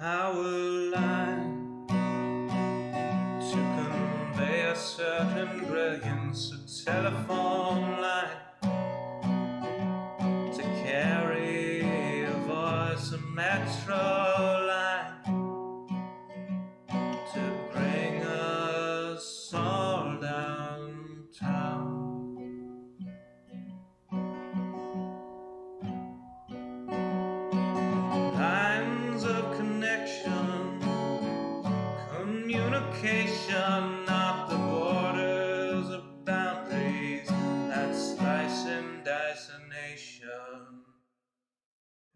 power line to convey a certain brilliance, a telephone line to carry a voice, a metro line to bring us all downtown. Lines of connection, communication, not the borders of boundaries that slice and dice a nation.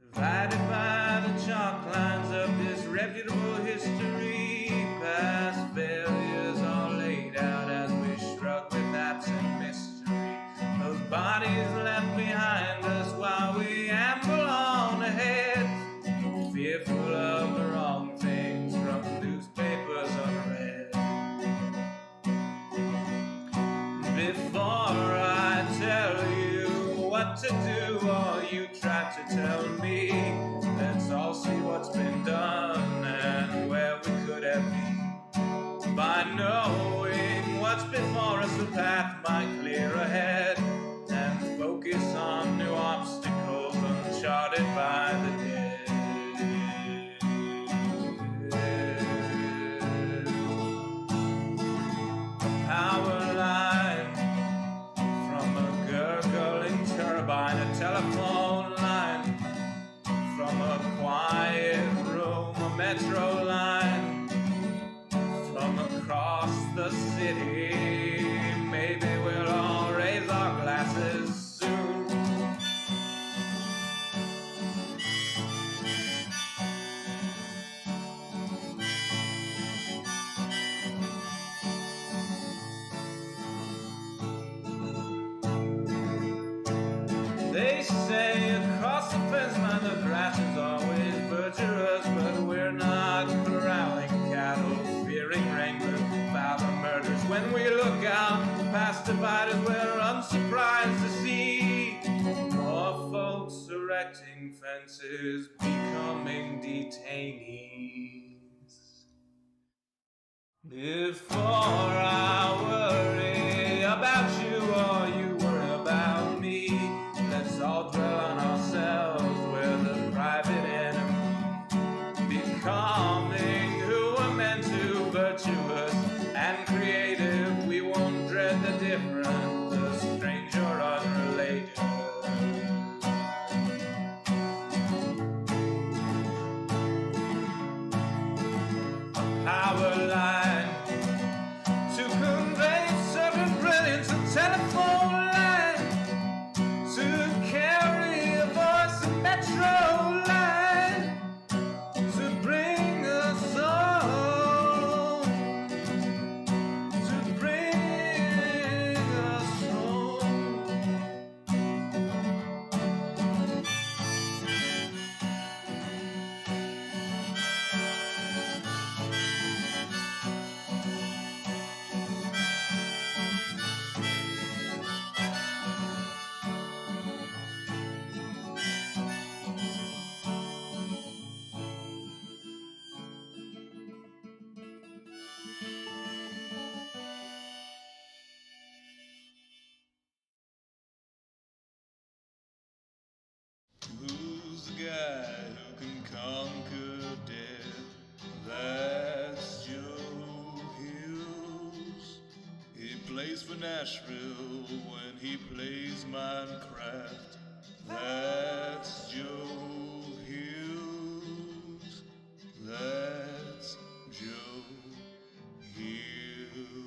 Divided by the chalk lines of disreputable history, past failures are laid out as we struck with absent mystery. Those bodies left behind us while we amble on ahead, fearful of the wrong things from newspapers unread. Before I tell you what to do or you try to tell me, let's all see what's been done and where we could have been. By knowing what's before us, the path might clear ahead and focus on new obstacles uncharted by the dead. Power line from a gurgling turbine, a telephone line from a quiet room, a metro line from across the city. Maybe we'll all raise our glasses soon. They say across the fence line the grass is always virtuous, but we're not corralling cattle, fearing wranglers, foul murders. When we look out past dividers, we're unsurprised to see more folks erecting fences, becoming detainees. Before I worry about you or you worry about me, let's all dwell on ourselves, we're the private enemy. Becoming who we're meant to, virtuous and creative, we won't dread the different, the strange or unrelated. A power line to convey certain brilliance, a telephone line to carry a voice, a metro line to bring us home, to bring us home. Who's the guy who can conquer death? That's Joe Hughes. He plays for Nashville when he plays Minecraft. That's Joe Hughes. That's Joe Hughes.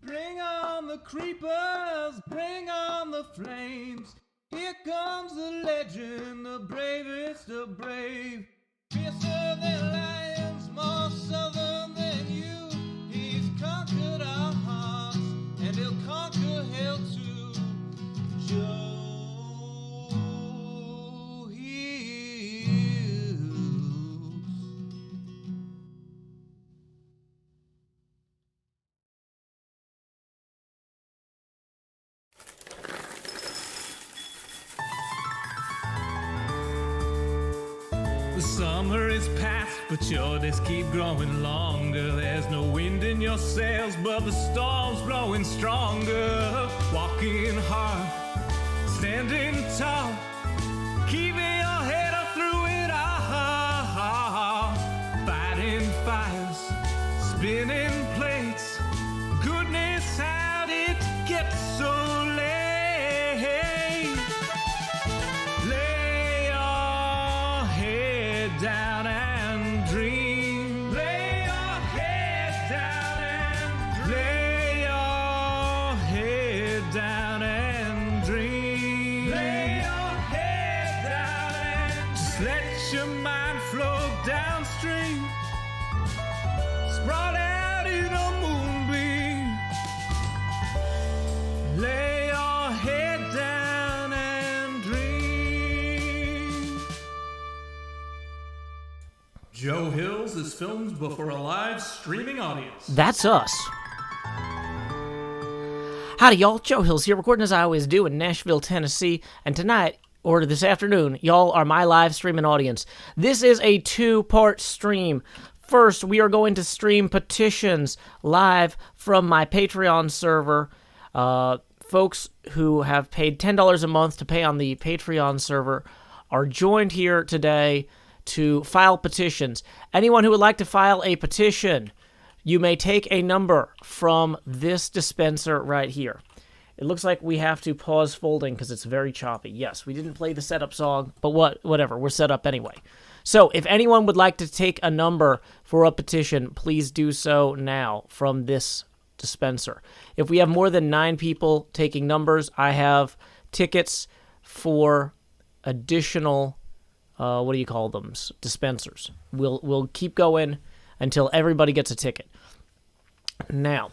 Bring on the creepers, bring on the flames. Here comes the legend, the bravest of brave. Fiercer than lions, more southern than you. He's conquered our hearts, and he'll conquer hell too. Joe Hughes. Summer is past, but your days keep growing longer. There's no wind in your sails, but the storm's blowing stronger. Walking hard, standing tall, keeping your head up through it all. Fighting fires, spinning plates. Goodness, how did it get so late? Lay your head down and dream. Lay your head down and dream. Lay your head down and dream. Lay your head down and just let your mind flow downstream. Sprawled out in a moonbeam. Lay your head down and dream. Joe Hills is filmed before a live streaming audience. That's us. Howdy, y'all. Joe Hills here, recording as I always do in Nashville, Tennessee. And tonight, or this afternoon, y'all are my live streaming audience. This is a two-part stream. First, we are going to stream Petitions live from my Patreon server. Folks who have paid $10 a month to pay on the Patreon server are joined here today to file petitions. Anyone who would like to file a petition, you may take a number from this dispenser right here. It looks like we have to pause folding because it's very choppy. Yes, we didn't play the setup song, but whatever, we're set up anyway. So if anyone would like to take a number for a petition, please do so now from this dispenser. If we have more than 9 people taking numbers, I have tickets for additional, what do you call them, dispensers. We'll keep going until everybody gets a ticket. Now,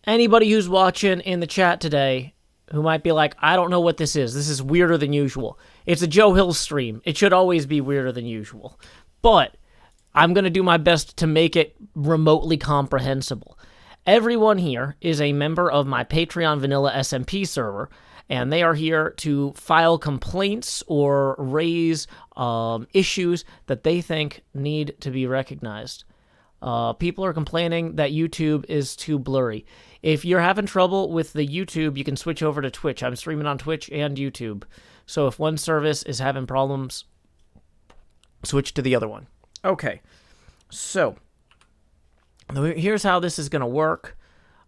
anybody who's watching in the chat today who might be like, I don't know what this is. This is weirder than usual. It's a Joe Hill stream. It should always be weirder than usual. But I'm going to do my best to make it remotely comprehensible. Everyone here is a member of my Patreon Vanilla SMP server, and they are here to file complaints or raise issues that they think need to be recognized. People are complaining that YouTube is too blurry. If you're having trouble with the YouTube, you can switch over to Twitch. I'm streaming on Twitch and YouTube. So if one service is having problems, switch to the other one. Okay, so here's how this is going to work.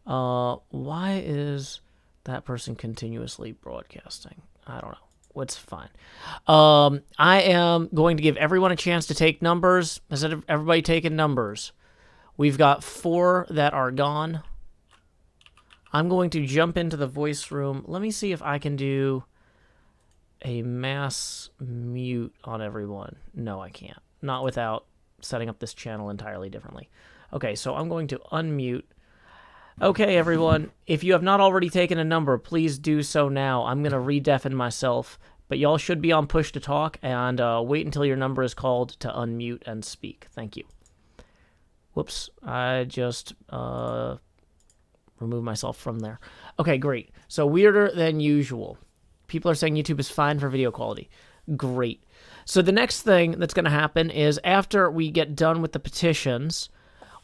Why is that person continuously broadcasting? I don't know. It's fine. I am going to give everyone a chance to take numbers. Instead of everybody taking numbers, we've got 4 that are gone. I'm going to jump into the voice room. Let me see if I can do a mass mute on everyone. No, I can't. Not without setting up this channel entirely differently. Okay, so I'm going to unmute. Okay, everyone, if you have not already taken a number, please do so now. I'm going to re-deafen myself, but y'all should be on push to talk, and wait until your number is called to unmute and speak. Thank you. Whoops, I just removed myself from there. Okay, great. So weirder than usual. People are saying YouTube is fine for video quality. Great. So the next thing that's going to happen is after we get done with the petitions,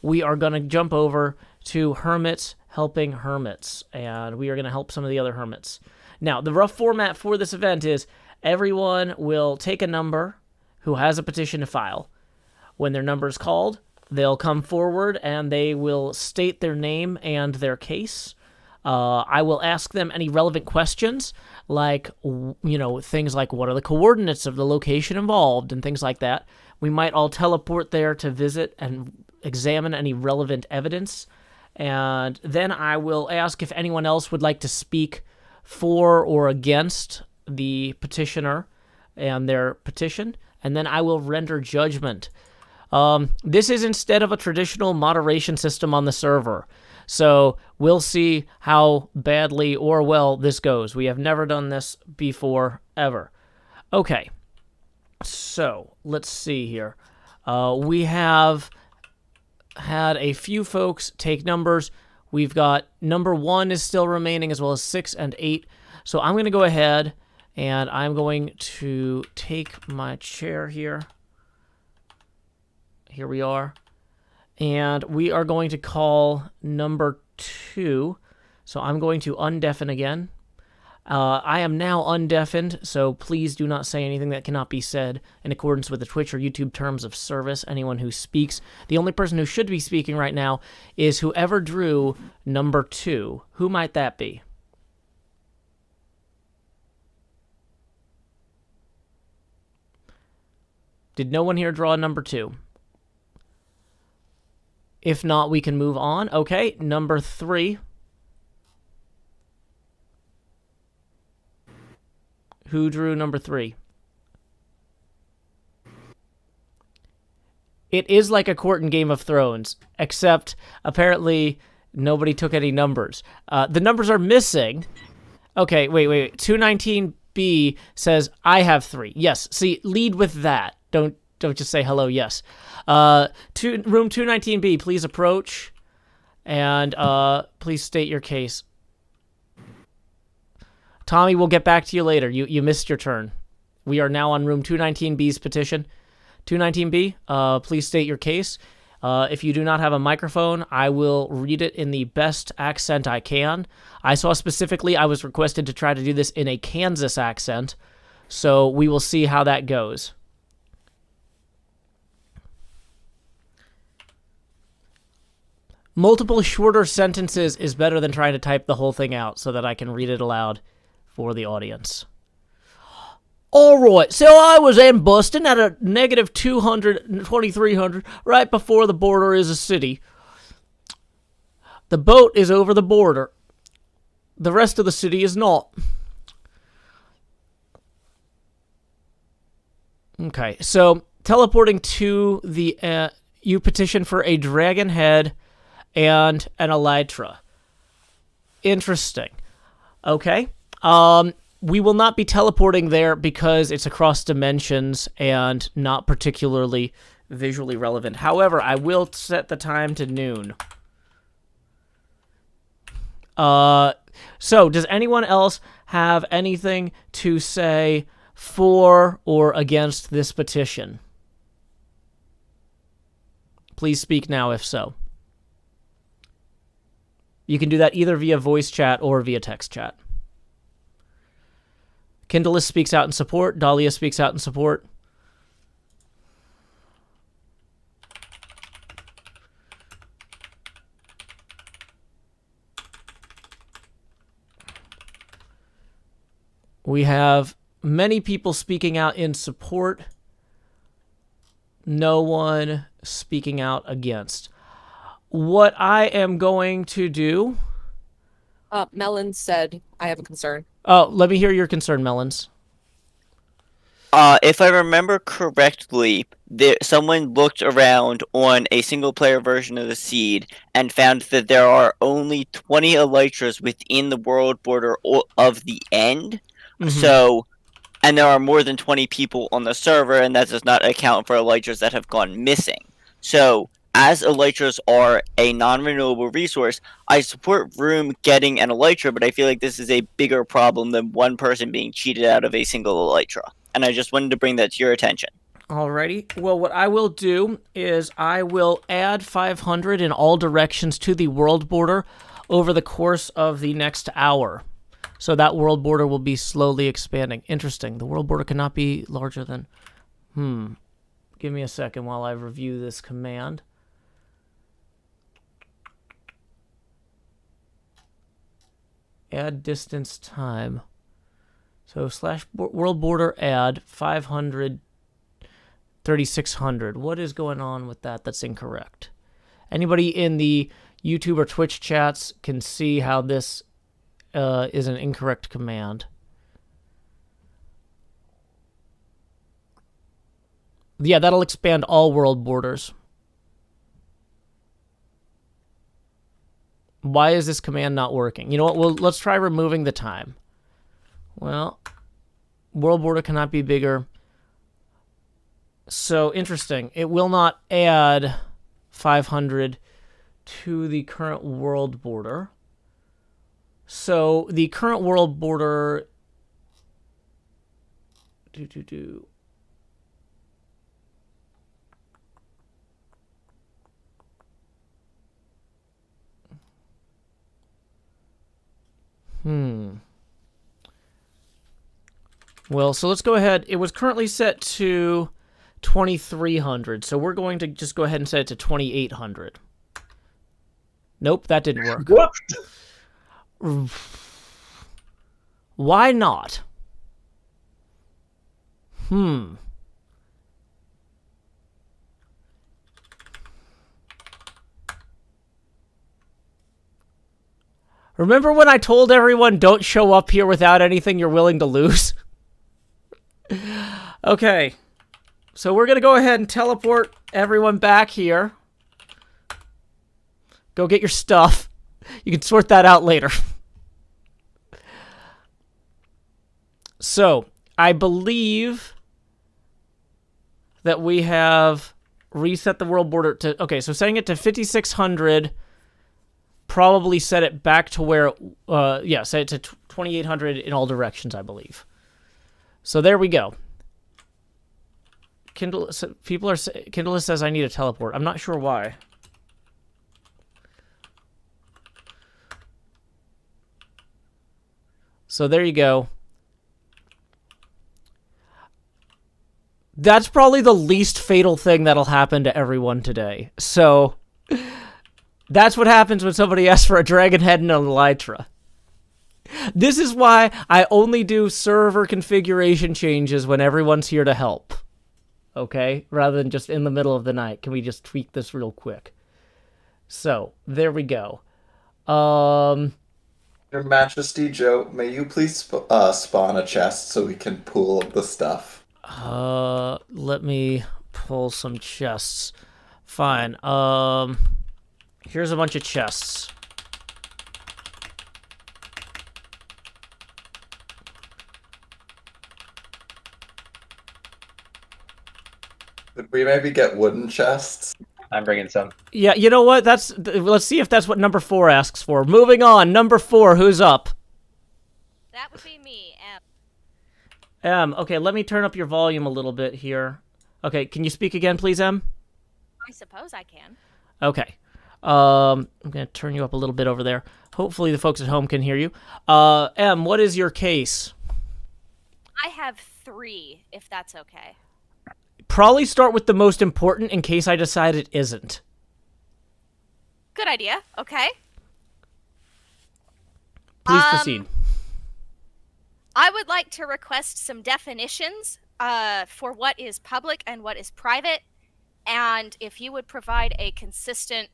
we are going to jump over to Hermits helping Hermits, and we are going to help some of the other Hermits. Now, the rough format for this event is everyone will take a number who has a petition to file. When their number is called, they'll come forward and they will state their name and their case. I will ask them any relevant questions, like, things like what are the coordinates of the location involved and things like that. We might all teleport there to visit and examine any relevant evidence. And then I will ask if anyone else would like to speak for or against the petitioner and their petition. And then I will render judgment. This is instead of a traditional moderation system on the server. So we'll see how badly or well this goes. We have never done this before, ever. Okay, so let's see here. We have had a few folks take numbers. We've got number 1 is still remaining, as well as 6 and 8. So I'm going to go ahead And I'm going to take my chair here. Here we are. And we are going to call number 2. So I'm going to undeafen again. I am now undeafened, so please do not say anything that cannot be said in accordance with the Twitch or YouTube terms of service. Anyone who speaks, the only person who should be speaking right now is whoever drew number 2. Who might that be? Did no one here draw number 2? If not, we can move on. Okay, number 3. Who drew number 3? It is like a court in Game of Thrones, except apparently nobody took any numbers. The numbers are missing. Okay, wait. 219B says, I have 3. Yes, see, lead with that. Don't just say hello, yes. Room 219B, please approach. And please state your case. Tommy, we'll get back to you later. You missed your turn. We are now on room 219B's petition. 219B, please state your case. If you do not have a microphone, I will read it in the best accent I can. I saw specifically I was requested to try to do this in a Kansas accent, so we will see how that goes. Multiple shorter sentences is better than trying to type the whole thing out so that I can read it aloud for the audience. All right, so I was in Boston at a negative 200, 2300, right before the border is a city. The boat is over the border. The rest of the city is not. Okay, so teleporting to the, you petition for a dragon head and an elytra. Interesting. Okay. We will not be teleporting there because it's across dimensions and not particularly visually relevant. However, I will set the time to noon. So, does anyone else have anything to say for or against this petition? Please speak now if so. You can do that either via voice chat or via text chat. Kindlelist speaks out in support. Dahlia speaks out in support. We have many people speaking out in support. No one speaking out against. What I am going to do... Melon said, I have a concern. Oh, let me hear your concern, Melons. If I remember correctly, someone looked around on a single-player version of the Seed and found that there are only 20 elytras within the world border of the end. Mm-hmm. So, and there are more than 20 people on the server, and that does not account for elytras that have gone missing. So, as elytras are a non-renewable resource, I support Vroom getting an elytra, but I feel like this is a bigger problem than one person being cheated out of a single elytra. And I just wanted to bring that to your attention. Alrighty. Well, what I will do is I will add 500 in all directions to the world border over the course of the next hour. So that world border will be slowly expanding. Interesting. The world border cannot be larger than... Give me a second while I review this command. Add distance time. So / world border add 500, 3600. What is going on with that? That's incorrect. Anybody in the YouTube or Twitch chats can see how this is an incorrect command. Yeah, that'll expand all world borders. Why is this command not working? You know what? Well, let's try removing the time. Well, world border cannot be bigger. So, interesting. It will not add 500 to the current world border. So, the current world border Do. Well, so let's go ahead. It was currently set to 2300, so we're going to just go ahead and set it to 2800. Nope, that didn't work. What? Why not? Remember when I told everyone don't show up here without anything you're willing to lose? Okay. So we're going to go ahead and teleport everyone back here. Go get your stuff. You can sort that out later. So, I believe that we have reset the world border to... Okay, so setting it to 5600... probably set it back to where, set it to 2800 in all directions, I believe. So there we go. Kindle says I need a teleport. I'm not sure why. So there you go. That's probably the least fatal thing that'll happen to everyone today. So... that's what happens when somebody asks for a dragon head and an elytra. This is why I only do server configuration changes when everyone's here to help. Okay? Rather than just in the middle of the night. Can we just tweak this real quick? So, there we go. Your Majesty, Joe, may you please spawn a chest so we can pool the stuff? Let me pull some chests. Fine. Here's a bunch of chests. Could we maybe get wooden chests? I'm bringing some. Yeah, you know what? Let's see if that's what number 4 asks for. Moving on. Number 4, who's up? That would be me, Okay, let me turn up your volume a little bit here. Okay, can you speak again, please, Em? I suppose I can. Okay. I'm going to turn you up a little bit over there. Hopefully the folks at home can hear you. Em, what is your case? I have 3, if that's okay. Probably start with the most important in case I decide it isn't. Good idea. Okay. Please proceed. I would like to request some definitions for what is public and what is private, and if you would provide a consistent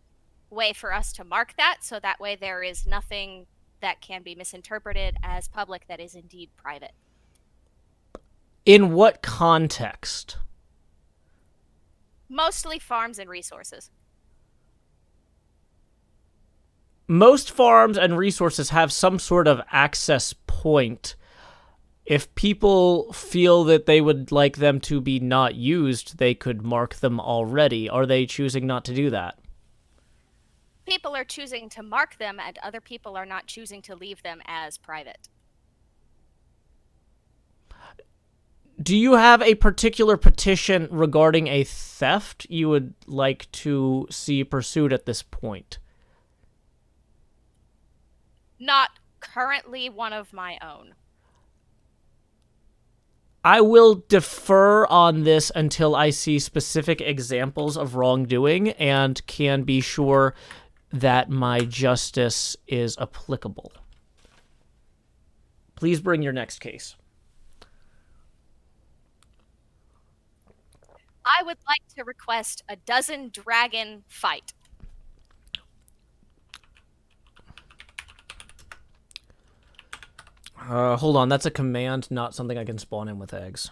way for us to mark that, so that way there is nothing that can be misinterpreted as public that is indeed private. In what context? Mostly farms and resources. Most farms and resources have some sort of access point. If people feel that they would like them to be not used, they could mark them already. Are they choosing not to do that? People are choosing to mark them, and other people are not choosing to leave them as private. Do you have a particular petition regarding a theft you would like to see pursued at this point? Not currently one of my own. I will defer on this until I see specific examples of wrongdoing and can be sure that my justice is applicable. Please bring your next case. I would like to request a 12 dragon fight. Hold on, that's a command, not something I can spawn in with eggs.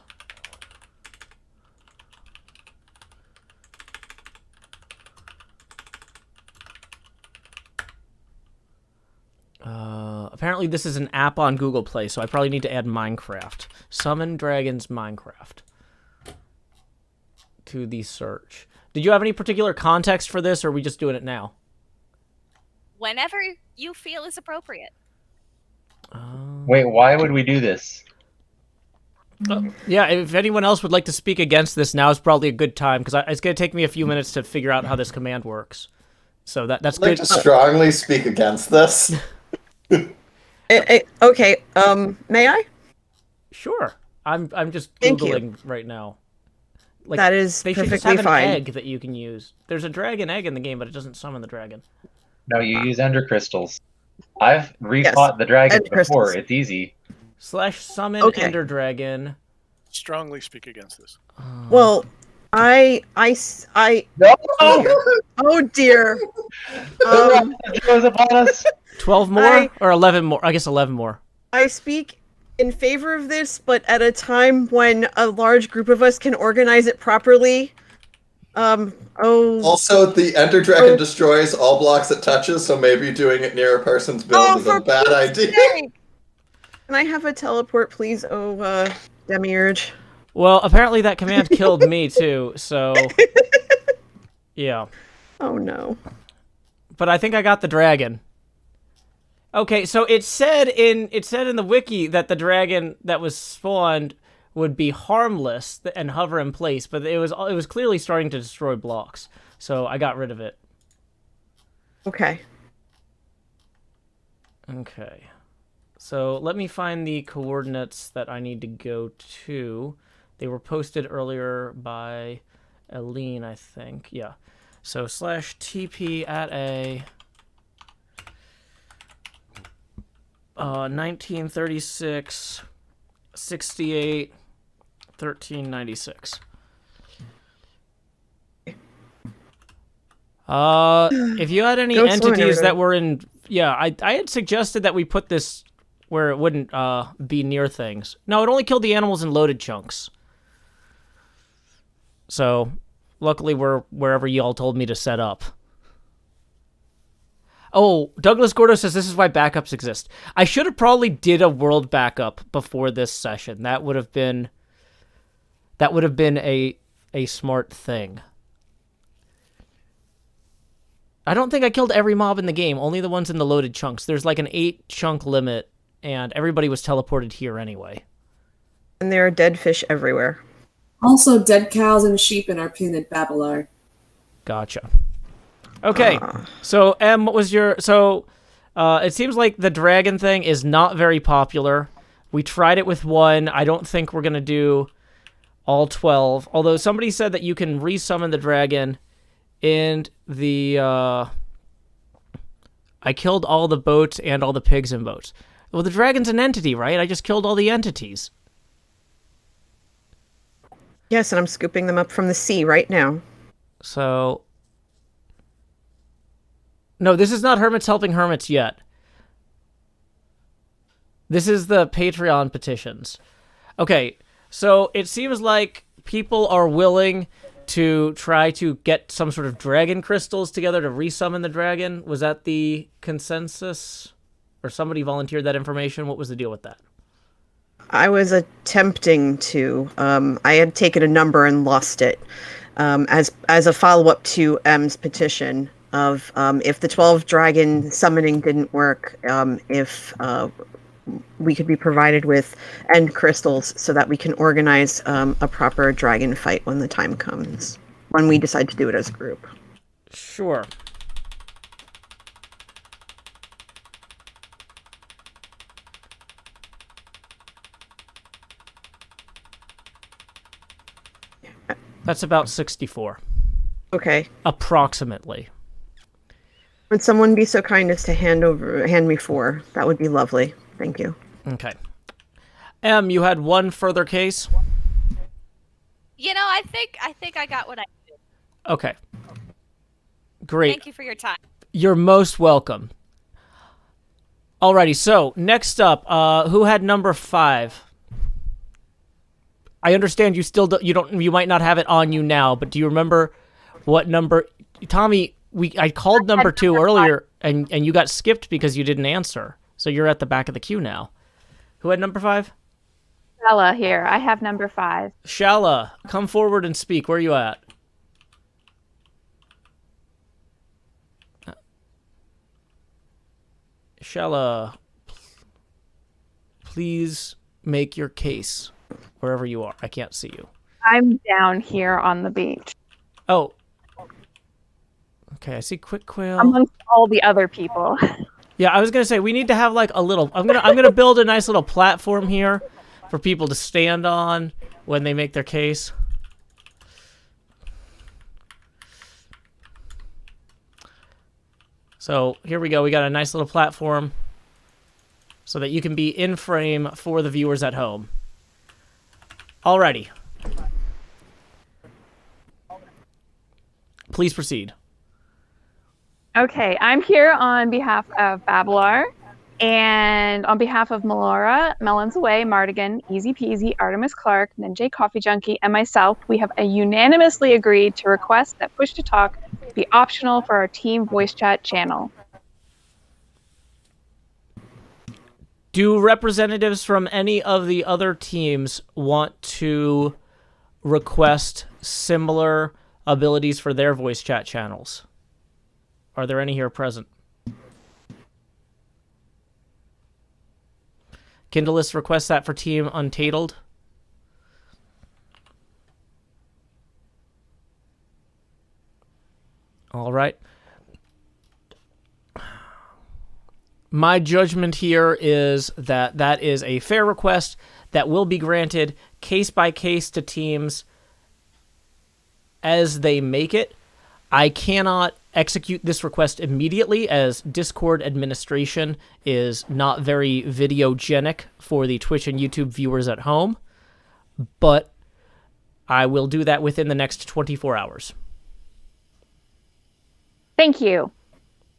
Apparently this is an app on Google Play, so I probably need to add Minecraft. Summon Dragons Minecraft to the search. Did you have any particular context for this, or are we just doing it now? Whenever you feel is appropriate. Wait, why would we do this? Yeah, if anyone else would like to speak against this, now is probably a good time, because it's going to take me a few minutes to figure out how this command works. So that's I'd like good. to strongly speak against this. Okay, may I? Sure. I'm just Thank you. Googling right now. Like, That is they should just perfectly have an fine. egg that you can use. There's a dragon egg in the game, but it doesn't summon the dragon. No, you use ender crystals. I've refought the dragon ender before. crystals. It's easy. / summon Okay. ender dragon. Strongly speak against this. Well, I No! oh dear. It was upon us. 12 more or 11 more? I guess 11 more. I speak in favor of this, but at a time when a large group of us can organize it properly. Also, the Ender Dragon destroys all blocks it touches, so maybe doing it near a person's build is a bad idea. Can I have a teleport, please? Demiurge. Well, apparently that command killed me too, so yeah. Oh no. But I think I got the dragon. Okay, so it said in the wiki that the dragon that was spawned would be harmless and hover in place, but it was clearly starting to destroy blocks. So I got rid of it. Okay. Okay. So let me find the coordinates that I need to go to. They were posted earlier by Aline, I think. Yeah. So /TP at a 1936 68 1396. If you had any Go slow, entities that everybody. were in, yeah, I had suggested that we put this where it wouldn't be near things. No, it only killed the animals in loaded chunks. So, luckily we're wherever y'all told me to set up. Oh, Douglas Gordo says this is why backups exist. I should have probably did a world backup before this session. That would have been a smart thing. I don't think I killed every mob in the game, only the ones in the loaded chunks. There's like an 8 chunk limit, and everybody was teleported here anyway. And there are dead fish everywhere. Also, dead cows and sheep in our painted Babelar. Gotcha. Okay, so M, what was your... So, it seems like the dragon thing is not very popular. We tried it with 1. I don't think we're going to do all 12. Although somebody said that you can resummon the dragon in the... I killed all the boats and all the pigs in boats. Well, the dragon's an entity, right? I just killed all the entities. Yes, and I'm scooping them up from the sea right now. So... No, this is not Hermits helping Hermits yet. This is the Patreon petitions. Okay, so it seems like people are willing to try to get some sort of dragon crystals together to resummon the dragon. Was that the consensus? Or somebody volunteered that information? What was the deal with that? I was attempting to. I had taken a number and lost it. As a follow-up to M's petition of if the 12 dragon summoning didn't work, if we could be provided with end crystals so that we can organize a proper dragon fight when the time comes, when we decide to do it as a group. Sure. That's about 64. Okay. Approximately. Would someone be so kind as to hand me 4? That would be lovely. Thank you. Okay. M, you had one further case? You know, I think I got what I did. Okay. Great. Thank you for your time. You're most welcome. Alrighty, so next up, who had number 5? I understand you might not have it on you now, but do you remember what number? Tommy, I called number 2 earlier, and you got skipped because you didn't answer. So you're at the back of the queue now. Who had number 5? Shala here. I have number 5. Shala, come forward and speak. Where are you at? Shala, please make your case. wherever you are. I can't see you. I'm down here on the beach Oh. Okay, I see Quick Quail. amongst all the other people. Yeah, I was gonna say we need to have like a little. I'm gonna build a nice little platform here for people to stand on when they make their case. So here we go. We got a nice little platform so that you can be in frame for the viewers at home. Alrighty. Please proceed. Okay, I'm here on behalf of Babelar, and on behalf of Melora, Melons Away, Mardigan, Easy Peasy, Artemis Clark, Ninja Coffee Junkie, and myself, we have unanimously agreed to request that Push to Talk be optional for our team voice chat channel. Do representatives from any of the other teams want to request similar abilities for their voice chat channels? Are there any here present? Kindleist requests that for Team Untitled. All right. My judgment here is that that is a fair request that will be granted case by case to teams as they make it. I cannot execute this request immediately as Discord administration is not very videogenic for the Twitch and YouTube viewers at home, but I will do that within the next 24 hours. Thank you.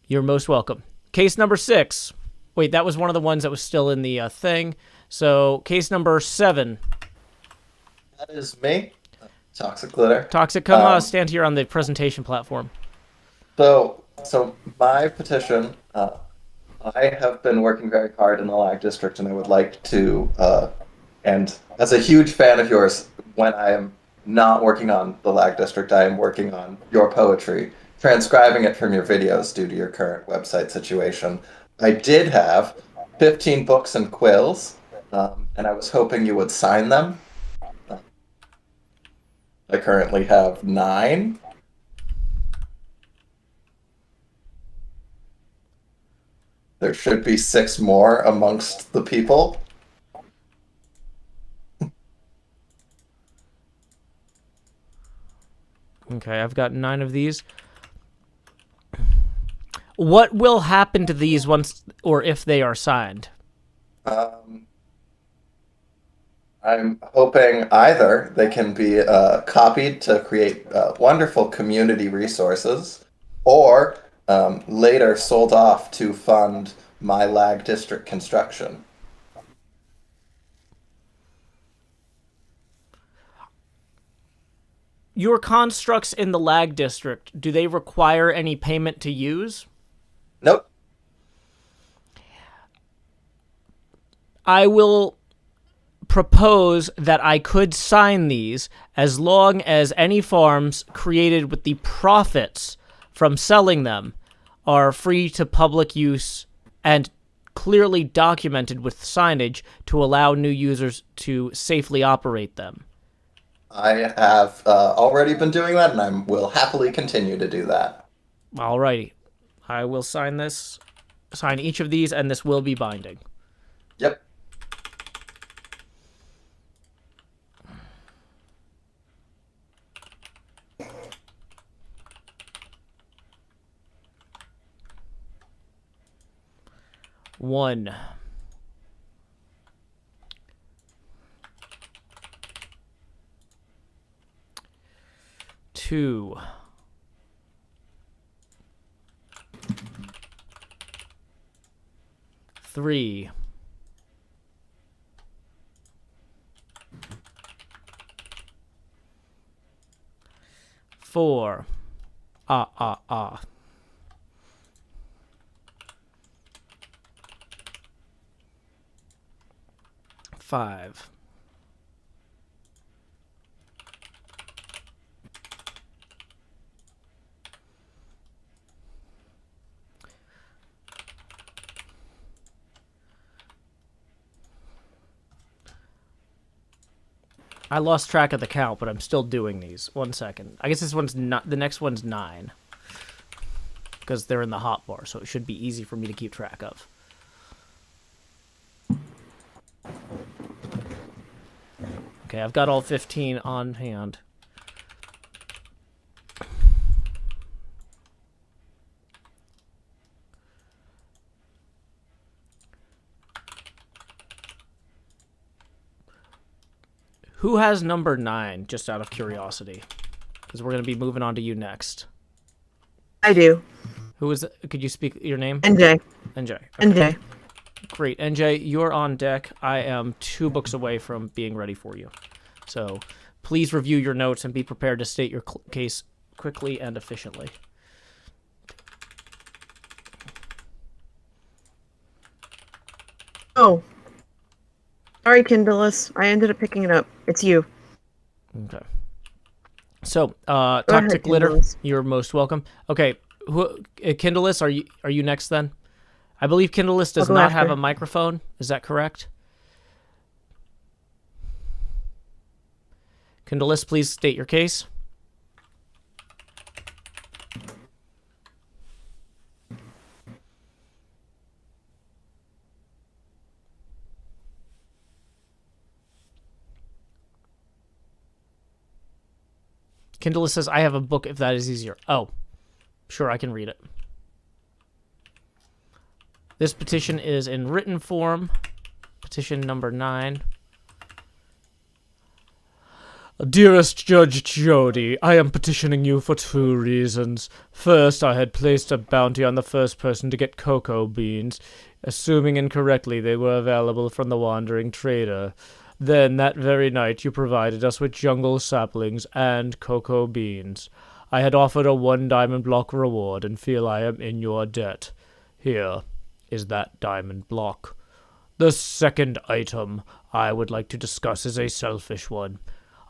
You're most welcome. Case number 6. Wait, that was one of the ones that was still in the thing. So, case number 7. That is me. Toxic Glitter. Toxic, come stand here on the presentation platform. So my petition, I have been working very hard in the Lag District, and I would like to, and as a huge fan of yours, when I am not working on the Lag District, I am working on your poetry, transcribing it from your videos due to your current website situation. I did have 15 books and quills, and I was hoping you would sign them. I currently have 9. There should be 6 more amongst the people. Okay, I've got 9 of these. What will happen to these once or if they are signed? I'm hoping either they can be copied to create wonderful community resources, or later sold off to fund my Lag District construction. Your constructs in the Lag District, do they require any payment to use? Nope. I will propose that I could sign these as long as any farms created with the profits from selling them are free to public use and clearly documented with signage to allow new users to safely operate them. I have already been doing that, and I will happily continue to do that. Alrighty. I will sign this, sign each of these, and this will be binding. Yep. One. 2. 3. 4. 5. 6. I lost track of the count, but I'm still doing these. 1 second. I guess this one's not. The next one's 9. Because they're in the hotbar, so it should be easy for me to keep track of. Okay, I've got all 15 on hand. Who has number 9, just out of curiosity? Because we're going to be moving on to you next. I do. Who is it? Could you speak your name? NJ. NJ. Okay. NJ. Great. NJ, you're on deck. I am 2 books away from being ready for you. So please review your notes and be prepared to state your case quickly and efficiently. Oh. Sorry, Kindleless. I ended up picking it up. It's you. Okay. So, Toxic Glitter, Kindleless. you're most welcome. Okay, Kindleless, are you next then? I believe Kindleless does not have a microphone. Is that correct? Kindleless, please state your case. Kindleless says, I have a book if that is easier. Oh, sure, I can read it. This petition is in written form. Petition number 9. Dearest Judge Jody, I am petitioning you for 2 reasons. First, I had placed a bounty on the first person to get cocoa beans, assuming incorrectly they were available from the wandering trader. Then, that very night, you provided us with jungle saplings and cocoa beans. I had offered a 1 diamond block reward and feel I am in your debt. Here is that diamond block. The second item I would like to discuss is a selfish one.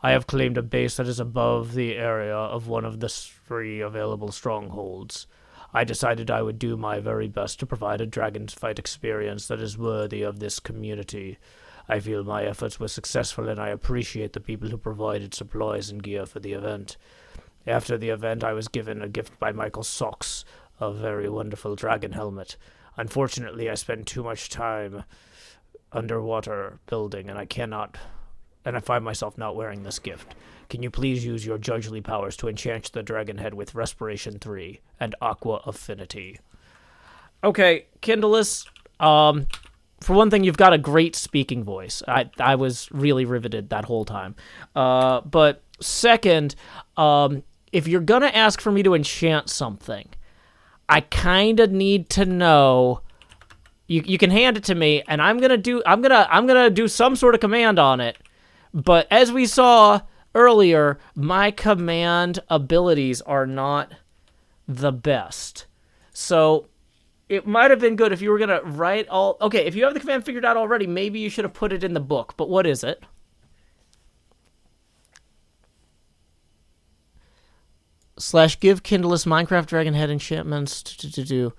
I have claimed a base that is above the area of one of the 3 available strongholds. I decided I would do my very best to provide a dragon's fight experience that is worthy of this community. I feel my efforts were successful, and I appreciate the people who provided supplies and gear for the event. After the event, I was given a gift by Michael Socks, a very wonderful dragon helmet. Unfortunately, I spend too much time underwater building, and I find myself not wearing this gift. Can you please use your judgely powers to enchant the dragon head with Respiration 3 and Aqua Affinity? Okay, Kindleless, for one thing, you've got a great speaking voice. I was really riveted that whole time. But second, if you're gonna ask for me to enchant something, I kind of need to know. You can hand it to me, and I'm gonna do some sort of command on it. But as we saw earlier, my command abilities are not the best. So it might have been good if you were going to write all... Okay, if you have the command figured out already, maybe you should have put it in the book. But what is it? / give Kindleless Minecraft Dragon Head enchantments to do.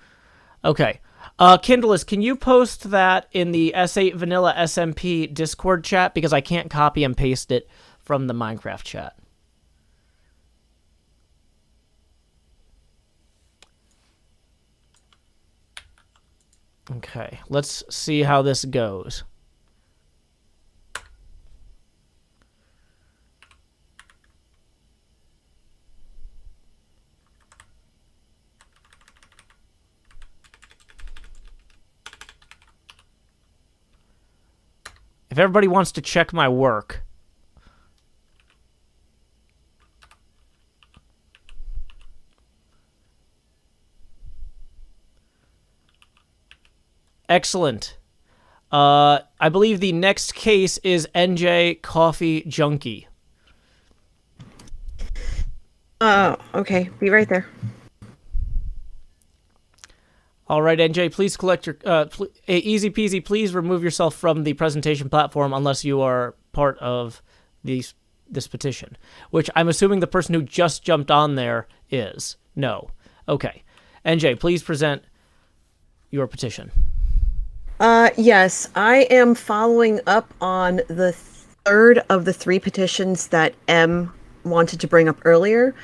Okay. Kindleless, can you post that in the S8 Vanilla SMP Discord chat? Because I can't copy and paste it from the Minecraft chat. Okay, let's see how this goes. If everybody wants to check my work... Excellent. I believe the next case is NJ Coffee Junkie. Okay. Be right there. All right, NJ, please collect your... easy peasy, please remove yourself from the presentation platform unless you are part of this petition, which I'm assuming the person who just jumped on there is. No. Okay. NJ, please present your petition. Yes, I am following up on the third of the 3 petitions that M wanted to bring up earlier.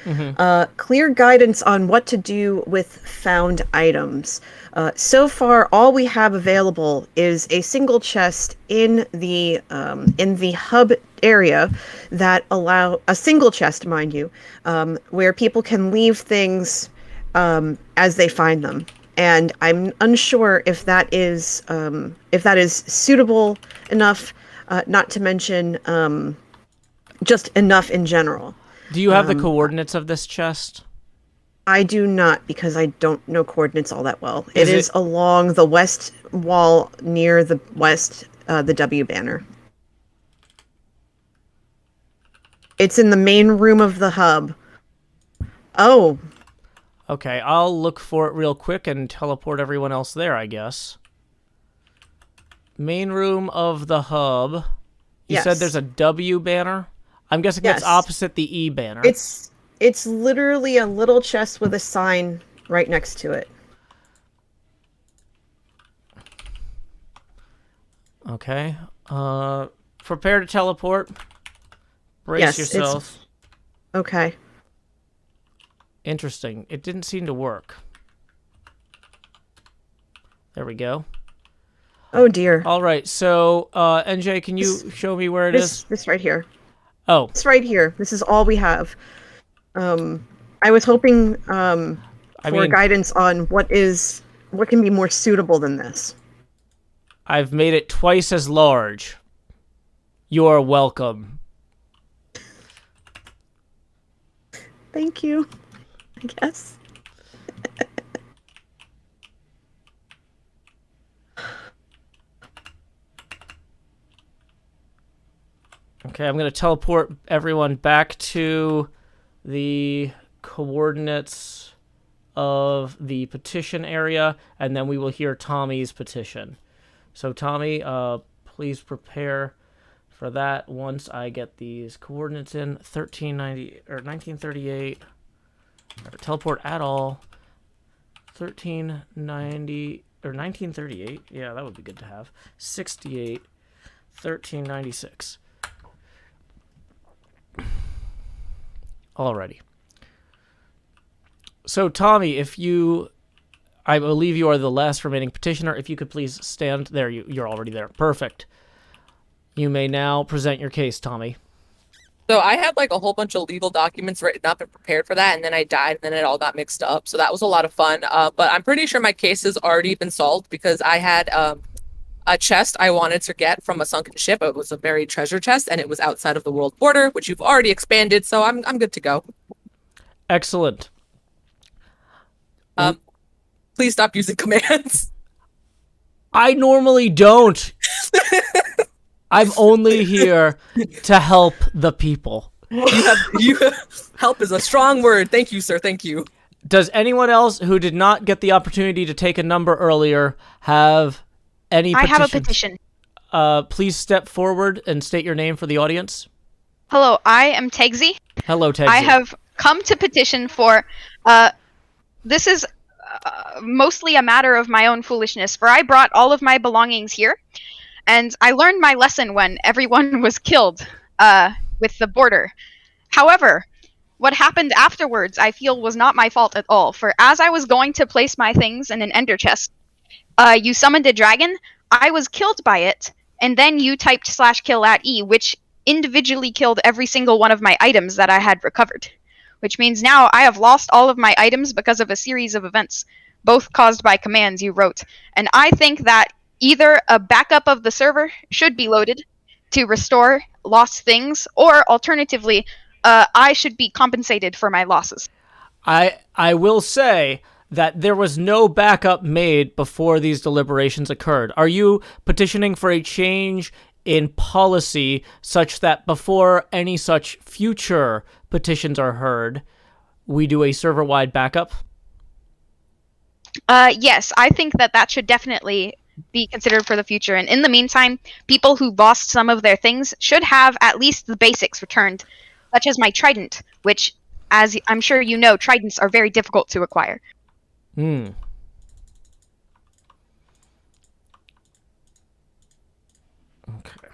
Clear guidance on what to do with found items. So far, all we have available is a single chest in the hub area that allow a single chest, mind you, where people can leave things as they find them. And I'm unsure if that is suitable enough, not to mention just enough in general. Do you have the coordinates of this chest? I do not, because I don't know coordinates all that well. It is along the west wall near the the W banner. It's in the main room of the hub. Oh. Okay, I'll look for it real quick and teleport everyone else there, I guess. Main room of the hub. You said there's a W banner? I'm guessing that's opposite the E banner. It's literally a little chest with a sign right next to it. Okay. Prepare to teleport. Brace yourself. Okay. Interesting. It didn't seem to work. There we go. Oh dear. All right. So, NJ, can you show me where it is? This right here. Oh. It's right here. This is all we have. I was hoping for guidance on what can be more suitable than this. I've made it twice as large. You're welcome. Thank you, I guess. Okay, I'm going to teleport everyone back to the coordinates of the petition area, and then we will hear Tommy's petition. So, Tommy, please prepare for that once I get these coordinates in. 1390 or 1938. Or teleport at all. 1390 or 1938. Yeah, that would be good to have. 68. 1396. Alrighty. So, Tommy, I believe you are the last remaining petitioner. If you could please stand there. You're already there. Perfect. You may now present your case, Tommy. So I had like a whole bunch of legal documents written up and prepared for that, and then I died, and then it all got mixed up. So that was a lot of fun. But I'm pretty sure my case has already been solved because I had a chest I wanted to get from a sunken ship. It was a buried treasure chest, and it was outside of the world border, which you've already expanded. So I'm good to go. Excellent. Please stop using commands. I normally don't. I'm only here to help the people. Help is a strong word. Thank you, sir. Thank you. Does anyone else who did not get the opportunity to take a number earlier have any petitions? I have a petition. Please step forward and state your name for the audience. Hello, I am Tegsy. Hello, Tegsy. I have come to petition for... this is mostly a matter of my own foolishness, for I brought all of my belongings here, and I learned my lesson when everyone was killed with the border. However, what happened afterwards I feel was not my fault at all, for as I was going to place my things in an ender chest, you summoned a dragon, I was killed by it, and then you typed /kill at E, which individually killed every single one of my items that I had recovered. Which means now I have lost all of my items because of a series of events, both caused by commands you wrote. And I think that either a backup of the server should be loaded to restore lost things, or alternatively, I should be compensated for my losses. I will say that there was no backup made before these deliberations occurred. Are you petitioning for a change in policy such that before any such future petitions are heard, we do a server-wide backup? Yes, I think that should definitely be considered for the future. And in the meantime, people who lost some of their things should have at least the basics returned, such as my trident, which, as I'm sure you know, tridents are very difficult to acquire. Hmm. Okay.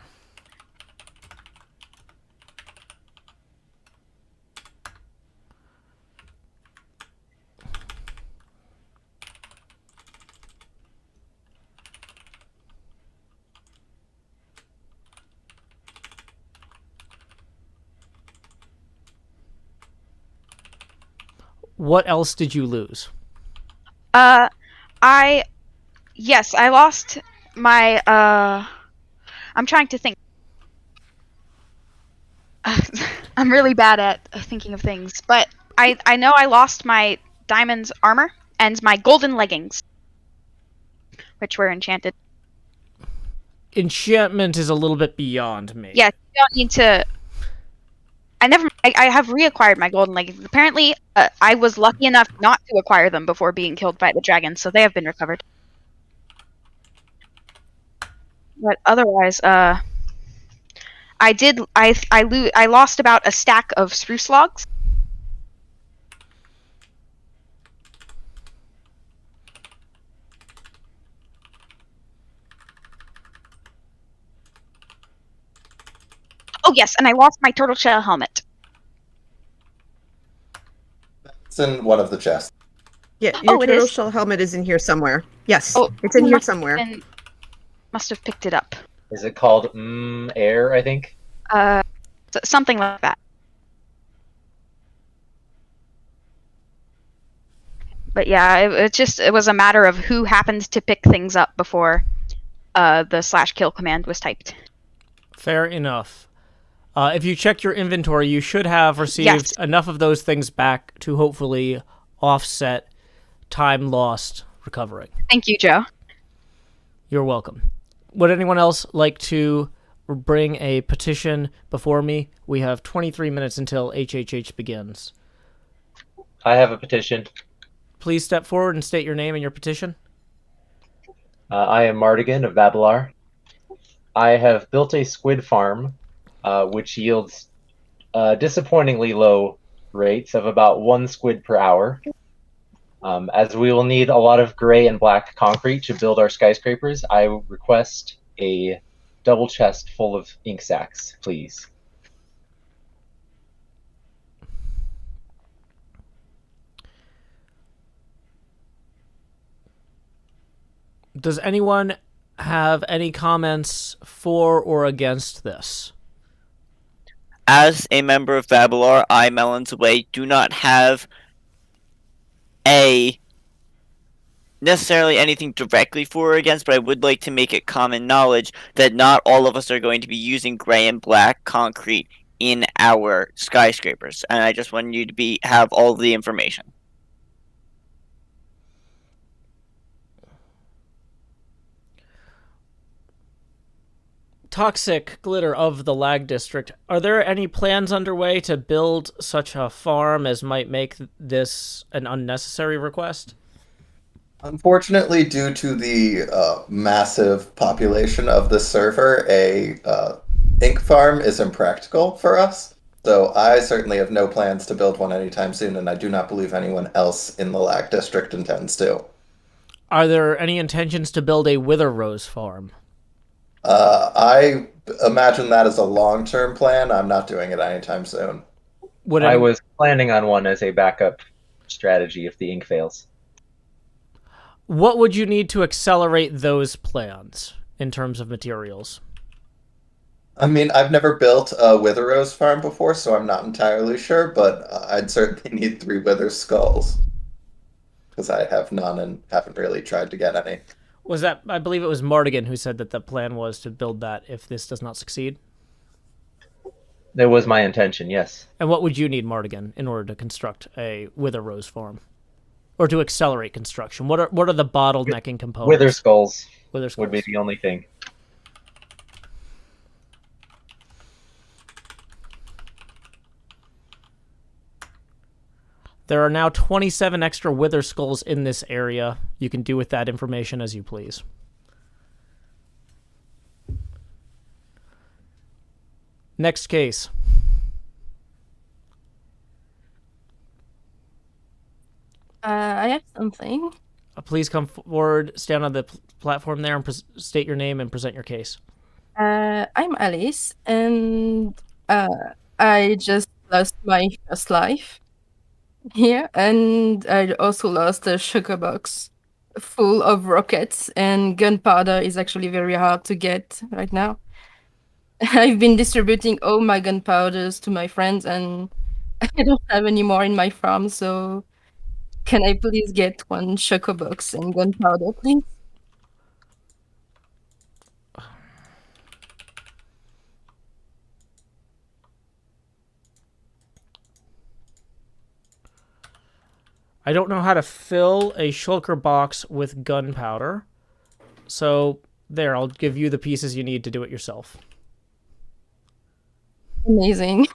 What else did you lose? I lost my I'm trying to think. I'm really bad at thinking of things, but I know I lost my diamond's armor and my golden leggings, which were enchanted. Enchantment is a little bit beyond me. Yeah, you don't need to. I have reacquired my golden leggings. Apparently, I was lucky enough not to acquire them before being killed by the dragon, so they have been recovered. But otherwise, I lost about a stack of spruce logs. Oh yes, and I lost my turtle shell helmet. It's in one of the chests. Yeah, your it turtle is? shell helmet is in here somewhere. Yes, Oh, it's in here must have somewhere. must have picked it up. Is it called air, I think? Something like that. But yeah, it was a matter of who happened to pick things up before the /kill command was typed. Fair enough. If you check your inventory, you should have received enough of those things back to hopefully offset time lost recovering. Thank you, Joe. You're welcome. Would anyone else like to bring a petition before me? We have 23 minutes until HHH begins. I have a petition. Please step forward and state your name and your petition. I am Mardigan of Babelar. I have built a squid farm, which yields disappointingly low rates of about 1 squid per hour. As we will need a lot of gray and black concrete to build our skyscrapers, I request a double chest full of ink sacs, please. Does anyone have any comments for or against this? As a member of Babelar, I, Melons Away, do not have necessarily anything directly for or against, but I would like to make it common knowledge that not all of us are going to be using gray and black concrete in our skyscrapers, and I just want you to have all the information. Toxic Glitter of the Lag District, are there any plans underway to build such a farm as might make this an unnecessary request? Unfortunately, due to the massive population of this server, a ink farm is impractical for us. So I certainly have no plans to build one anytime soon, and I do not believe anyone else in the Lag District intends to. Are there any intentions to build a Wither Rose farm? I imagine that as a long-term plan. I'm not doing it anytime soon. I was planning on one as a backup strategy if the ink fails. What would you need to accelerate those plans in terms of materials? I mean, I've never built a Wither Rose farm before, so I'm not entirely sure, but I'd certainly need 3 Wither Skulls. Because I have none and haven't really tried to get any. Was that, I believe it was Mardigan who said that the plan was to build that if this does not succeed? That was my intention, yes. And what would you need, Mardigan, in order to construct a Wither Rose farm? Or to accelerate construction? What are the bottlenecking components? Wither Skulls would be the only thing. There are now 27 extra Wither Skulls in this area. You can do with that information as you please. Next case. I have something. Please come forward, stand on the platform there, and state your name and present your case. I'm Alice, and I just lost my first life here, and I also lost a sugar box full of rockets, and gunpowder is actually very hard to get right now. I've been distributing all my gunpowders to my friends, and I don't have any more in my farm, so Can I please get one choco box and gunpowder, please? I don't know how to fill a shulker box with gunpowder. So, there, I'll give you the pieces you need to do it yourself. Amazing.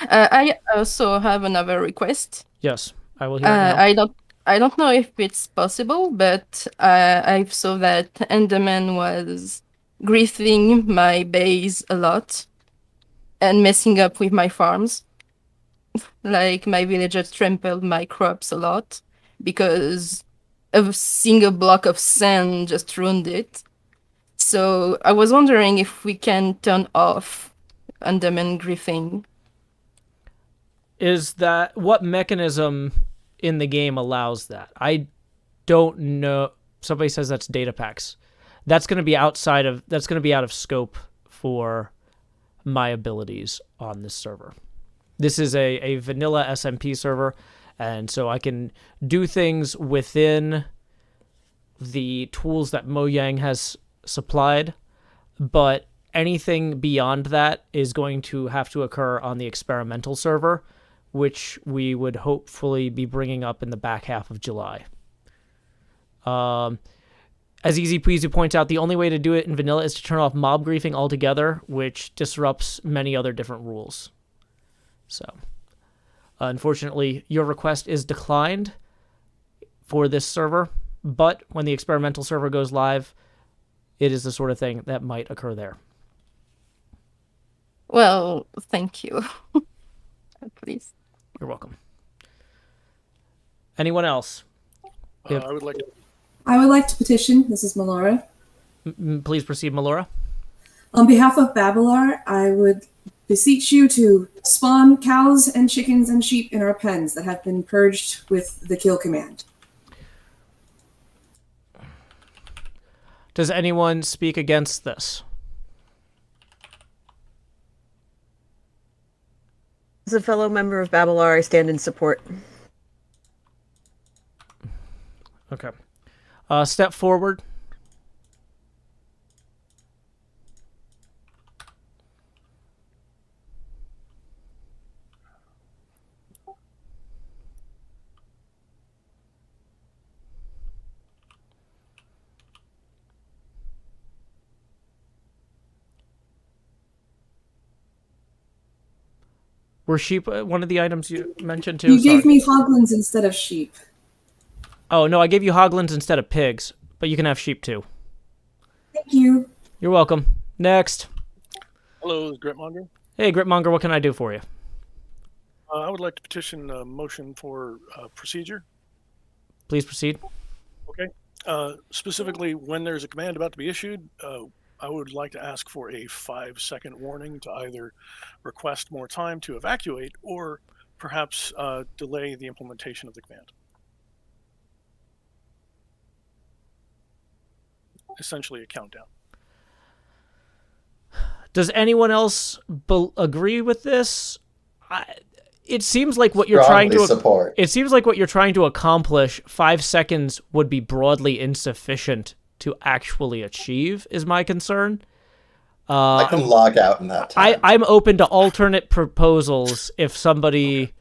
I also have another request. Yes, I will hear it now. I don't know if it's possible, but I saw that Enderman was griefing my base a lot and messing up with my farms. Like, my villagers trampled my crops a lot because a single block of sand just ruined it. So I was wondering if we can turn off Enderman griefing. Is that what mechanism in the game allows that? I don't know. Somebody says that's data packs. That's going to be out of scope for my abilities on this server. This is a vanilla SMP server, and so I can do things within the tools that Mojang has supplied, but anything beyond that is going to have to occur on the experimental server, which we would hopefully be bringing up in the back half of July. As Easy Peasy points out, the only way to do it in vanilla is to turn off mob griefing altogether, which disrupts many other different rules. So, unfortunately, your request is declined for this server, but when the experimental server goes live, it is the sort of thing that might occur there. Well, thank you. Please. You're welcome. Anyone else? I would like to petition. This is Melora. Please proceed, Melora. On behalf of Babelar, I would beseech you to spawn cows and chickens and sheep in our pens that have been purged with the kill command. Does anyone speak against this? As a fellow member of Babelar, I stand in support. Okay. Step forward. Were sheep one of the items you mentioned too? You gave me hoglins instead of sheep. Oh, no, I gave you hoglins instead of pigs, but you can have sheep too. Thank you. You're welcome. Next. Hello, Gritmonger. Hey, Gritmonger, what can I do for you? I would like to petition a motion for procedure. Please proceed. Okay. Specifically, when there's a command about to be issued, I would like to ask for a 5-second warning to either request more time to evacuate or perhaps delay the implementation of the command. Essentially a countdown. Does anyone else agree with this? It seems like what you're trying to support. It seems like what you're trying to accomplish. 5 seconds would be broadly insufficient to actually achieve. Is my concern. I can log out in that time. I'm open to alternate proposals if somebody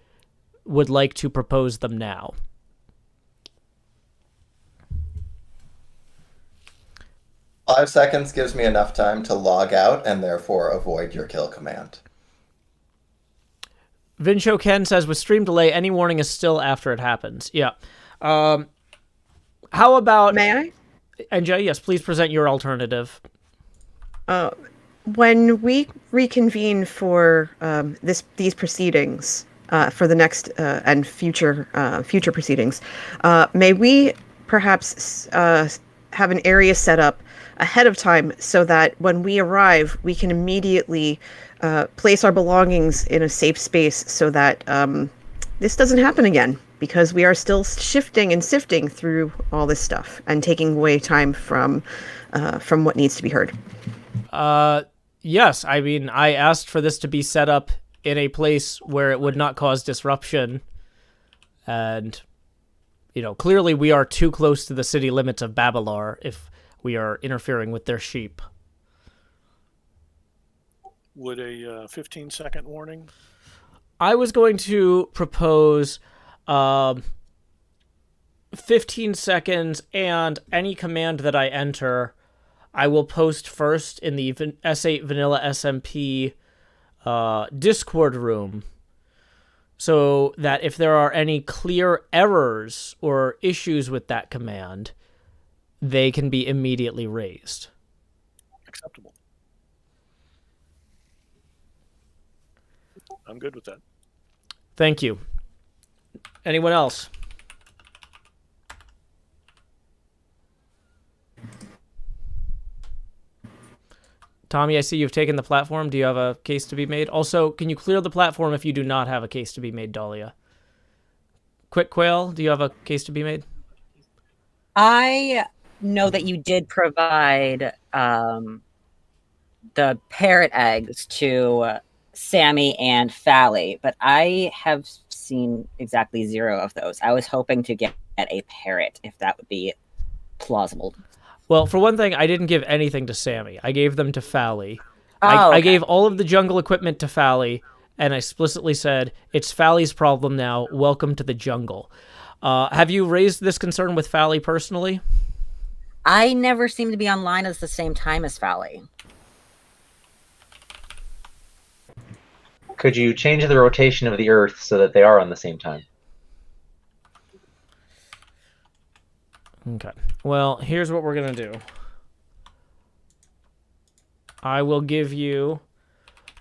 would like to propose them now. Five seconds gives me enough time to log out and therefore avoid your kill command. Vincho Ken says, with stream delay, any warning is still after it happens. Yeah. How about... May I? NJ, yes, please present your alternative. When we reconvene for these proceedings, for the next and future proceedings, may we perhaps have an area set up ahead of time so that when we arrive, we can immediately place our belongings in a safe space so that this doesn't happen again, because we are still shifting and sifting through all this stuff and taking away time from what needs to be heard. Yes, I mean, I asked for this to be set up in a place where it would not cause disruption, and clearly we are too close to the city limits of Babalar if we are interfering with their sheep. Would a 15-second warning? I was going to propose 15 seconds, and any command that I enter, I will post first in the S8 Vanilla SMP Discord room, so that if there are any clear errors or issues with that command, they can be immediately raised. Acceptable. I'm good with that. Thank you. Anyone else? Tommy, I see you've taken the platform. Do you have a case to be made? Also, can you clear the platform if you do not have a case to be made, Dahlia? Quick Quail, do you have a case to be made? I know that you did provide the parrot eggs to Sammy and Fally, but I have seen exactly 0 of those. I was hoping to get a parrot, if that would be plausible. Well, for one thing, I didn't give anything to Sammy. I gave them to Fally. Oh, I gave all of the jungle equipment to Fally, and I explicitly said, it's Fally's problem now. Welcome to the jungle. Have you raised this concern with Fally personally? I never seem to be online at the same time as Fally. Could you change the rotation of the Earth so that they are on the same time? Okay. Well, here's what we're going to do. I will give you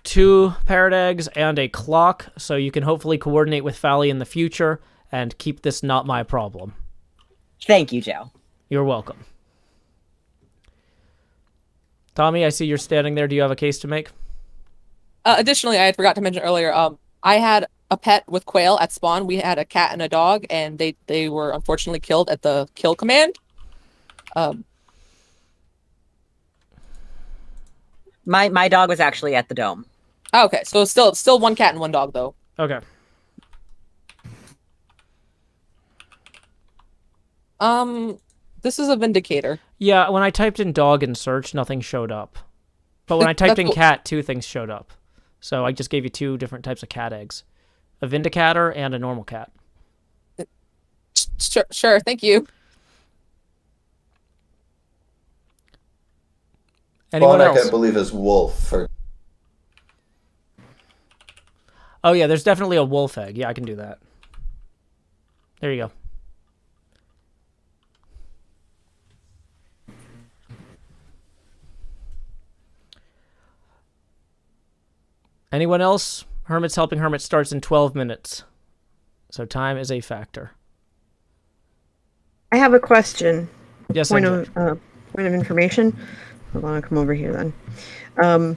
2 parrot eggs and a clock, so you can hopefully coordinate with Fally in the future and keep this not my problem. Thank you, Joe. You're welcome. Tommy, I see you're standing there. Do you have a case to make? Additionally, I had forgot to mention earlier, I had a pet with Quail at spawn. We had a cat and a dog, and they were unfortunately killed at the kill command. My dog was actually at the dome. Okay, so still 1 cat and 1 dog, though. Okay. This is a Vindicator. Yeah, when I typed in dog in search, nothing showed up. But when I typed in cat, 2 things showed up. So I just gave you 2 different types of cat eggs. A Vindicator and a normal cat. Sure, thank you. Anyone else? I believe is wolf. Oh yeah, there's definitely a wolf egg. Yeah, I can do that. There you go. Anyone else? Hermits Helping Hermits starts in 12 minutes. So time is a factor. I have a question. Yes, point of information. Hold on, I'll come over here then.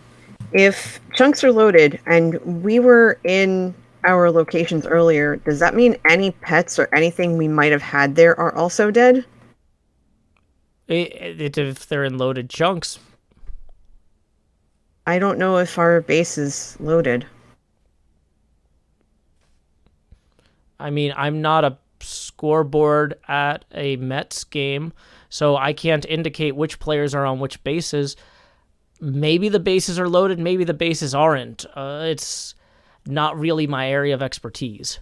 If chunks are loaded and we were in our locations earlier, does that mean any pets or anything we might have had there are also dead? If they're in loaded chunks. I don't know if our base is loaded. I mean, I'm not a scoreboard at a Mets game, so I can't indicate which players are on which bases. Maybe the bases are loaded, maybe the bases aren't. It's not really my area of expertise.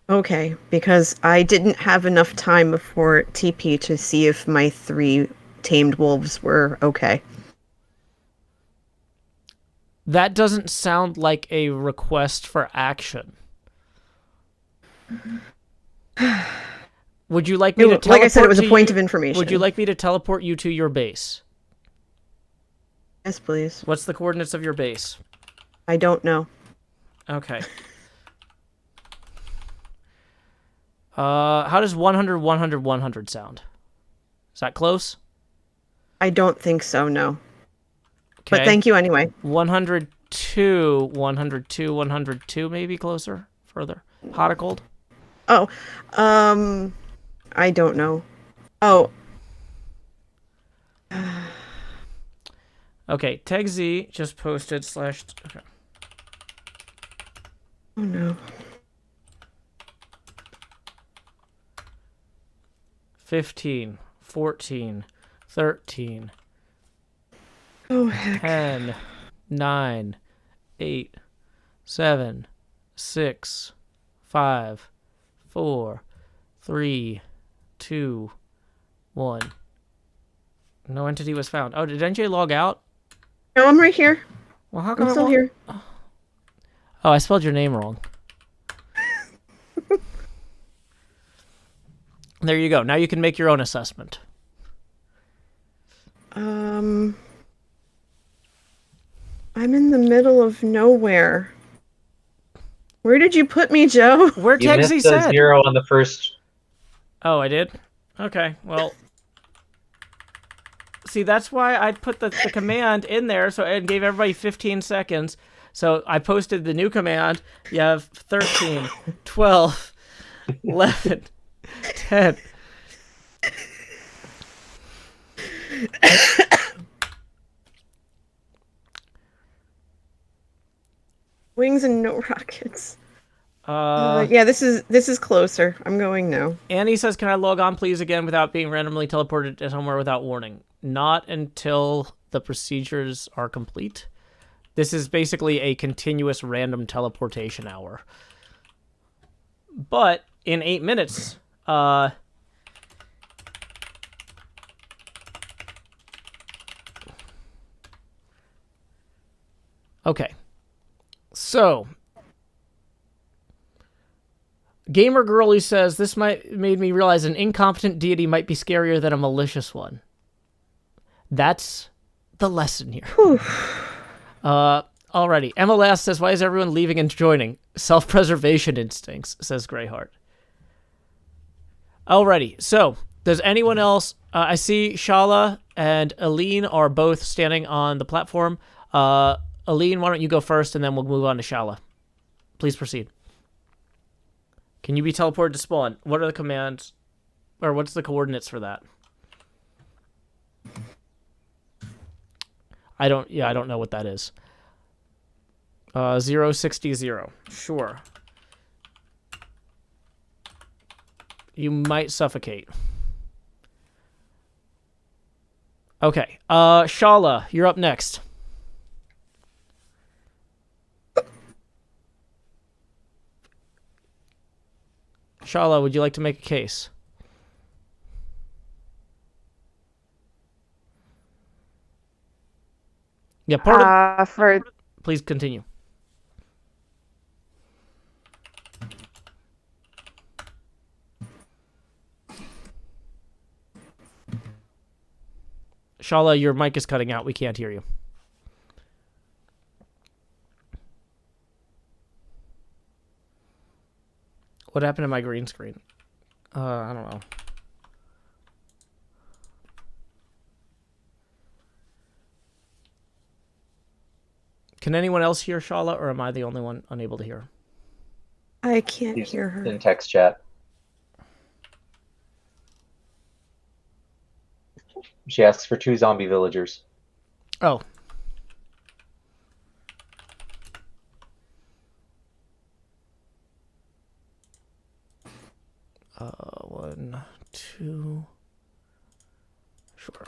Okay, because I didn't have enough time before TP to see if my 3 tamed wolves were okay. That doesn't sound like a request for action. Would you like me to teleport? Like I said, it was a point of information. Would you like me to teleport you to your base? Yes, please. What's the coordinates of your base? I don't know. Okay. How does 100, 100, 100 sound? Is that close? I don't think so, no. Okay. But thank you anyway. 102, 102, 102, maybe closer, further. Hot or cold? Oh, I don't know. Oh. Okay, TegZ just posted / okay. Oh no. 15, 14, 13, Oh, heck. 10, 9, 8, 7, 6, 5, 4, 3, 2, 1. No entity was found. Oh, did NJ log out? No, I'm right here. Well, how come I'm still here. Oh, I spelled your name wrong. There you go. Now you can make your own assessment. I'm in the middle of nowhere. Where did you put me, Joe? Where You Tegsy missed a said. 0 on the first. Oh, I did? Okay, well. See, that's why I put the command in there so it gave everybody 15 seconds. So I posted the new command. You have 13, 12, 11, 10. Wings and no rockets. Yeah, this is closer. I'm going now. Annie says, can I log on, please, again, without being randomly teleported to somewhere without warning? Not until the procedures are complete. This is basically a continuous random teleportation hour. But in 8 minutes, okay. So, Gamer Girlie says, this made me realize an incompetent deity might be scarier than a malicious one. That's the lesson here. Alrighty. MLS says, why is everyone leaving and joining? Self-preservation instincts, says Greyheart. Alrighty. So, does anyone else... I see Shala and Aline are both standing on the platform. Aline, why don't you go first, and then we'll move on to Shala. Please proceed. Can you be teleported to spawn? What are the commands? Or what's the coordinates for that? I don't know what that is. 060. Sure. You might suffocate. Okay. Shala, you're up next. Shala, would you like to make a case? Yeah, part of... Please continue. Shala, your mic is cutting out. We can't hear you. What happened to my green screen? I don't know. Can anyone else hear Shala, or am I the only one unable to hear? I can't hear her. In text chat. She asks for 2 zombie villagers. Oh. One, two. Sure.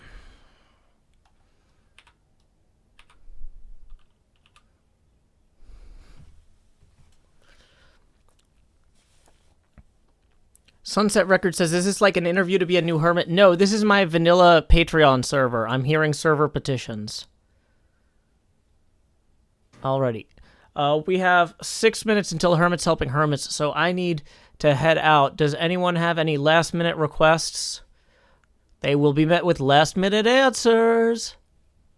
Sunset Record says, is this like an interview to be a new hermit? No, this is my vanilla Patreon server. I'm hearing server petitions. Alrighty. We have 6 minutes until Hermit's helping Hermits, so I need to head out. Does anyone have any last-minute requests? They will be met with last-minute answers.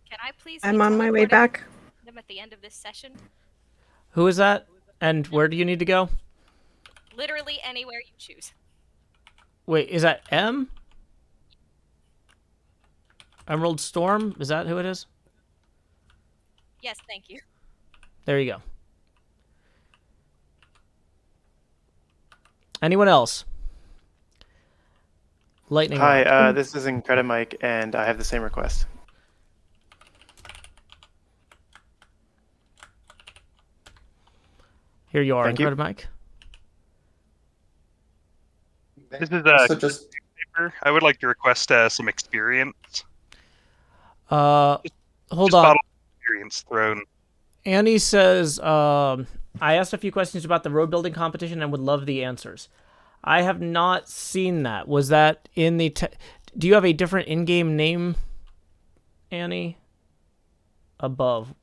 Can I please? I'm on my way back. Them at the end of this session. Who is that? And where do you need to go? Literally anywhere you choose. Wait, is that M? Emerald Storm? Is that who it is? Yes, thank you. There you go. Anyone else? Lightning. Hi, this is Incredimike, and I have the same request. Here you are, Thank you. Incredimike. This is So just character. I would like to request some experience. Hold Just on. bottle experience thrown. Annie says, I asked a few questions about the road building competition and would love the answers. I have not seen that. Was that in the... Do you have a different in-game name, Annie? Above.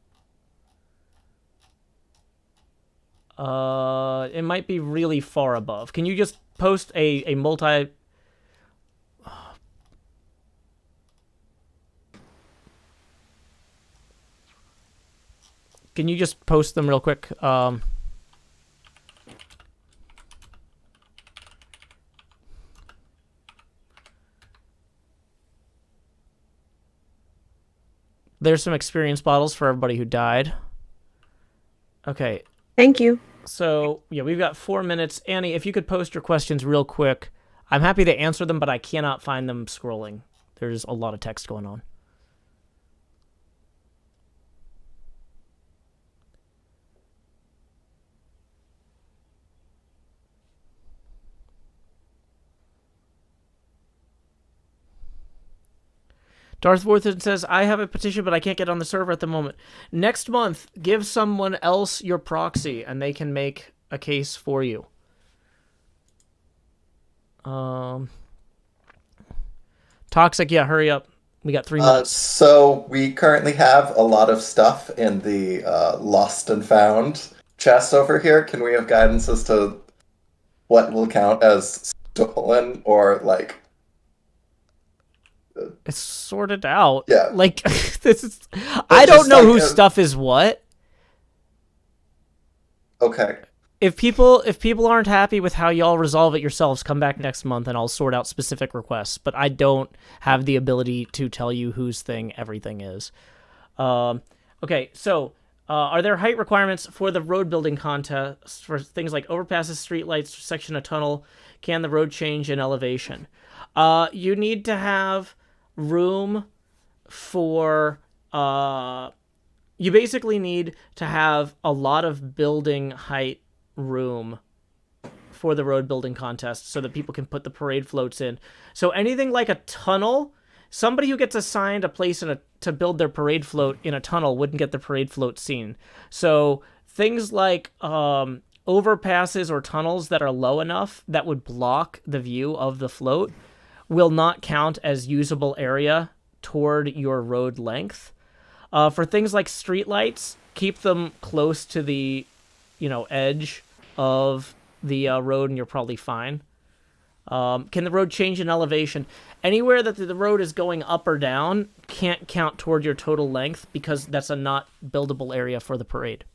It might be really far above. Can you just post a multi... Can you just post them real quick? There's some experience bottles for everybody who died. Okay. Thank you. So, yeah, we've got 4 minutes. Annie, if you could post your questions real quick. I'm happy to answer them, but I cannot find them scrolling. There's a lot of text going on. Darth Worthen says, I have a petition, but I can't get on the server at the moment. Next month, give someone else your proxy, and they can make a case for you. Toxic, yeah, hurry up. We got 3 minutes. So we currently have a lot of stuff in the lost and found chest over here. Can we have guidance as to what will count as stolen or, like... It's sorted out. Yeah. Like, this is... I don't know whose stuff is what. Okay. If people aren't happy with how y'all resolve it yourselves, come back next month and I'll sort out specific requests. But I don't have the ability to tell you whose thing everything is. Okay, so are there height requirements for the road building contest for things like overpasses, streetlights, section of tunnel? Can the road change in elevation? You need to have room for... you basically need to have a lot of building height room for the road building contest so that people can put the parade floats in. So anything like a tunnel, somebody who gets assigned a place to build their parade float in a tunnel wouldn't get the parade float seen. So things like overpasses or tunnels that are low enough that would block the view of the float will not count as usable area toward your road length. For things like streetlights, keep them close to the, edge of the road, and you're probably fine. Can the road change in elevation? Anywhere that the road is going up or down can't count toward your total length because that's a not buildable area for the parade.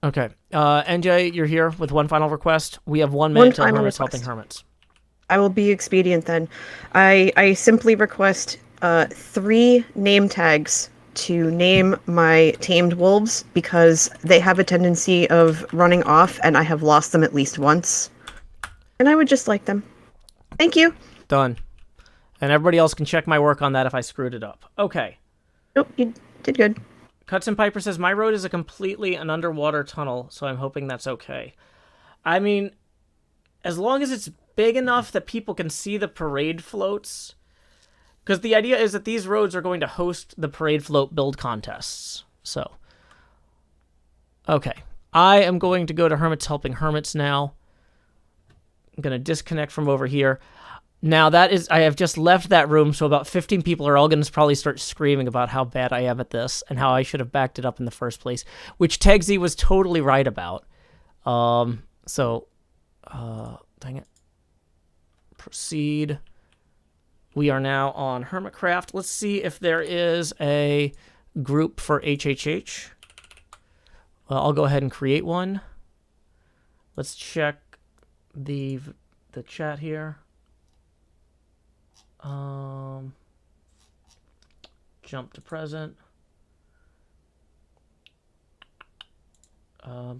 Okay. NJ, you're here with one final request. We have 1 minute till Hermits helping Hermits. I will be expedient then. I simply request 3 name tags to name my tamed wolves because they have a tendency of running off and I have lost them at least once. And I would just like them. Thank you. Done. And everybody else can check my work on that if I screwed it up. Okay. Nope, you did good. Cuts and Piper says, my road is completely an underwater tunnel, so I'm hoping that's okay. I mean, as long as it's big enough that people can see the parade floats, because the idea is that these roads are going to host the parade float build contests. So, okay. I am going to go to Hermits helping Hermits now. I'm going to disconnect from over here. Now, I have just left that room, so about 15 people are all going to probably start screaming about how bad I am at this and how I should have backed it up in the first place, which Tegsy was totally right about. Dang it. Proceed. We are now on Hermitcraft. Let's see if there is a group for HHH. Well, I'll go ahead and create one. Let's check the chat here. Jump to present. Oh,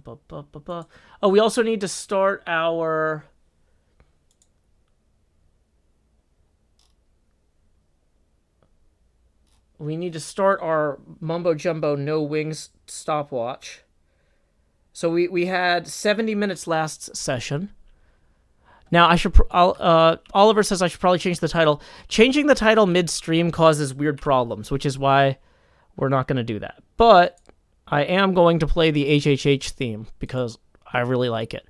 we also need to start our... We need to start our Mumbo Jumbo No Wings stopwatch. So we had 70 minutes last session. Now Oliver says I should probably change the title. Changing the title midstream causes weird problems, which is why we're not going to do that. But I am going to play the HHH theme because I really like it.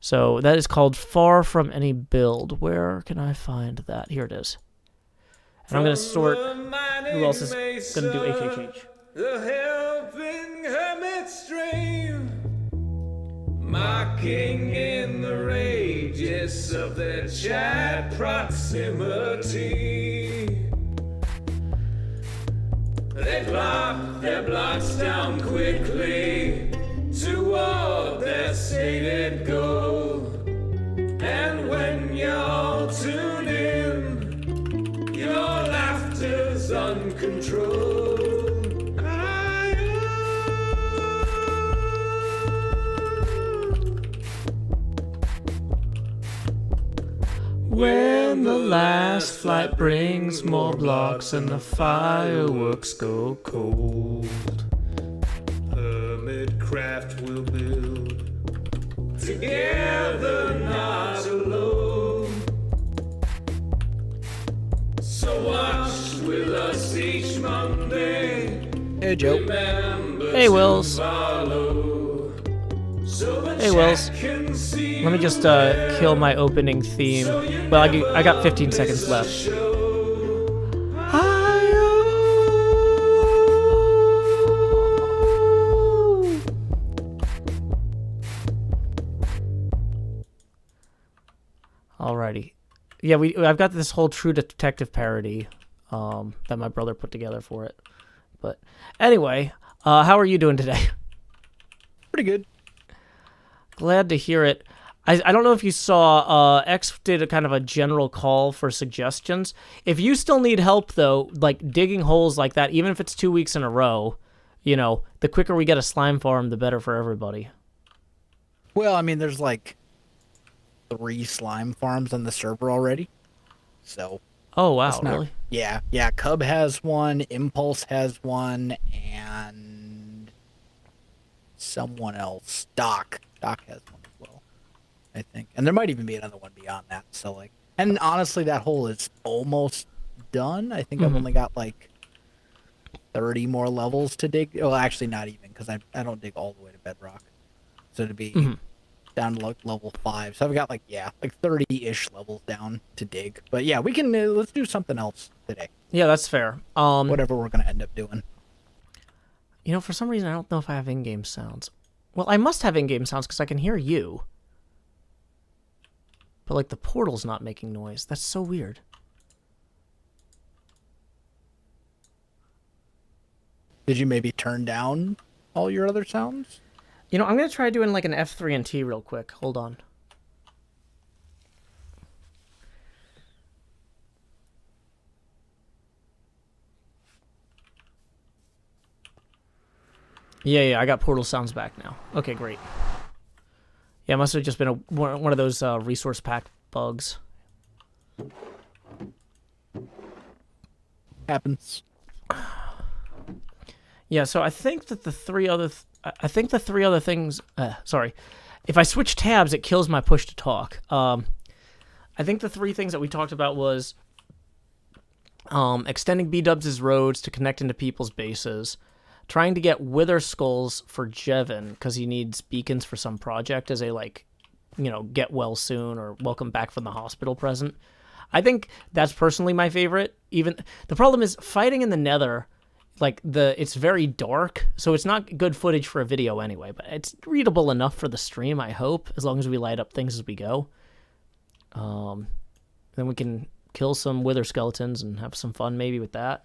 So that is called Far From Any Build. Where can I find that? Here it is. And I'm going to sort who else is going to do HHH. The helping hermit stream, mocking in the rages of their chat proximity. They block their blocks down quickly toward their stated goal. And when y'all tune in, your laughter's uncontrolled. When the last flight brings more blocks and the fireworks go cold, Hermit craft will build together, not alone. So watch with us each Monday. Hey, Joe. Hey, Wills. Hey, Wills. Let me just kill my opening theme. Well, I got 15 seconds left. Alrighty. Yeah, I've got this whole True Detective parody that my brother put together for it. But anyway, how are you doing today? Pretty good. Glad to hear it. I don't know if you saw, X did a kind of a general call for suggestions. If you still need help, though, like digging holes like that, even if it's 2 weeks in a row, you know, the quicker we get a slime farm, the better for everybody. Well, I mean, there's like 3 slime farms on the server already. So. Oh, wow, really? Yeah, Cub has one, Impulse has one, and someone else. Doc has one as well, I think. And there might even be another one beyond that. So, like, and honestly, that hole is almost done. I think I've only got like 30 more levels to dig. Well, actually, not even, because I don't dig all the way to bedrock. So to be down to like level 5. So I've got like 30-ish levels down to dig. But yeah, we can let's do something else today. Yeah, that's fair. Whatever we're gonna end up doing. You know, for some reason, I don't know if I have in-game sounds. Well, I must have in-game sounds because I can hear you. But, like, the portal's not making noise. That's so weird. Did you maybe turn down all your other sounds? You know, I'm going to try doing, like, an F3 and T real quick. Hold on. Yeah, I got portal sounds back now. Okay, great. Yeah, it must have just been one of those resource pack bugs. Happens. Yeah, so I think that the three other things. Sorry, if I switch tabs, it kills my push to talk. I think the 3 things that we talked about was extending B-dubs' roads to connect into people's bases. Trying to get Wither Skulls for Jevin, because he needs beacons for some project as a, like, you know, get well soon or welcome back from the hospital present. I think that's personally my favorite. Even the problem is fighting in the Nether, like, it's very dark, so it's not good footage for a video anyway, but it's readable enough for the stream, I hope, as long as we light up things as we go. Then we can kill some Wither Skeletons and have some fun maybe with that.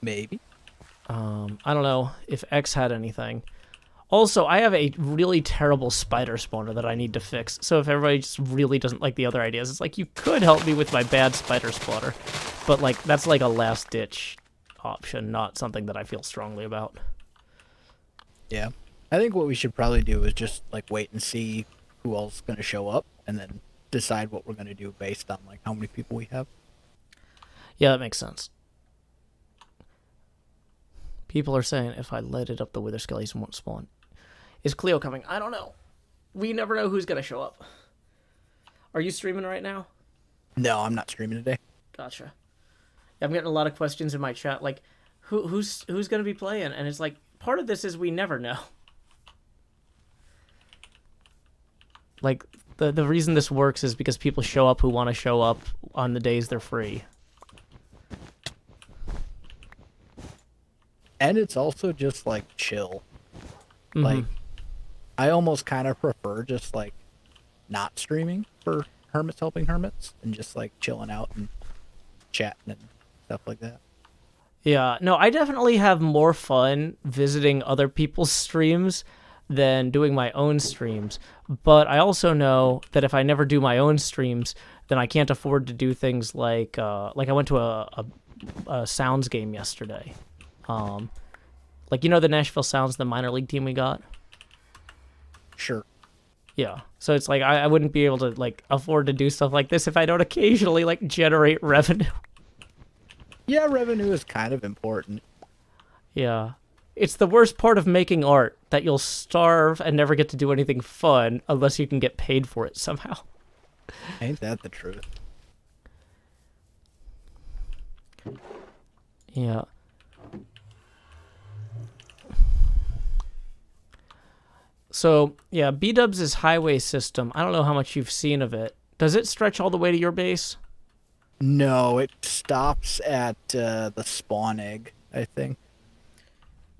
Maybe. I don't know if X had anything. Also, I have a really terrible spider spawner that I need to fix. So if everybody just really doesn't like the other ideas, it's like, you could help me with my bad spider spawner. But, like, that's like a last-ditch option, not something that I feel strongly about. Yeah. I think what we should probably do is just, like, wait and see who else is going to show up, and then decide what we're going to do based on, like, how many people we have. Yeah, that makes sense. People are saying if I lighted up the wither skellies won't spawn. Is Cleo coming? I don't know. We never know who's gonna show up. Are you streaming right now? No, I'm not streaming today. Gotcha. Yeah, I'm getting a lot of questions in my chat, like, who's gonna be playing? And it's like, part of this is we never know. Like, the reason this works is because people show up who want to show up on the days they're free. And it's also just, like, chill. Like, I almost kind of prefer just, like, not streaming for Hermits Helping Hermits and just, like, chilling out and chatting and stuff like that. Yeah, no, I definitely have more fun visiting other people's streams than doing my own streams. But I also know that if I never do my own streams, then I can't afford to do things like I went to a Sounds game yesterday. Like, you know, the Nashville Sounds, the minor league team we got? Sure. Yeah. So it's like, I wouldn't be able to, like, afford to do stuff like this if I don't occasionally, like, generate revenue. Yeah, revenue is kind of important. Yeah. It's the worst part of making art, that you'll starve and never get to do anything fun unless you can get paid for it somehow. Ain't that the truth? Yeah. So, yeah, B-Dubs' highway system, I don't know how much you've seen of it. Does it stretch all the way to your base? No, it stops at the spawn egg, I think.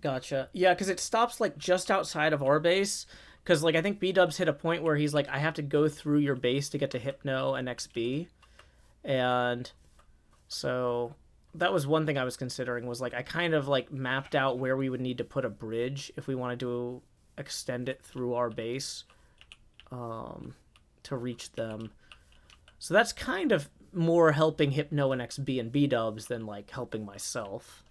Gotcha. Yeah, because it stops, like, just outside of our base. Because, like, I think B-Dubs hit a point where he's like, I have to go through your base to get to Hypno and XB. And so that was one thing I was considering, was, like, I kind of, like, mapped out where we would need to put a bridge if we wanted to extend it through our base to reach them. So that's kind of more helping Hypno and XB and B-Dubs than, like, helping myself.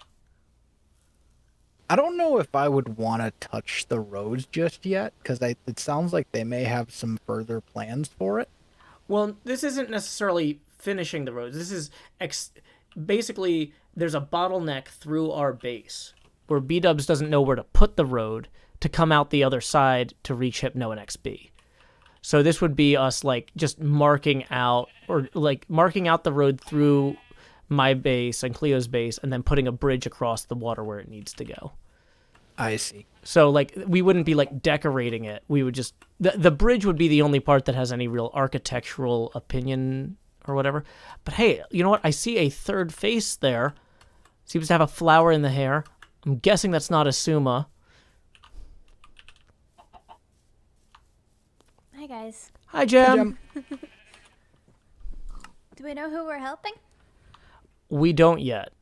I don't know if I would want to touch the roads just yet, because it sounds like they may have some further plans for it. Well, this isn't necessarily finishing the roads. This is basically, there's a bottleneck through our base where B-Dubs doesn't know where to put the road to come out the other side to reach Hypno and XB. So this would be us, like, just marking out the road through my base and Cleo's base, and then putting a bridge across the water where it needs to go. I see. So, like, we wouldn't be, like, decorating it. We would just... The bridge would be the only part that has any real architectural opinion or whatever. But hey, you know what? I see a third face there. Seems to have a flower in the hair. I'm guessing that's not a Suma. Hi, guys. Hi, Jem. Do we know who we're helping? We don't yet.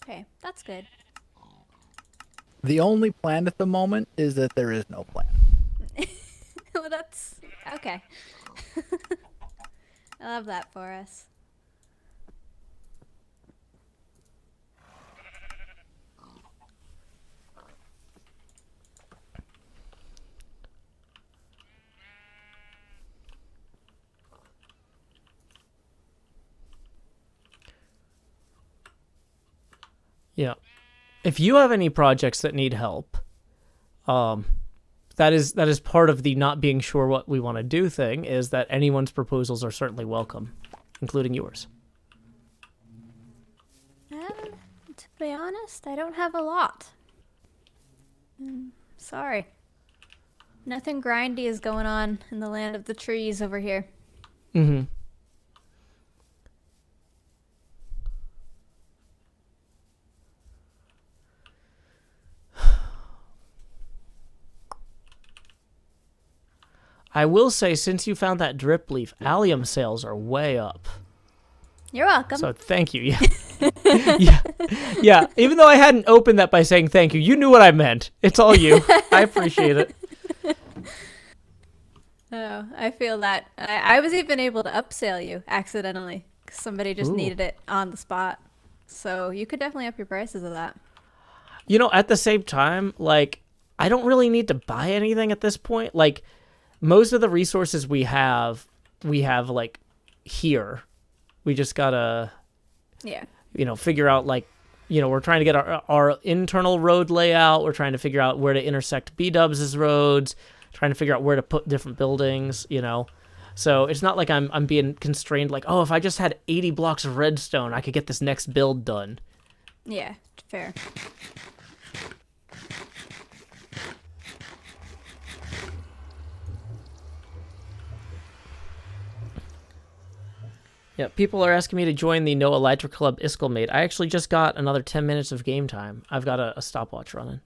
Okay, that's good. The only plan at the moment is that there is no plan. Well, that's... Okay. I love that for us. Yeah. If you have any projects that need help, that is part of the not being sure what we want to do thing, is that anyone's proposals are certainly welcome, including yours. To be honest, I don't have a lot. Sorry. Nothing grindy is going on in the land of the trees over here. Mm-hmm. I will say, since you found that drip leaf, allium sales are way up. You're welcome. So thank you. Yeah. Yeah. Even though I hadn't opened that by saying thank you, you knew what I meant. It's all you. I appreciate it. Oh, I feel that. I was even able to upsell you accidentally, 'cause somebody just needed it on the spot. So you could definitely up your prices of that. You know, at the same time, like, I don't really need to buy anything at this point. Like, most of the resources we have like here. We just gotta, yeah, you know, figure out like we're trying to get our internal road layout. We're trying to figure out where to intersect B-dubs' roads, trying to figure out where to put different buildings, So it's not like I'm being constrained like, oh, if I just had 80 blocks of redstone, I could get this next build done. Yeah, fair. Yeah, people are asking me to join the No Elytra Club Iskelmate. I actually just got another 10 minutes of game time. I've got a stopwatch running.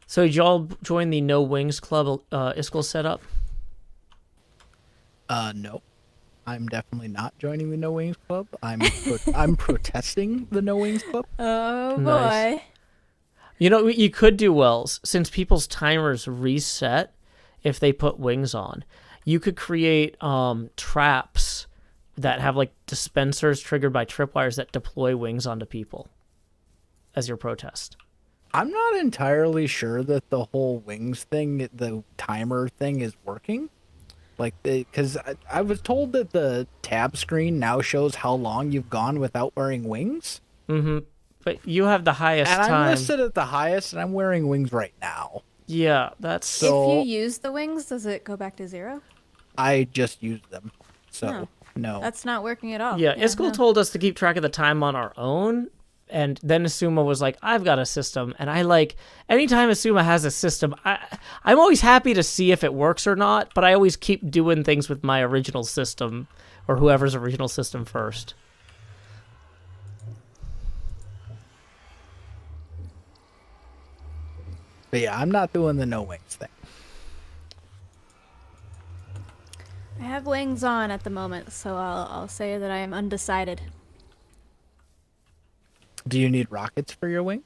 So did y'all join the No Wings Club Iskel setup? No. I'm definitely not joining the No Wings Club. I'm protesting the No Wings Club. Oh boy. Nice. You know what you could do, Wells, since people's timers reset if they put wings on. You could create traps that have like dispensers triggered by tripwires that deploy wings onto people as your protest. I'm not entirely sure that the whole wings thing, the timer thing, is working. Because I was told that the tab screen now shows how long you've gone without wearing wings. Mm-hmm. But you have the highest and time. I'm listed at the highest, and I'm wearing wings right now. Yeah, that's... So, if you use the wings, does it go back to 0? I just used them, so no. That's not working at all. Yeah, Iskel told us to keep track of the time on our own, and then Asuma was like, I've got a system, and anytime Asuma has a system, I'm always happy to see if it works or not, but I always keep doing things with my original system, or whoever's original system first. But yeah, I'm not doing the no wings thing. I have wings on at the moment, so I'll say that I am undecided. Do you need rockets for your wings?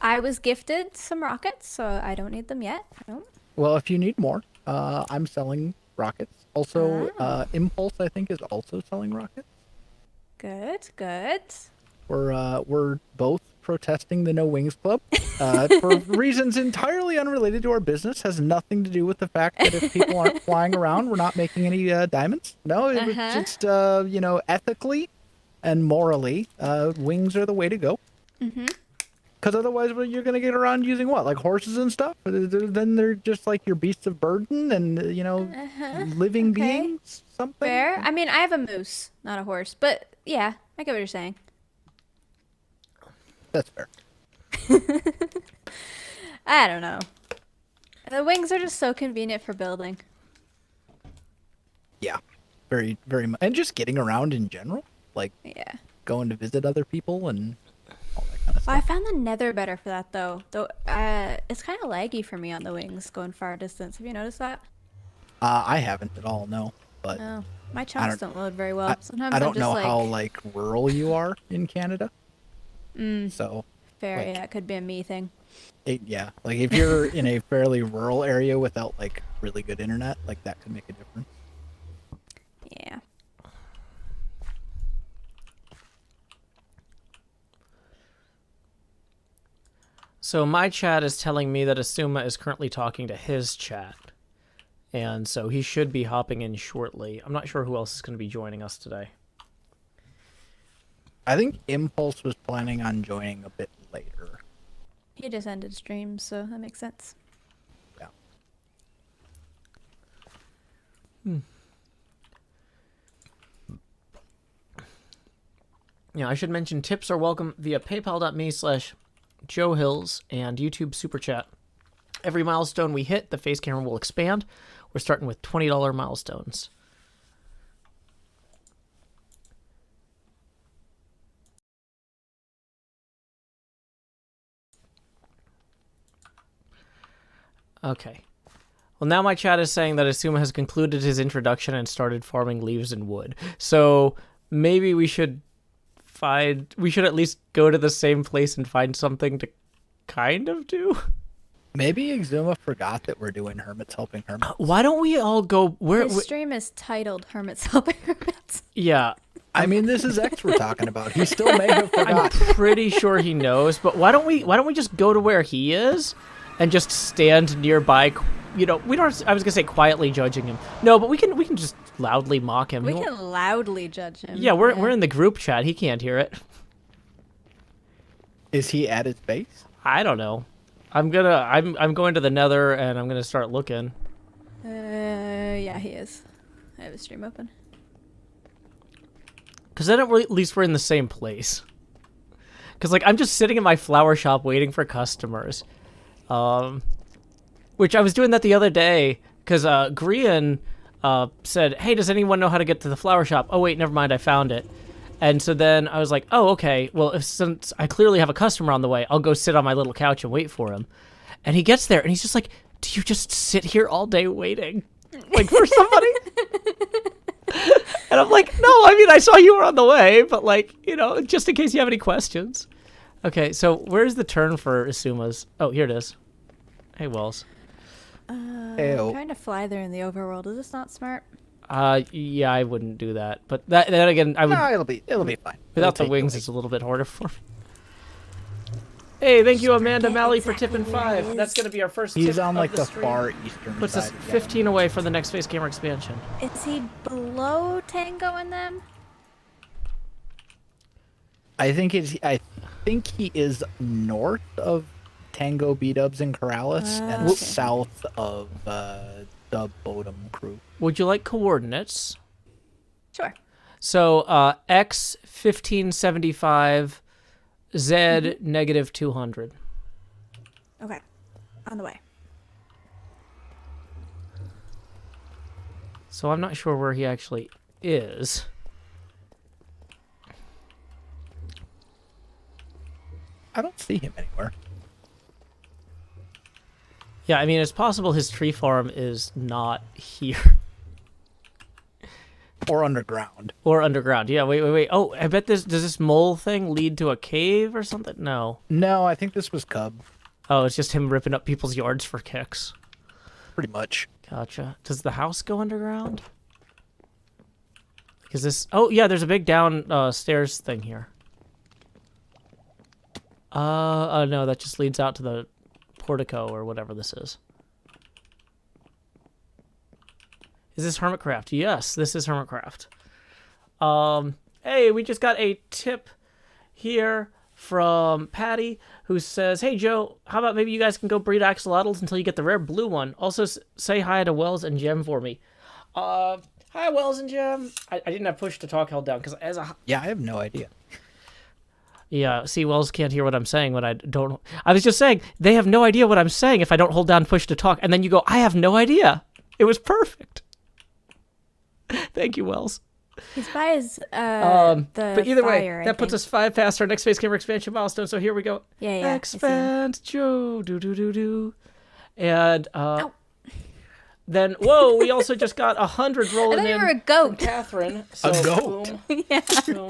I was gifted some rockets, so I don't need them yet. No. Well, if you need more, I'm selling rockets. Also, Impulse, I think, is also selling rockets. Good, good. We're both protesting the No Wings Club for reasons entirely unrelated to our business. Has nothing to do with the fact that if people aren't flying around, we're not making any diamonds. No, it was just ethically and morally, wings are the way to go. Mm-hmm. Because otherwise, you're going to get around using what, like horses and stuff? Then they're just like your beasts of burden and living beings. Something. Fair. I mean, I have a moose, not a horse, but yeah, I get what you're saying. That's fair. I don't know. The wings are just so convenient for building. Yeah, very, very much. And just getting around in general. Like, going to visit other people and all that kind of stuff. I found the nether better for that, though. It's kind of laggy for me on the wings going far distance. Have you noticed that? I haven't at all, no. But no, my chunks don't load very well. Sometimes I don't I'm just know how rural you are in Canada. So fair, yeah, it could be a me thing. Yeah, like if you're in a fairly rural area without really good internet, that could make a difference. Yeah. So my chat is telling me that Asuma is currently talking to his chat. And so he should be hopping in shortly. I'm not sure who else is going to be joining us today. I think Impulse was planning on joining a bit later. He just ended stream, so that makes sense. Yeah. Yeah, I should mention tips are welcome via paypal.me/JoeHills and YouTube Super Chat. Every milestone we hit, the face camera will expand. We're starting with $20 milestones. Okay. Well, now my chat is saying that Asuma has concluded his introduction and started farming leaves and wood. So maybe we should at least go to the same place and find something to kind of do. Maybe Exuma forgot that we're doing Hermits Helping Hermits. Why don't we all go... This stream is titled Hermits Helping Hermits. Yeah. I mean, this is X we're talking about. He still may have forgot. I'm pretty sure he knows, but why don't we just go to where he is and just stand nearby? We don't. I was gonna say quietly judging him. No, but we can just loudly mock him. We can loudly judge him. Yeah, we're in the group chat. He can't hear it. Is he at his base? I don't know. I'm going to the Nether and I'm gonna start looking. Yeah, he is. I have a stream open. Cause then at least we're in the same place. Cause like I'm just sitting in my flower shop waiting for customers, which I was doing that the other day. Cause Grian said, "Hey, does anyone know how to get to the flower shop?" Oh wait, never mind, I found it. And so then I was like, "Oh, okay. Well, since I clearly have a customer on the way, I'll go sit on my little couch and wait for him." And he gets there and he's just like, "Do you just sit here all day waiting, like for somebody?" And I'm like, "No, I mean, I saw you were on the way, but like, you know, just in case you have any questions." Okay, so where's the turn for Isuma's? Oh, here it is. Hey, Wells. I'm Ew. trying to fly there in the overworld. Is this not smart? Yeah, I wouldn't do that. But then again, I would. No, it'll be fine. Without the wings, it's a little bit harder for me. Hey, thank you, Amanda Malley, for tipping 5. That's gonna be our first tip He's on like of the stream. far eastern Puts side. us 15 away from the next face camera expansion. Is he below Tango and them? I think he is north of Tango, B-Dubs, and Corrales, and Okay. south of the Bodum crew. Would you like coordinates? Sure. So, X 1575, Z negative 200. Okay. On the way. So I'm not sure where he actually is. I don't see him anywhere. Yeah, I mean, it's possible his tree farm is not here. Or underground. Or underground. Yeah, wait. Oh, I bet does this mole thing lead to a cave or something? No. No, I think this was Cub. Oh, it's just him ripping up people's yards for kicks. Pretty much. Gotcha. Does the house go underground? Is this... Oh, yeah, there's a big down stairs thing here. No, that just leads out to the portico or whatever this is. Is this Hermitcraft? Yes, this is Hermitcraft. Hey, we just got a tip here from Patty, who says, "Hey, Joe, how about maybe you guys can go breed axolotls until you get the rare blue one? Also, say hi to Wells and Gem for me." Hi, Wells and Gem. I didn't have push to talk held down, because as a... Yeah, I have no idea. Yeah, see, Wells can't hear what I'm saying when I don't... I was just saying, they have no idea what I'm saying if I don't hold down push to talk, and then you go, "I have no idea." It was perfect. Thank you, Wells. He's by his, but either fire, way, that puts us 5 past our next face camera expansion milestone, so here we go. Yeah, Expand Joe, do. And, then, whoa, we also just got 100 rolling in. I thought you were a goat. Catherine. So, A goat? Boom. Yeah. So,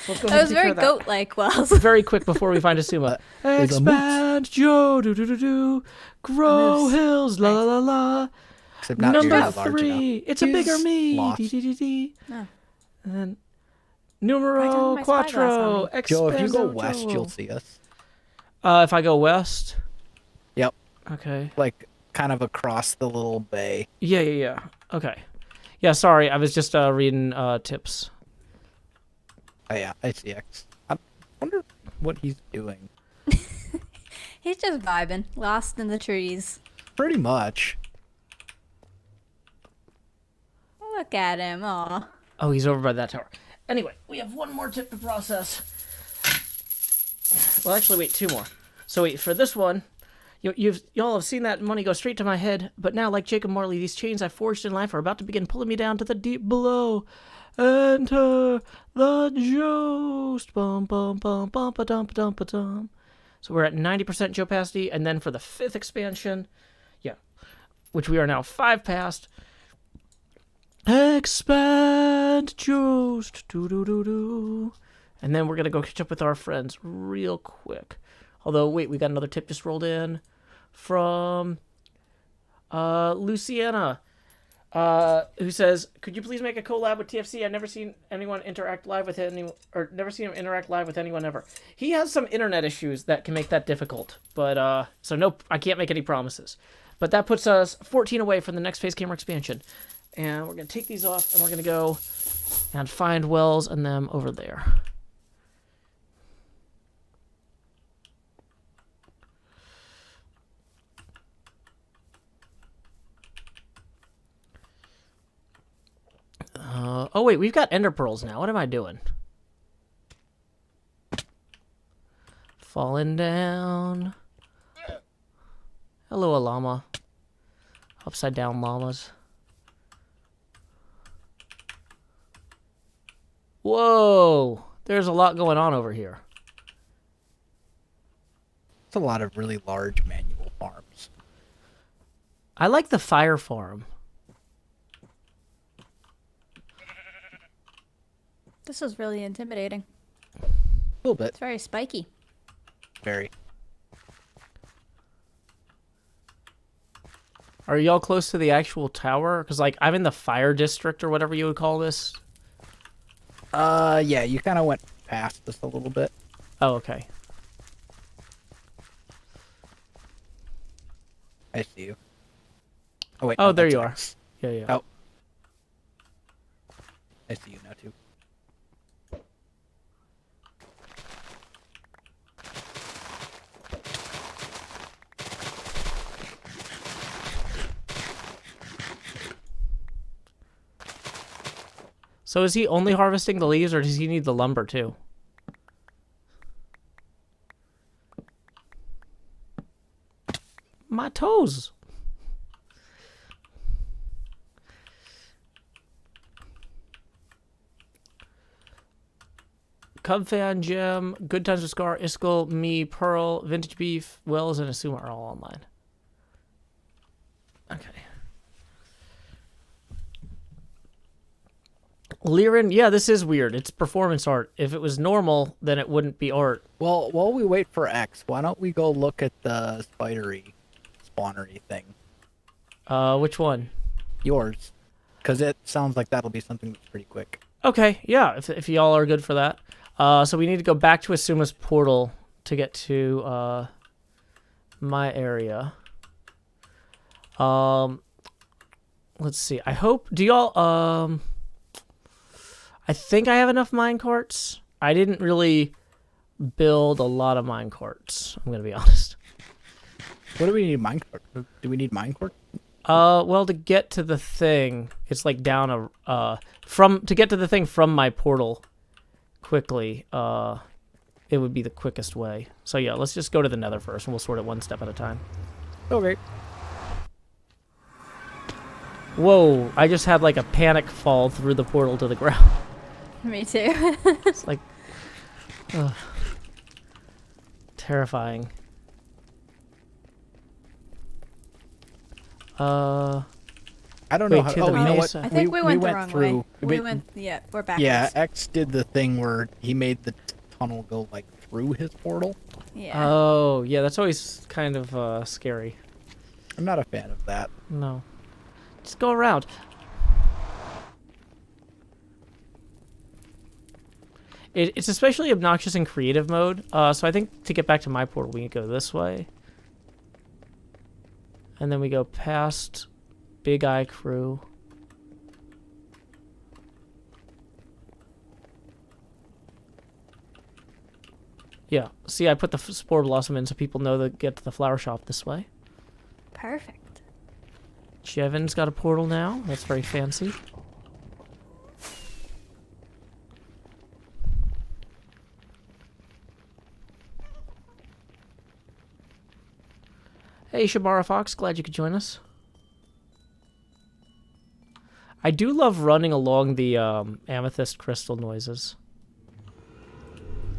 let's go That ahead and was take very care of that. goat-like, Wells. Very quick before we find a Suma. There's a Expand Joe, do. Grow hills, la la la la. Except not Number nearly large 3, enough. it's a He's bigger me. lost. D. No. And then Right numero under my spyglass quattro. on Joe, if you go Expando west, Joe. you'll see us. If I go west. Yep. Okay. Like, kind of across the little bay. Yeah. Okay. Yeah, sorry, I was just reading tips. Oh, yeah, I see X. I wonder what he's doing. He's just vibing, lost in the trees. Pretty much. Look at him, aw. Oh, he's over by that tower. Anyway, we have one more tip to process. Well, actually, wait, 2 more. So wait, for this one, y'all have seen that money go straight to my head, but now, like Jacob Marley, these chains I forged in life are about to begin pulling me down to the deep below. Enter the Jost. Bum, bum, bum, bum, ba-dum, ba-dum, ba-dum. So we're at 90% Joe Pasty, and then for the 5th expansion, yeah, which we are now 5 past, expand Jost. Do. And then we're going to go catch up with our friends real quick. Although, wait, we got another tip just rolled in from Luciana, who says, "Could you please make a collab with TFC? I've never seen anyone interact live with anyone, or never seen him interact live with anyone ever." He has some internet issues that can make that difficult, but so nope, I can't make any promises. But that puts us 14 away from the next face camera expansion, and we're gonna take these off, and we're gonna go and find Wells and them over there. Oh, wait, we've got ender pearls now. What am I doing? Falling down. Hello, a llama. Upside down llamas. Whoa! There's a lot going on over here. It's a lot of really large manual farms. I like the fire farm. This is really intimidating. A little bit. It's very spiky. Very. Are y'all close to the actual tower? Because, like, I'm in the fire district or whatever you would call this. Yeah, you kind of went past this a little bit. Oh, okay. I see you. Oh, wait. Oh, no, there that's you are. X. Yeah, yeah. Oh. I see you now, too. So is he only harvesting the leaves, or does he need the lumber, too? My toes! Cub Fan, Gem, Good Times with Scar, Iskall, Me, Pearl, Vintage Beef, Wells, and Assume are all online. Okay. Liren, yeah, this is weird. It's performance art. If it was normal, then it wouldn't be art. Well, while we wait for X, why don't we go look at the spidery, spawnery thing? Which one? Yours. Because it sounds like that'll be something that's pretty quick. Okay, yeah, if y'all are good for that. So we need to go back to Asuma's portal to get to my area. Let's see. I hope... Do y'all... I think I have enough minecarts. I didn't really build a lot of minecarts, I'm going to be honest. What do we need minecart? Do we need minecart? Well, to get to the thing, it's like down a... to get to the thing from my portal quickly, it would be the quickest way. So yeah, let's just go to the nether first, and we'll sort it one step at a time. Okay. Whoa, I just had like a panic fall through the portal to the ground. Me too. It's like... ugh, terrifying. I don't know how... Oh, you know what? I think we went the wrong through, way. Yeah, we're back. Yeah, X did the thing where he made the tunnel go, like, through his portal. Yeah. Oh, yeah, that's always kind of scary. I'm not a fan of that. No. Just go around. It's especially obnoxious in creative mode, so I think to get back to my portal, we can go this way. And then we go past Big Eye Crew. Yeah, see, I put the Spore Blossom in so people know to get to the flower shop this way. Perfect. Jevin's got a portal now. That's very fancy. Hey, Shabara Fox, glad you could join us. I do love running along the amethyst crystal noises.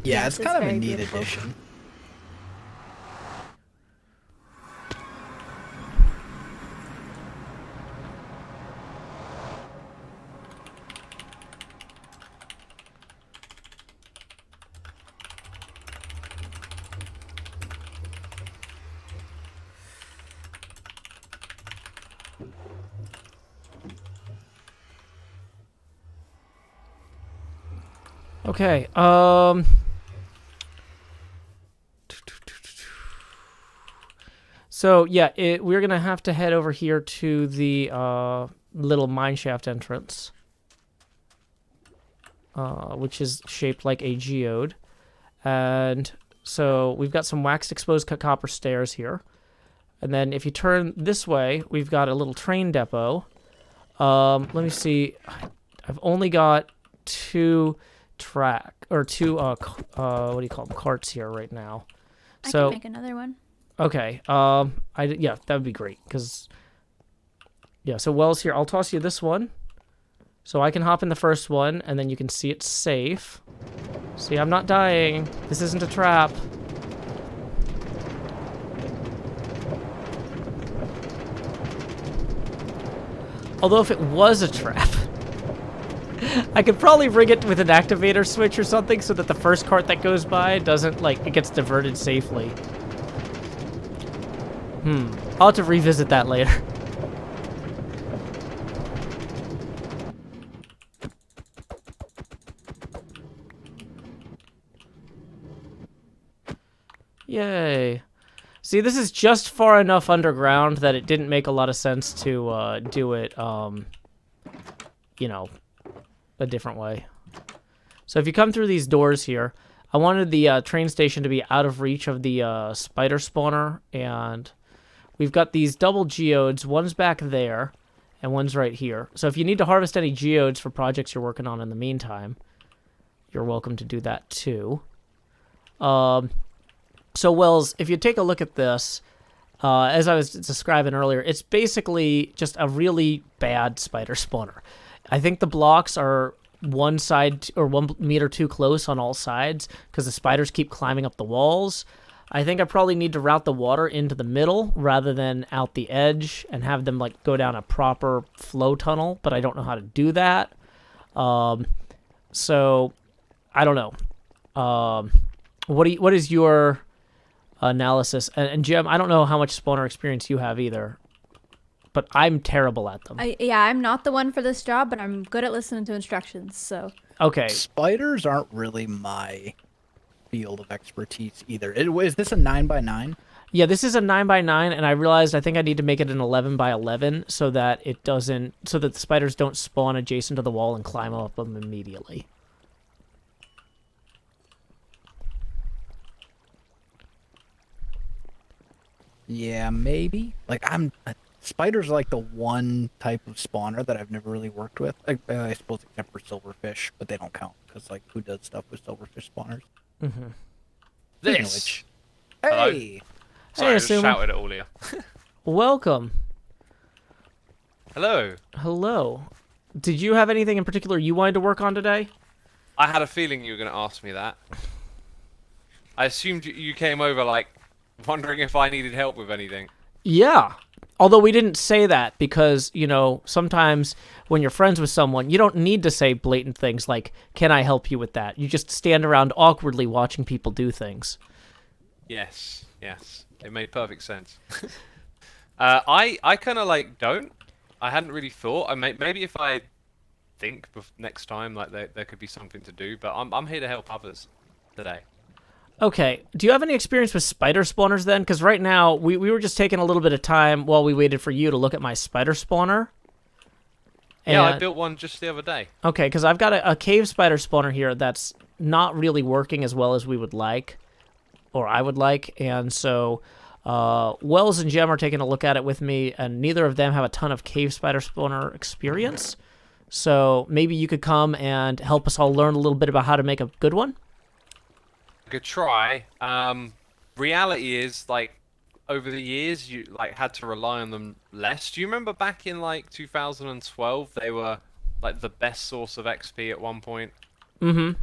Yeah, Yes, it's kind of a very neat beautiful. addition. Okay, so yeah, we're gonna have to head over here to the little mineshaft entrance, which is shaped like a geode, and so we've got some waxed exposed cut copper stairs here, and then if you turn this way, we've got a little train depot. Let me see. I've only got two what do you call them, carts here right now. I So can make another one. okay, yeah, that would be great because yeah. So Wells here, I'll toss you this one, so I can hop in the first one, and then you can see it's safe. See, I'm not dying. This isn't a trap. Although if it was a trap, I could probably rig it with an activator switch or something so that the first cart that goes by doesn't, like, it gets diverted safely. I'll have to revisit that later. Yay. See, this is just far enough underground that it didn't make a lot of sense to do it, you know, a different way. So if you come through these doors here, I wanted the train station to be out of reach of the spider spawner, and we've got these double geodes. One's back there, and one's right here. So if you need to harvest any geodes for projects you're working on in the meantime, you're welcome to do that too. So, Wells, if you take a look at this, as I was describing earlier, it's basically just a really bad spider spawner. I think the blocks are one side or 1 meter too close on all sides because the spiders keep climbing up the walls. I think I probably need to route the water into the middle rather than out the edge and have them like go down a proper flow tunnel, but I don't know how to do that. So, I don't know. What is your analysis? And Jim, I don't know how much spawner experience you have either, but I'm terrible at them. Yeah, I'm not the one for this job, but I'm good at listening to instructions, so. Okay. Spiders aren't really my field of expertise either. Is this a 9x9? Yeah, this is a 9x9, and I realized I think I need to make it an 11x11 so that the spiders don't spawn adjacent to the wall and climb up them immediately. Yeah, maybe. Like, spiders are like the one type of spawner that I've never really worked with. I suppose except for silverfish, but they don't count because, like, who does stuff with silverfish spawners? Mm-hmm. This. Hey! Hello. Sorry, I just shouted at all of you. Welcome. Hello. Hello. Did you have anything in particular you wanted to work on today? I had a feeling you were going to ask me that. I assumed you came over, like, wondering if I needed help with anything. Yeah. Although we didn't say that because, you know, sometimes when you're friends with someone, you don't need to say blatant things like, can I help you with that? You just stand around awkwardly watching people do things. Yes. It made perfect sense. I kind of, like, don't. I hadn't really thought. Maybe if I think next time, like, there could be something to do, but I'm here to help others today. Okay, do you have any experience with spider spawners then? Because right now, we were just taking a little bit of time while we waited for you to look at my spider spawner. Yeah, I built one just the other day. Okay, because I've got a cave spider spawner here that's not really working as well as we would like, or I would like, and so Wells and Jem are taking a look at it with me, and neither of them have a ton of cave spider spawner experience, so maybe you could come and help us all learn a little bit about how to make a good one? Could try. Reality is, like, over the years you like had to rely on them less. Do you remember back in like 2012 they were like the best source of XP at one point? Mm-hmm.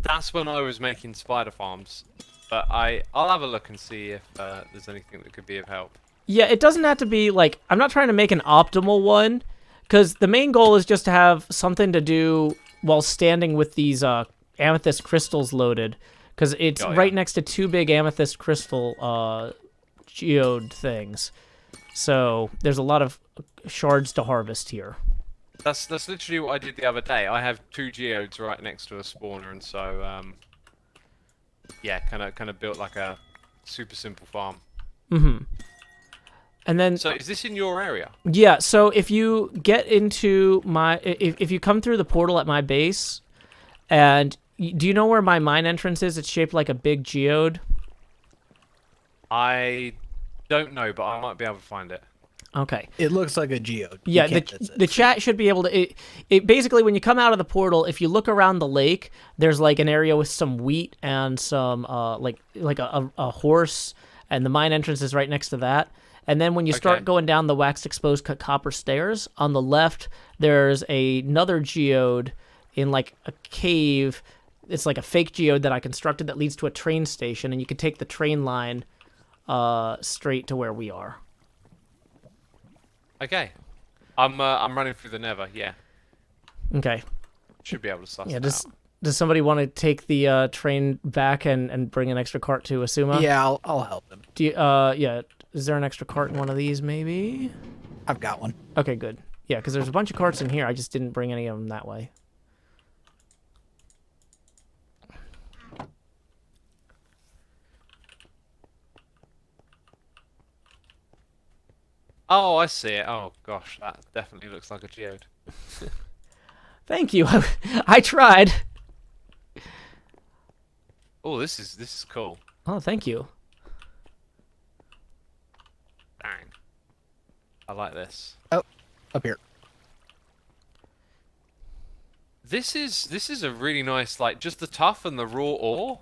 That's when I was making spider farms, but I'll have a look and see if there's anything that could be of help. Yeah, it doesn't have to be like, I'm not trying to make an optimal one, because the main goal is just to have something to do while standing with these amethyst crystals loaded. Because it's right next to two big amethyst crystal geode things. So there's a lot of shards to harvest here. That's literally what I did the other day. I have 2 geodes right next to a spawner, and so yeah, kind of built like a super simple farm. Mm-hmm. And then, so is this in your area? Yeah. So if you get into my, if you come through the portal at my base, and do you know where my mine entrance is? It's shaped like a big geode. I don't know, but I might be able to find it. Okay. It looks like a geode. Yeah, the chat should be able to. It basically, when you come out of the portal, if you look around the lake, there's like an area with some wheat and some like a horse, and the mine entrance is right next to that. And then when you start going down the waxed exposed cut copper stairs, on the left there's another geode in like a cave. It's like a fake geode that I constructed that leads to a train station, and you can take the train line straight to where we are. Okay. I'm running through the Nether. Yeah. Okay. Should be able to suss Yeah. it Does out. somebody want to take the train back and bring an extra cart to Asuma? Yeah, I'll help them. Do you, yeah. Is there an extra cart in one of these? Maybe. I've got one. Okay, good. Yeah, because there's a bunch of carts in here. I just didn't bring any of them that way. Oh, I see it. Oh gosh, that definitely looks like a geode. Thank you. I tried. Oh, this is cool. Oh, thank you. Dang. I like this. Oh, up here. This is a really nice, like, just the tough and the raw ore.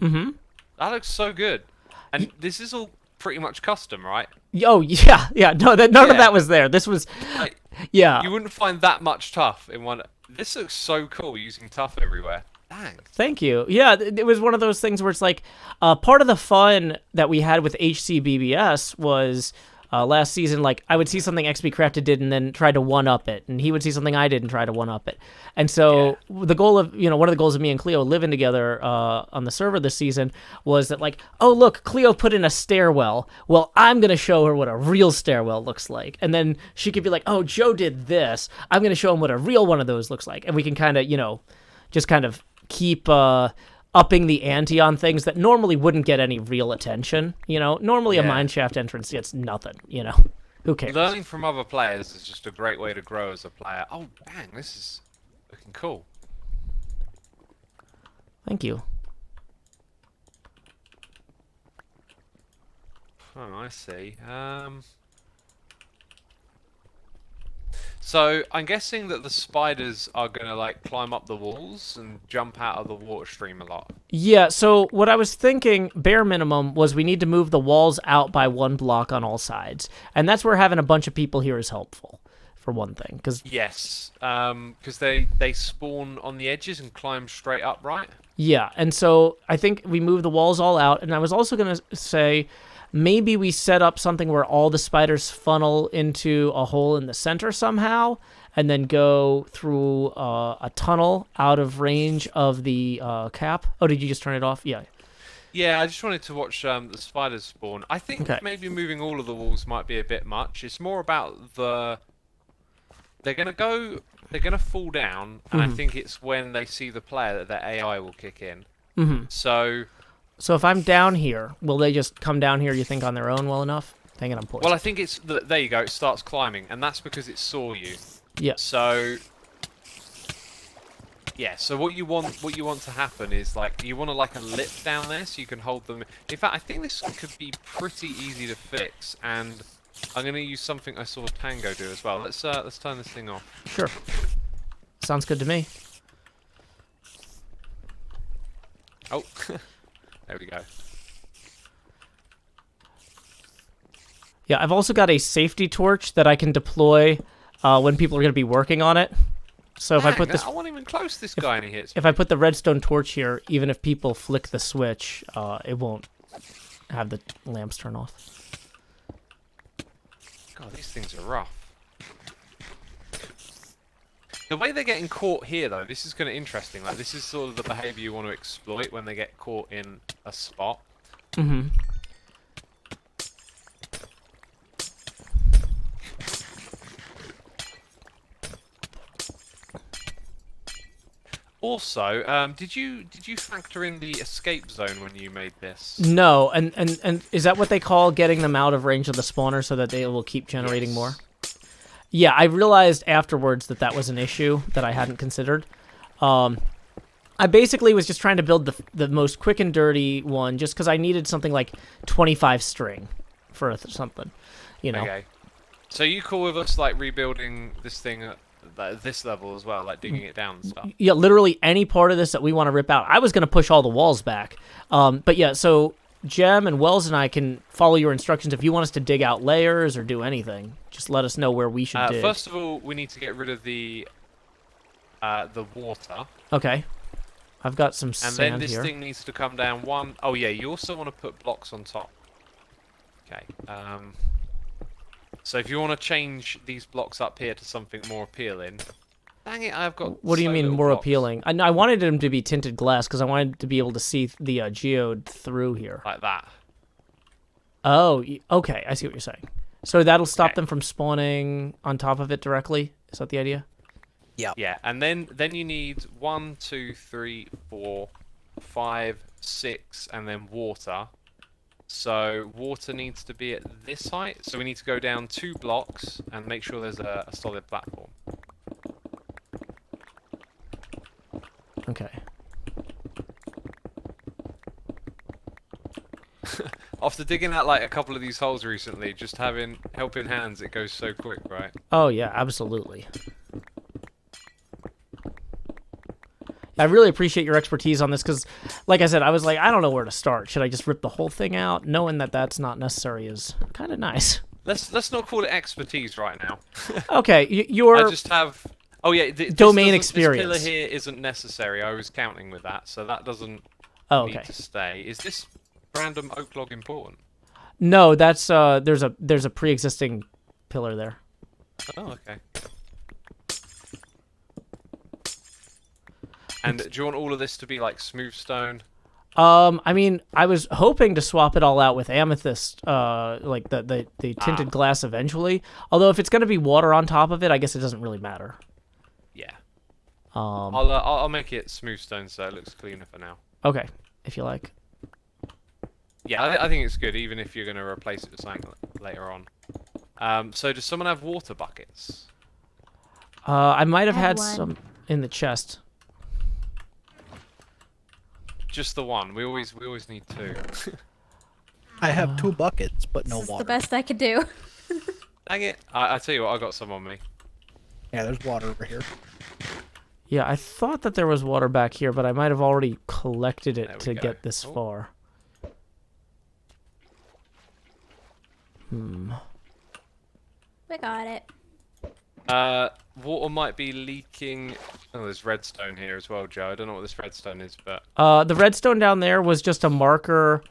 Mm-hmm. That looks so good. And this is all pretty much custom, right? Oh, yeah. No, none of that was there. This was, Like, yeah. You wouldn't find that much tough in one. This looks so cool using tough everywhere. Dang. Thank you. Yeah, it was one of those things where it's like, part of the fun that we had with HCBBS was last season, like, I would see something XP Crafted did and then try to one-up it, and he would see something I did and try to one-up it. And so the goal of, one of the goals of me and Cleo living together on the server this season was that, like, oh, look, Cleo put in a stairwell. Well, I'm going to show her what a real stairwell looks like. And then she could be like, oh, Joe did this. I'm going to show him what a real one of those looks like. And we can kind of, just kind of keep upping the ante on things that normally wouldn't get any real attention. Normally a mineshaft entrance gets nothing. Who cares? Learning from other players is just a great way to grow as a player. Oh, dang, this is looking cool. Thank you. Oh, I see. So I'm guessing that the spiders are gonna like climb up the walls and jump out of the water stream a lot. Yeah, so what I was thinking, bare minimum, was we need to move the walls out by 1 block on all sides. And that's where having a bunch of people here is helpful, for one thing. Yes, because they spawn on the edges and climb straight up, right? Yeah, and so I think we move the walls all out. And I was also going to say, maybe we set up something where all the spiders funnel into a hole in the center somehow, and then go through a tunnel out of range of the cap. Oh, did you just turn it off? Yeah. Yeah, I just wanted to watch the spiders spawn. I think maybe moving all of the walls might be a bit much. It's more about they're gonna fall down, and I think it's when they see the player that their AI will kick in. Mm-hmm. So if I'm down here, will they just come down here, you think, on their own well enough? Dang it, I'm poisoned. Well, I think it's... There you go, it starts climbing, and that's because it saw you. Yeah. So... Yeah, so what you want to happen is, like, you want to, like, a lip down there so you can hold them... In fact, I think this could be pretty easy to fix, and I'm going to use something I saw Tango do as well. Let's turn this thing off. Sure. Sounds good to me. Oh... There we go. Yeah, I've also got a safety torch that I can deploy when people are going to be working on it. So if I put this, I won't even close this guy and he hits me. If I put the redstone torch here, even if people flick the switch, it won't have the lamps turn off. God, these things are rough. The way they're getting caught here, though, this is kind of interesting. Like, this is sort of the behavior you want to exploit when they get caught in a spot. Mm-hmm. Also, did you factor in the escape zone when you made this? No, and is that what they call getting them out of range of the spawner so that they will keep generating more? Yeah, I realized afterwards that that was an issue that I hadn't considered. I basically was just trying to build the most quick and dirty one just because I needed something like 25 string for something, Okay. So you cool with us like rebuilding this thing at this level as well, like digging it down and stuff? Yeah, literally any part of this that we want to rip out. I was going to push all the walls back. But yeah, so Jem and Wells and I can follow your instructions. If you want us to dig out layers or do anything, just let us know where we should dig. First of all, we need to get rid of the water. Okay. I've got some sand here. And then this thing needs to come down one. Oh yeah, you also want to put blocks on top. Okay. So if you want to change these blocks up here to something more appealing. Dang it, I've got. What do you so mean little more blocks. appealing? I wanted them to be tinted glass because I wanted to be able to see the geode through here. Like that. Oh, okay. I see what you're saying. So that'll stop them from spawning on top of it directly? Is that the idea? Yeah. Yeah, and then you need 1, 2, 3, 4, 5, 6, and then water. So water needs to be at this height. So we need to go down 2 blocks and make sure there's a solid platform. Okay. After digging out like a couple of these holes recently, just having helping hands, it goes so quick, right? Oh yeah, absolutely. I really appreciate your expertise on this because, like I said, I was like, I don't know where to start. Should I just rip the whole thing out? Knowing that that's not necessary is kind of nice. Let's not call it expertise right now. Okay, you're. I just have. Oh yeah, domain experience. This pillar here isn't necessary. I was counting with that, so that doesn't need to stay. Is this random oak log important? No, that's there's a pre-existing pillar there. Oh, okay. And do you want all of this to be like smooth stone? I mean, I was hoping to swap it all out with amethyst, like the tinted glass eventually. Although if it's gonna be water on top of it, I guess it doesn't really matter. Yeah. Um. I'll make it smooth stone so it looks cleaner for now. Okay, if you like. Yeah, I think it's good, even if you're gonna replace it with something later on. So does someone have water buckets? I might have I have had one. some in the chest. Just the one. We always need 2. I have 2 buckets, but no This is water. the best I could do. Dang it! I tell you what, I got some on me. Yeah, there's water over here. Yeah, I thought that there was water back here, but I might have already collected it to go. get this far. We got it. Water might be leaking. Oh, there's redstone here as well, Joe. I don't know what this redstone is, but The redstone down there was just a marker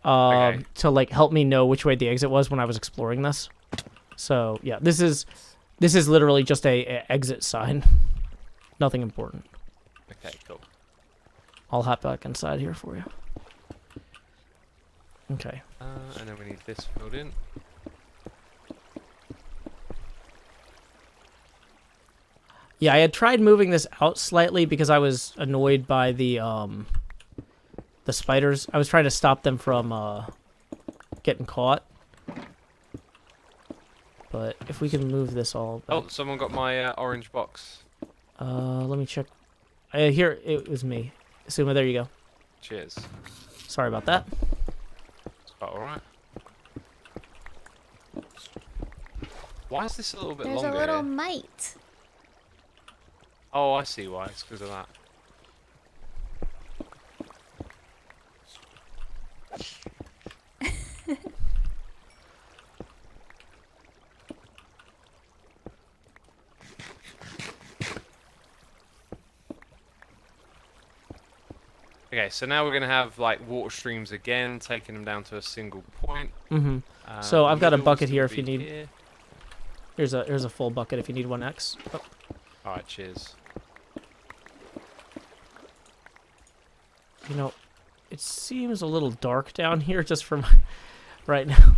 to like help me know which way the exit was when I was exploring this. So yeah, this is literally just a exit sign. Nothing important. okay, cool. I'll hop back inside here for you. Okay. And then we need this filled in. Yeah, I had tried moving this out slightly because I was annoyed by the spiders. I was trying to stop them from getting caught. But if we can move this all back. Oh, someone got my orange box. Let me check. Here, it was me. Suma, there you go. Cheers. Sorry about that. It's about alright. Why is this a little bit There's a longer little here? mite. Oh, I see why. It's because of that. Okay, so now we're going to have like water streams again, taking them down to a single point. Mm-hmm. So I've got a middle's bucket here gonna if you be need. here. Here's a full bucket if you need 1x. Oh. Alright, cheers. You know, it seems a little dark down here just for my right now.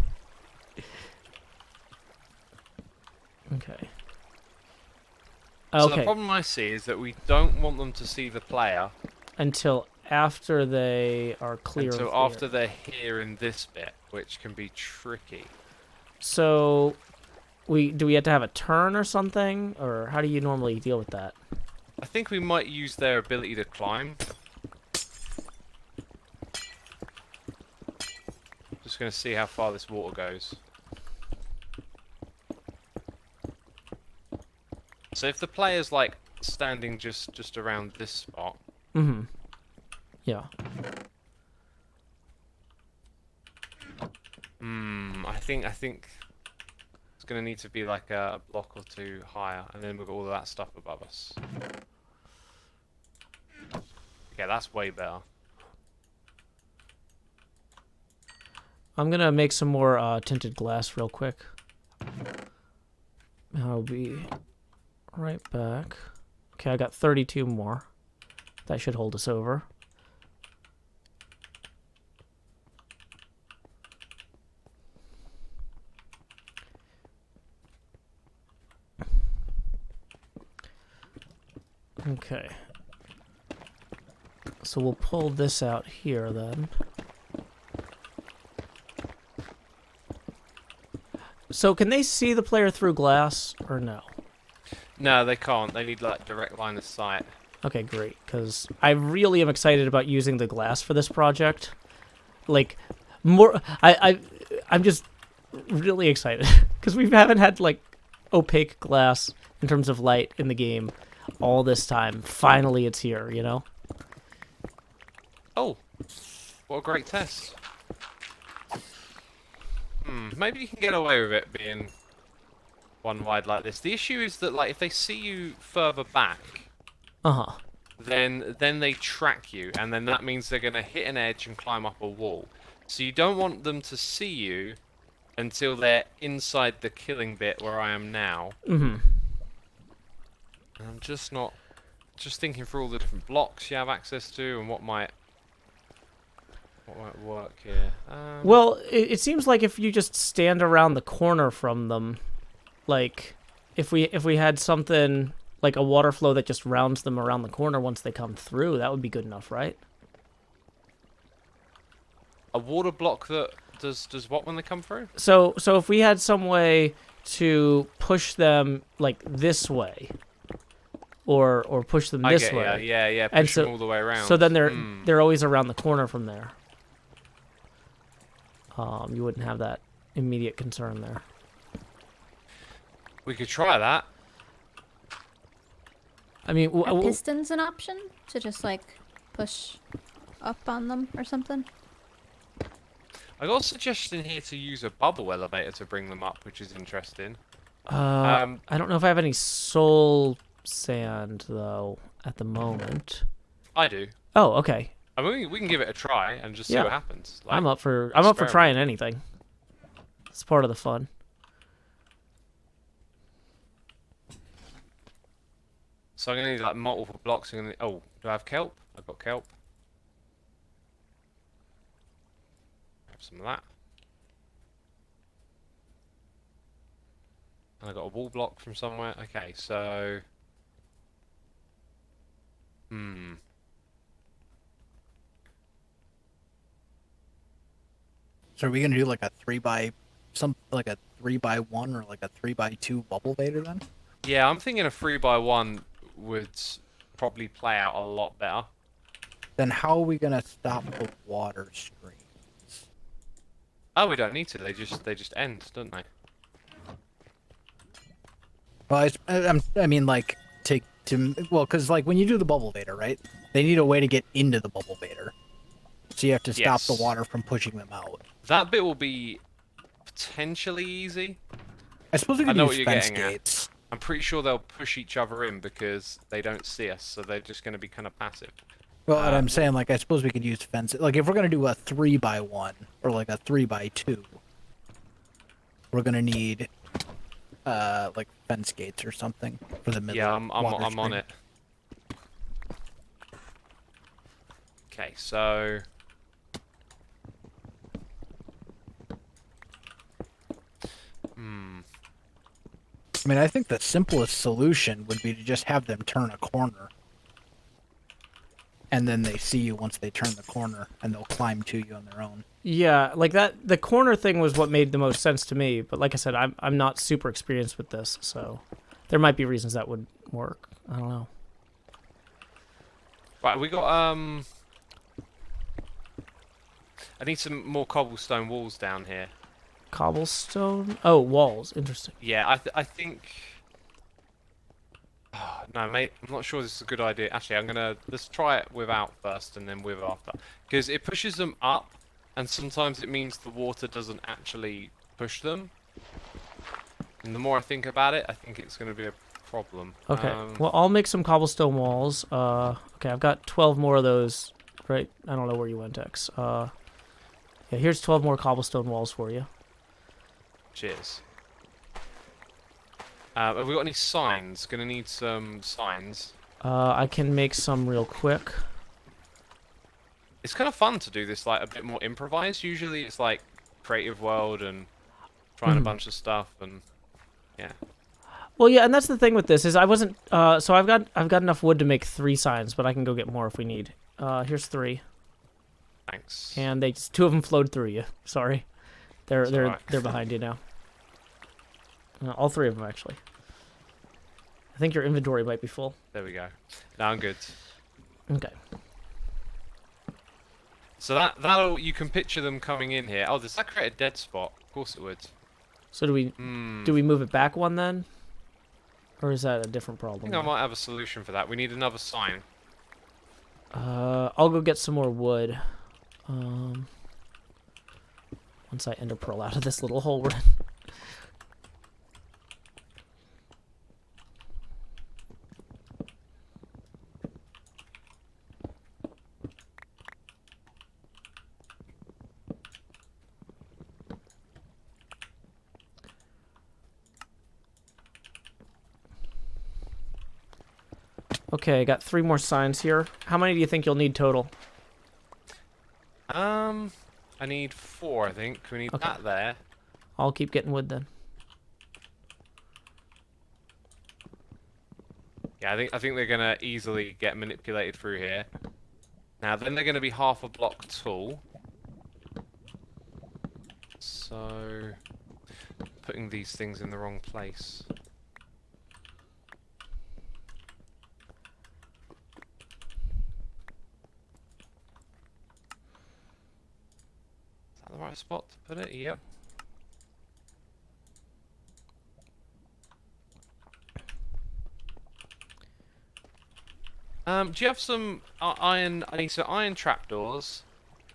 Okay. So the Okay. problem I see is that we don't want them to see the player Until after they are clear. until of after there. they're here in this bit, which can be tricky. So, do we have to have a turn or something, or how do you normally deal with that? I think we might use their ability to climb. Just going to see how far this water goes. So if the player's like standing just around this spot. Mm-hmm. Yeah. I think it's gonna need to be like a block or two higher, and then we've got all of that stuff above us. Okay, that's way better. I'm gonna make some more tinted glass real quick. I'll be right back. Okay, I got 32 more. That should hold us over. Okay. So we'll pull this out here then. So can they see the player through glass or no? No, they can't. They need like direct line of sight. Okay, great. Because I really am excited about using the glass for this project. Like, more, I'm just really excited because we haven't had like opaque glass in terms of light in the game all this time. Finally, it's here. You know. Oh, what a great test. Maybe you can get away with it being one wide like this. The issue is that like if they see you further back, then they track you, and then that means they're gonna hit an edge and climb up a wall. So you don't want them to see you until they're inside the killing bit where I am now. Mm-hmm. And I'm just thinking through all the different blocks you have access to and what might work here. Well, it seems like if you just stand around the corner from them, like if we had something like a water flow that just rounds them around the corner once they come through, that would be good enough, right? A water block that does what when they come through? So if we had some way to push them like this way, or push them this way, yeah, and push them all the way around. So then they're always around the corner from there. You wouldn't have that immediate concern there. We could try that. I mean, Are pistons an option to just like push up on them or something? I got a suggestion here to use a bubble elevator to bring them up, which is interesting. I don't know if I have any soul sand though at the moment. I do. Oh, okay. I mean, we can give it a try and just see what happens. Like, I'm up for trying anything. It's part of the fun. So I'm gonna need like multiple blocks. Oh, do I have kelp? I've got kelp. Have some of that. And I got a wall block from somewhere. Okay, so So are we gonna do like a 3x1 or like a 3x2 bubble vader then? yeah, I'm thinking a 3x1 would probably play out a lot better. Then how are we gonna stop the water streams? Oh, we don't need to. They just end, don't they? Well, I mean, like well, because like when you do the bubble vader, right? They need a way to get into the bubble vader, so you have to stop the water from pushing them out. That bit will be potentially easy. I suppose we could use fence gates. I'm pretty sure they'll push each other in because they don't see us, so they're just going to be kind of passive. Well, what I'm saying, like, I suppose we could use fence. Like, if we're gonna do a 3x1 or like a 3x2, we're gonna need like fence gates or something for the middle. Yeah, I'm on it. Okay, so I mean, I think the simplest solution would be to just have them turn a corner. And then they see you once they turn the corner, and they'll climb to you on their own. Yeah, like that. The corner thing was what made the most sense to me. But like I said, I'm not super experienced with this, so there might be reasons that would work. I don't know. Right, we got I need some more cobblestone walls down here. Cobblestone? Oh, walls. Interesting. Yeah, I think No, mate, I'm not sure this is a good idea. Actually, let's try it without first and then with after. Because it pushes them up, and sometimes it means the water doesn't actually push them. And the more I think about it, I think it's going to be a problem. Okay, well, I'll make some cobblestone walls. Okay, I've got 12 more of those, right? I don't know where you went, X. Yeah, here's 12 more cobblestone walls for you. Cheers. Have we got any signs? Gonna need some signs. I can make some real quick. It's kind of fun to do this, like, a bit more improvised. Usually it's, like, creative world and trying a bunch of stuff and... Yeah. Well, yeah, and that's the thing with this is I wasn't. So I've got enough wood to make 3 signs, but I can go get more if we need. Here's 3. Thanks. And 2 of them flowed through you. Sorry, they're right. they're behind you now. All 3 of them actually. I think your inventory might be full. There we go. Now I'm good. Okay. So that'll you can picture them coming in here. Oh, does that create a dead spot? Of course it would. So do we move it back 1 then? Or is that a different problem? I think I might have a solution for that. We need another sign. I'll go get some more wood. Once I ender pearl out of this little hole we're in. Okay, I got 3 more signs here. How many do you think you'll need total? I need 4, I think. We need that there. I'll keep getting wood then. Yeah, I think they're gonna easily get manipulated through here. Now then they're gonna be half a block tall. So putting these things in the wrong place. The right spot to put it? Yep. Do you have some iron? I need some iron trapdoors,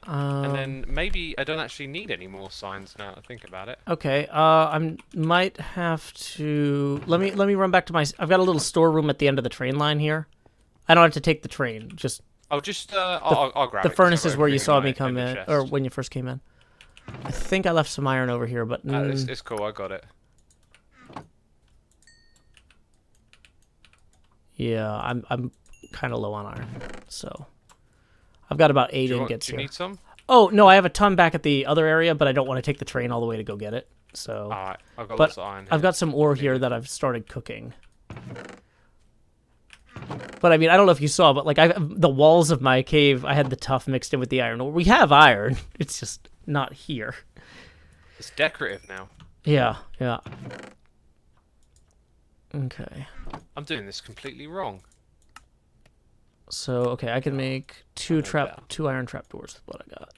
and then maybe I don't actually need any more signs now that I think about it. Okay. I might have to. Let me run back to my. I've got a little storeroom at the end of the train line here. I don't have to take the train. Just. Oh, just I'll grab it. The furnace is where you saw me come in, or when you first came in. I think I left some iron over here, but it's cool. I got it. Yeah, I'm kind of low on iron, so I've got about 8 ingots here. Do you need some? Oh no, I have a ton back at the other area, but I don't want to take the train all the way to go get it. So, alright, I've got lots of iron here. I've got some ore here that I've started cooking. But I mean, I don't know if you saw, but like the walls of my cave, I had the tuff mixed in with the iron. We have iron, it's just not here. It's decorative now. Yeah. Okay. I'm doing this completely wrong. So okay, I can make 2 iron trapdoors with what I got.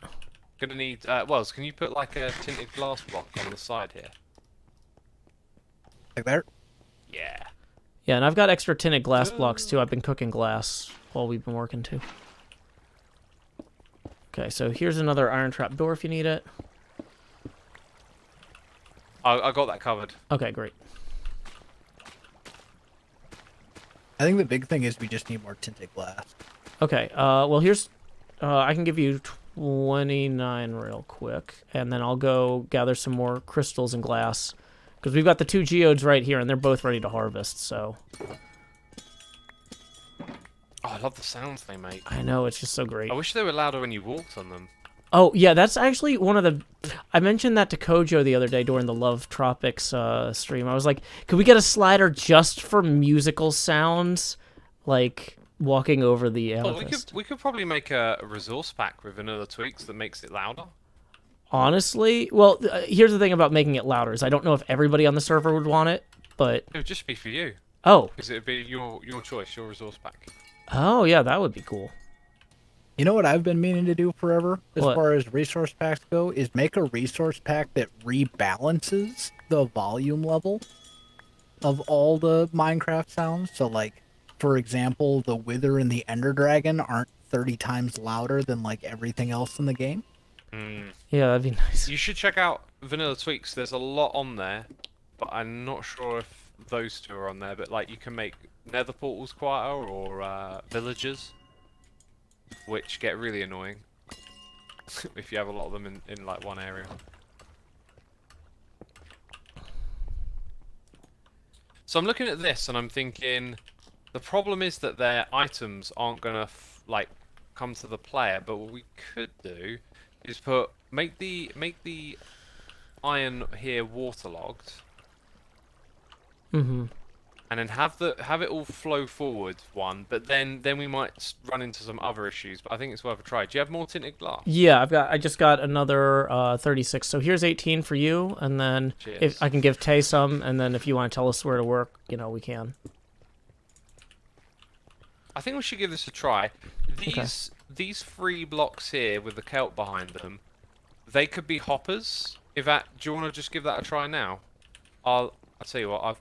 Gonna need Wells, can you put like a tinted glass block on the side here? Like there? Yeah. Yeah, and I've got extra tinted glass blocks too. I've been cooking glass while we've been working too. Okay, so here's another iron trap door if you need it. I got that covered. Okay, great. I think the big thing is we just need more tinted glass. Okay, well here's, I can give you 29 real quick, and then I'll go gather some more crystals and glass, because we've got the 2 geodes right here, and they're both ready to harvest, so. Oh, I love the sounds they make. I know, it's just so great. I wish they were louder when you walked on them. Oh, yeah, that's actually one of the... I mentioned that to Kojo the other day during the Love Tropics stream. I was like, could we get a slider just for musical sounds? Like, walking over the amethyst. We could probably make a resource pack with vanilla tweaks that makes it louder. Honestly? Well, here's the thing about making it louder, is I don't know if everybody on the server would want it, but... It would just be for you. Oh. Because it would be your choice, your resource pack. Oh, yeah, that would be cool. You know what I've been meaning to do forever, as What? far as resource packs go, is make a resource pack that rebalances the volume level of all the Minecraft sounds. So, like, for example, the Wither and the Ender Dragon aren't 30 times louder than like everything else in the game. Yeah, that'd be nice. You should check out Vanilla Tweaks. There's a lot on there, but I'm not sure if those two are on there. But like, you can make nether portals quieter or villagers, which get really annoying if you have a lot of them in like one area. So I'm looking at this and I'm thinking, the problem is that their items aren't gonna like come to the player. But what we could do is make the iron here waterlogged, Mm-hmm. and then have it all flow forward one. But then we might run into some other issues. But I think it's worth a try. Do you have more tinted glass? Yeah, I just got another 36. So here's 18 for you, and then if I can give Tay some, and then if you want to tell us where to work, we can. I think we should give this a try. These 3 blocks here with the kelp behind them, they could be hoppers. Do you want to just give that a try now? I'll tell you what,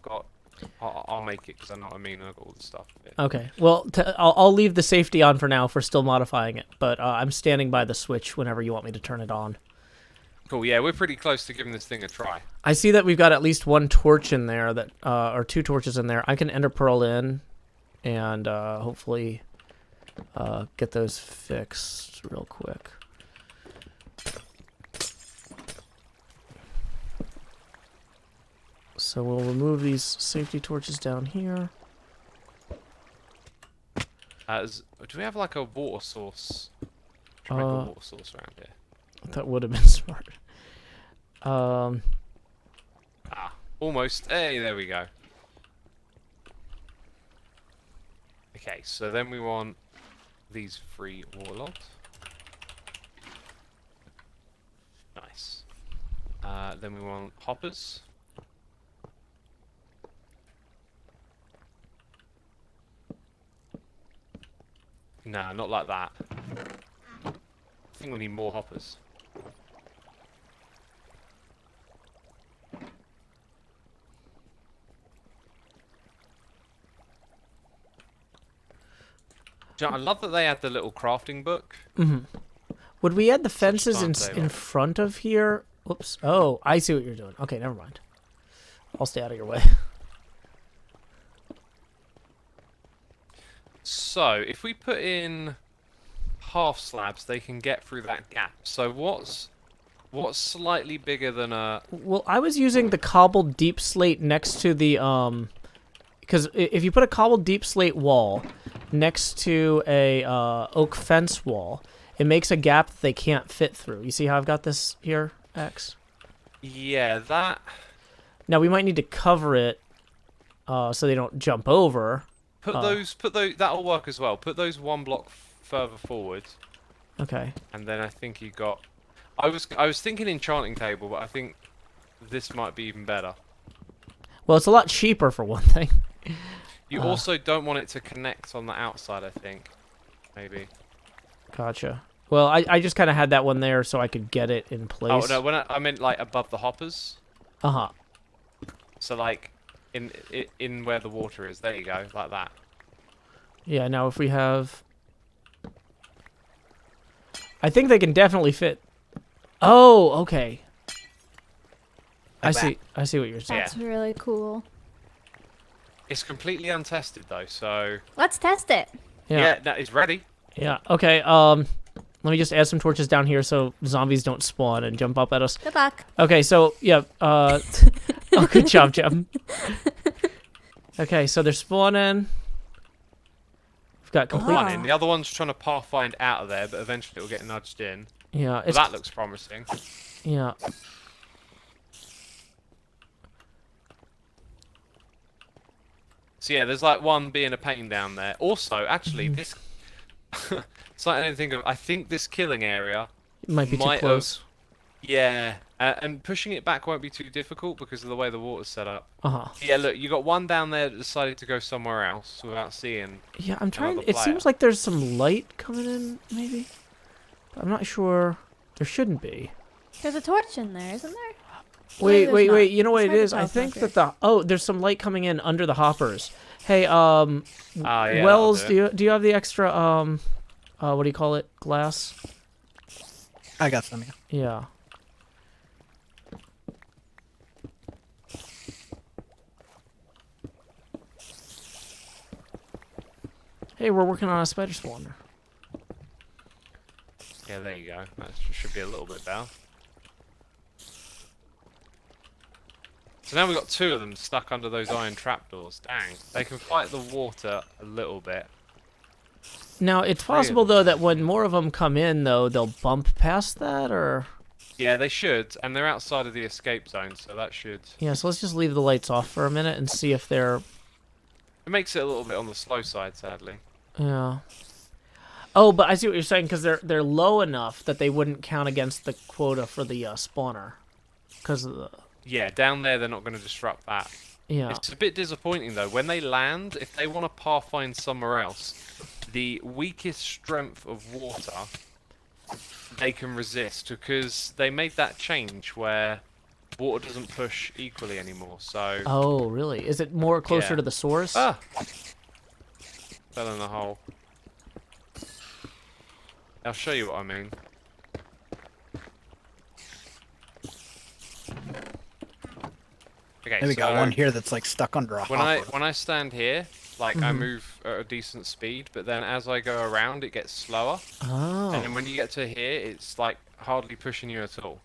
I'll make it because I know what I mean. I've got all the stuff. Okay. Well, I'll leave the safety on for now if we're still modifying it, but I'm standing by the switch whenever you want me to turn it on. Cool. Yeah, we're pretty close to giving this thing a try. I see that we've got at least 1 torch in there or 2 torches in there. I can ender pearl in, and hopefully get those fixed real quick. So we'll remove these safety torches down here. Do we have like a water source? Should we make a water source around here? That would have been smart. Almost. Hey, there we go. Okay, so then we want these 3 warlocks. Nice. Then we want hoppers. Nah, not like that. I think we need more hoppers. I love that they had the little crafting book. Mm-hmm. Would we add the fences in front of here? Oops. Oh, I see what you're doing. Okay, never mind. I'll stay out of your way. So, if we put in half slabs, they can get through that gap. So what's slightly bigger than a... Well, I was using the cobbled deep slate next to the, because if you put a cobbled deep slate wall next to a oak fence wall, it makes a gap that they can't fit through. You see how I've got this here, X? Yeah, that... Now, we might need to cover it so they don't jump over. Put those, that'll work as well. Put those 1 block further forward. Okay. And then I think you got... I was thinking enchanting table, but I think this might be even better. Well, it's a lot cheaper for one thing. You also don't want it to connect on the outside, I think. Maybe. Gotcha. Well, I just kind of had that one there so I could get it in place. Oh, no, when I meant like above the hoppers. Uh-huh. So like in where the water is. There you go, like that. Yeah, now if we have... I think they can definitely fit... Oh, okay. I see what you're saying. That's really cool. It's completely untested though, so... Let's test it. Yeah, that is ready. Yeah, okay, let me just add some torches down here so zombies don't spawn and jump up at us. Good luck. Okay, so, yeah, oh, good job, Jem. Okay, so they're spawning. We've got complete... One in. The other one's trying to pathfind out of there, but eventually it'll get nudged in. Yeah, Well, that looks promising. Yeah. So yeah, there's like one being a pain down there. Also, actually, this... Something I didn't think of. I think this killing area... It might be too close. Yeah, and pushing it back won't be too difficult because of the way the water's set up. Uh-huh. Yeah, look, you got one down there that decided to go somewhere else without seeing... Yeah, I'm trying... another It player. seems like there's some light coming in, maybe? But I'm not sure. There shouldn't be. There's a torch in there, isn't there? Wait. There's not. You know what It's it hard is? to I tell think from that the... Oh, there's some light coming in under the hoppers. Hey, yeah, Wells, that'll do you have the extra what do you call it? Glass? I got some. Yeah. Hey, we're working on a spider spawner. Yeah, there you go. That should be a little bit better. So now we've got 2 of them stuck under those iron trapdoors. Dang. They can fight the water a little bit. Now, it's possible, though, that when more of them come in, though, they'll bump past that, or... Yeah, they should, and they're outside of the escape zone, so that should... Yeah, so let's just leave the lights off for a minute and see if they're... It makes it a little bit on the slow side, sadly. Yeah. Oh, but I see what you're saying, because they're low enough that they wouldn't count against the quota for the spawner. Because of the... Yeah, down there they're not going to disrupt that. Yeah. It's a bit disappointing, though. When they land, if they want to pathfind somewhere else, the weakest strength of water they can resist, because they made that change where water doesn't push equally anymore, so... Oh, really? Is it more closer to the source? Ah! Fell in the hole. I'll show you what I mean. Okay, Maybe so got one here that's like stuck under a hopper. when I stand here, like I move at a decent speed, but then as I go around, it gets slower. Oh. And then when you get to here, it's like hardly pushing you at all.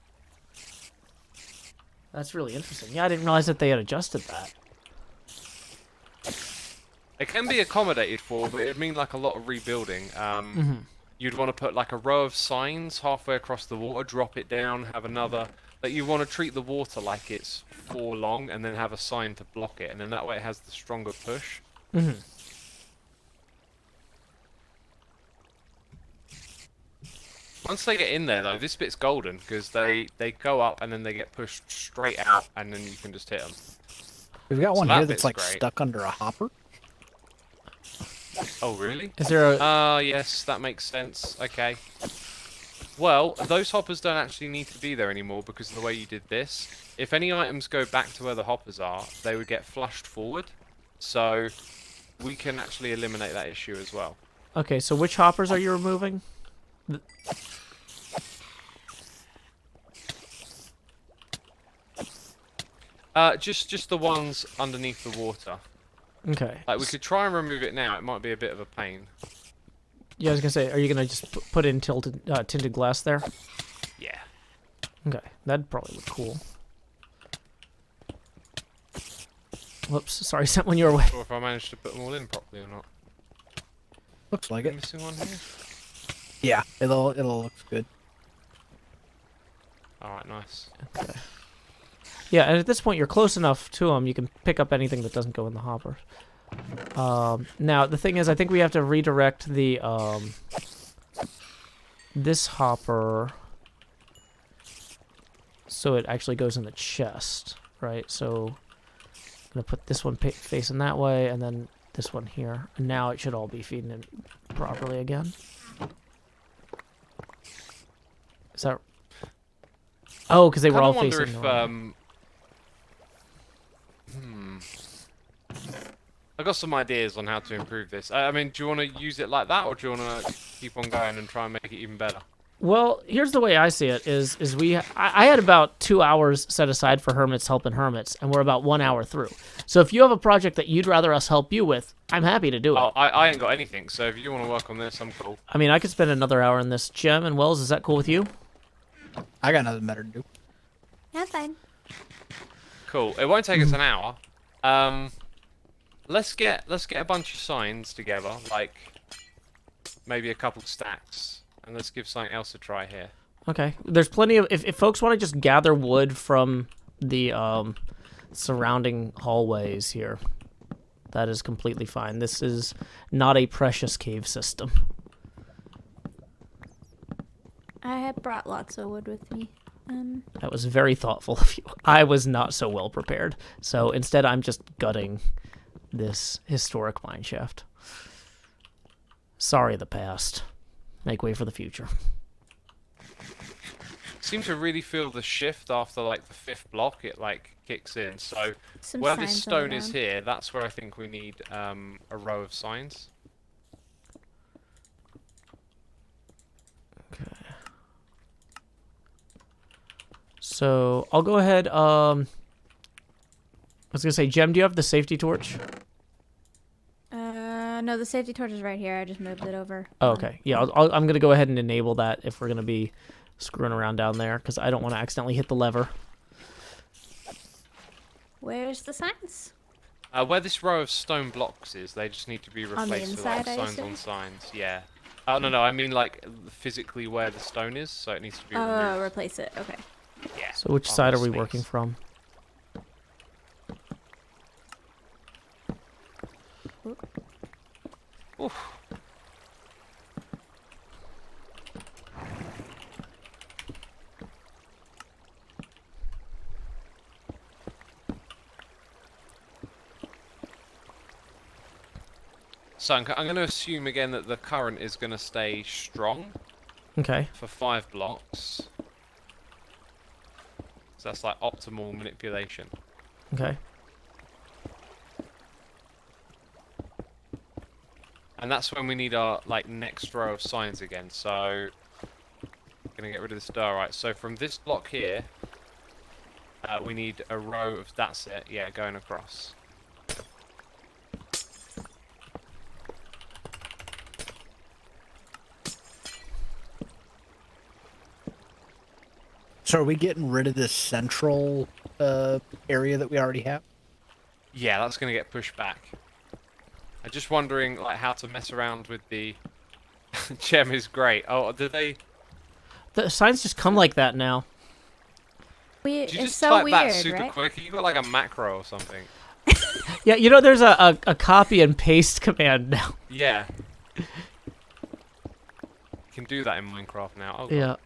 That's really interesting. Yeah, I didn't realize that they had adjusted that. It can be accommodated for, but it'd mean like a lot of rebuilding. You'd want to put like a row of signs halfway across the water, drop it down, have another. Like you want to treat the water like it's 4 long, and then have a sign to block it, and then that way it has the stronger push. Once they get in there, though, this bit's golden because they go up and then they get pushed straight out, and then you can just hit them. We've got one So here that that's bit's like great. stuck under a hopper. Oh, really? Is there a... Ah, yes, that makes sense. Okay. Well, those hoppers don't actually need to be there anymore because of the way you did this. If any items go back to where the hoppers are, they would get flushed forward. So we can actually eliminate that issue as well. Okay, so which hoppers are you removing? Just the ones underneath the water. Okay. Like, we could try and remove it now. It might be a bit of a pain. Yeah, I was gonna say, are you gonna just put in tinted glass there? Yeah. Okay, that'd probably look cool. Whoops, sorry, sent one your way. Or if I managed to put them all in properly or not. Looks like it. Missing one here? Yeah, it'll look good. Alright, nice. Okay. Yeah, and at this point, you're close enough to them, you can pick up anything that doesn't go in the hopper. Now, the thing is, I think we have to redirect the, this hopper so it actually goes in the chest, right? So, I'm going to put this one facing that way, and then this one here. And now it should all be feeding in properly again. Is that... Oh, because they were all facing the wrong way. I've got some ideas on how to improve this. I mean, do you want to use it like that, or do you want to keep on going and try and make it even better? Well, here's the way I see it: is I had about 2 hours set aside for Hermits helping Hermits, and we're about 1 hour through. So if you have a project that you'd rather us help you with, I'm happy to do it. Oh, I ain't got anything, so if you want to work on this, I'm cool. I mean, I could spend another hour in this. Gem and Wells, is that cool with you? I got nothing better to do. Yeah, fine. Cool. It won't take us an hour. Let's get a bunch of signs together, like maybe a couple stacks, and let's give something else a try here. Okay. There's plenty of... If folks want to just gather wood from the surrounding hallways here, that is completely fine. This is not a precious cave system. I had brought lots of wood with me. That was very thoughtful of you. I was not so well prepared. So instead, I'm just gutting this historic mineshaft. Sorry, the past. Make way for the future. seem to really feel the shift after like the 5th block. It like kicks in. So Some where this signs on the stone is ground. here, that's where I think we need a row of signs. So I'll go ahead. I was gonna say, Jem, do you have the safety torch? No, the safety torch is right here. I just moved it over. Oh, okay. Yeah, I'm gonna go ahead and enable that if we're gonna be screwing around down there, because I don't want to accidentally hit the lever. Where's the signs? Where this row of stone blocks is, they just need to be On the replaced with like, inside, I signs assume? on signs. Yeah. Oh no, I mean like physically where the stone is, so it needs to be removed. Oh, replace it. Okay. Yeah. So which on side the are we space. working from? Oof. So I'm going to assume again that the current is going to stay strong. Okay. For 5 blocks. So that's like optimal manipulation. Okay. And that's when we need our like next row of signs again. So gonna get rid of this diorite. So from this block here, we need a row of that's it. Yeah, going across. So are we getting rid of this central area that we already have? Yeah, that's gonna get pushed back. I'm just wondering like how to mess around with the gem is great. Oh, did they? The signs just come like that now. We, Did you it's just so type weird, that super right? quick? You got like a macro or something. Yeah, you know, there's a copy and paste command now. Yeah. You can do that in Minecraft now. Oh, God.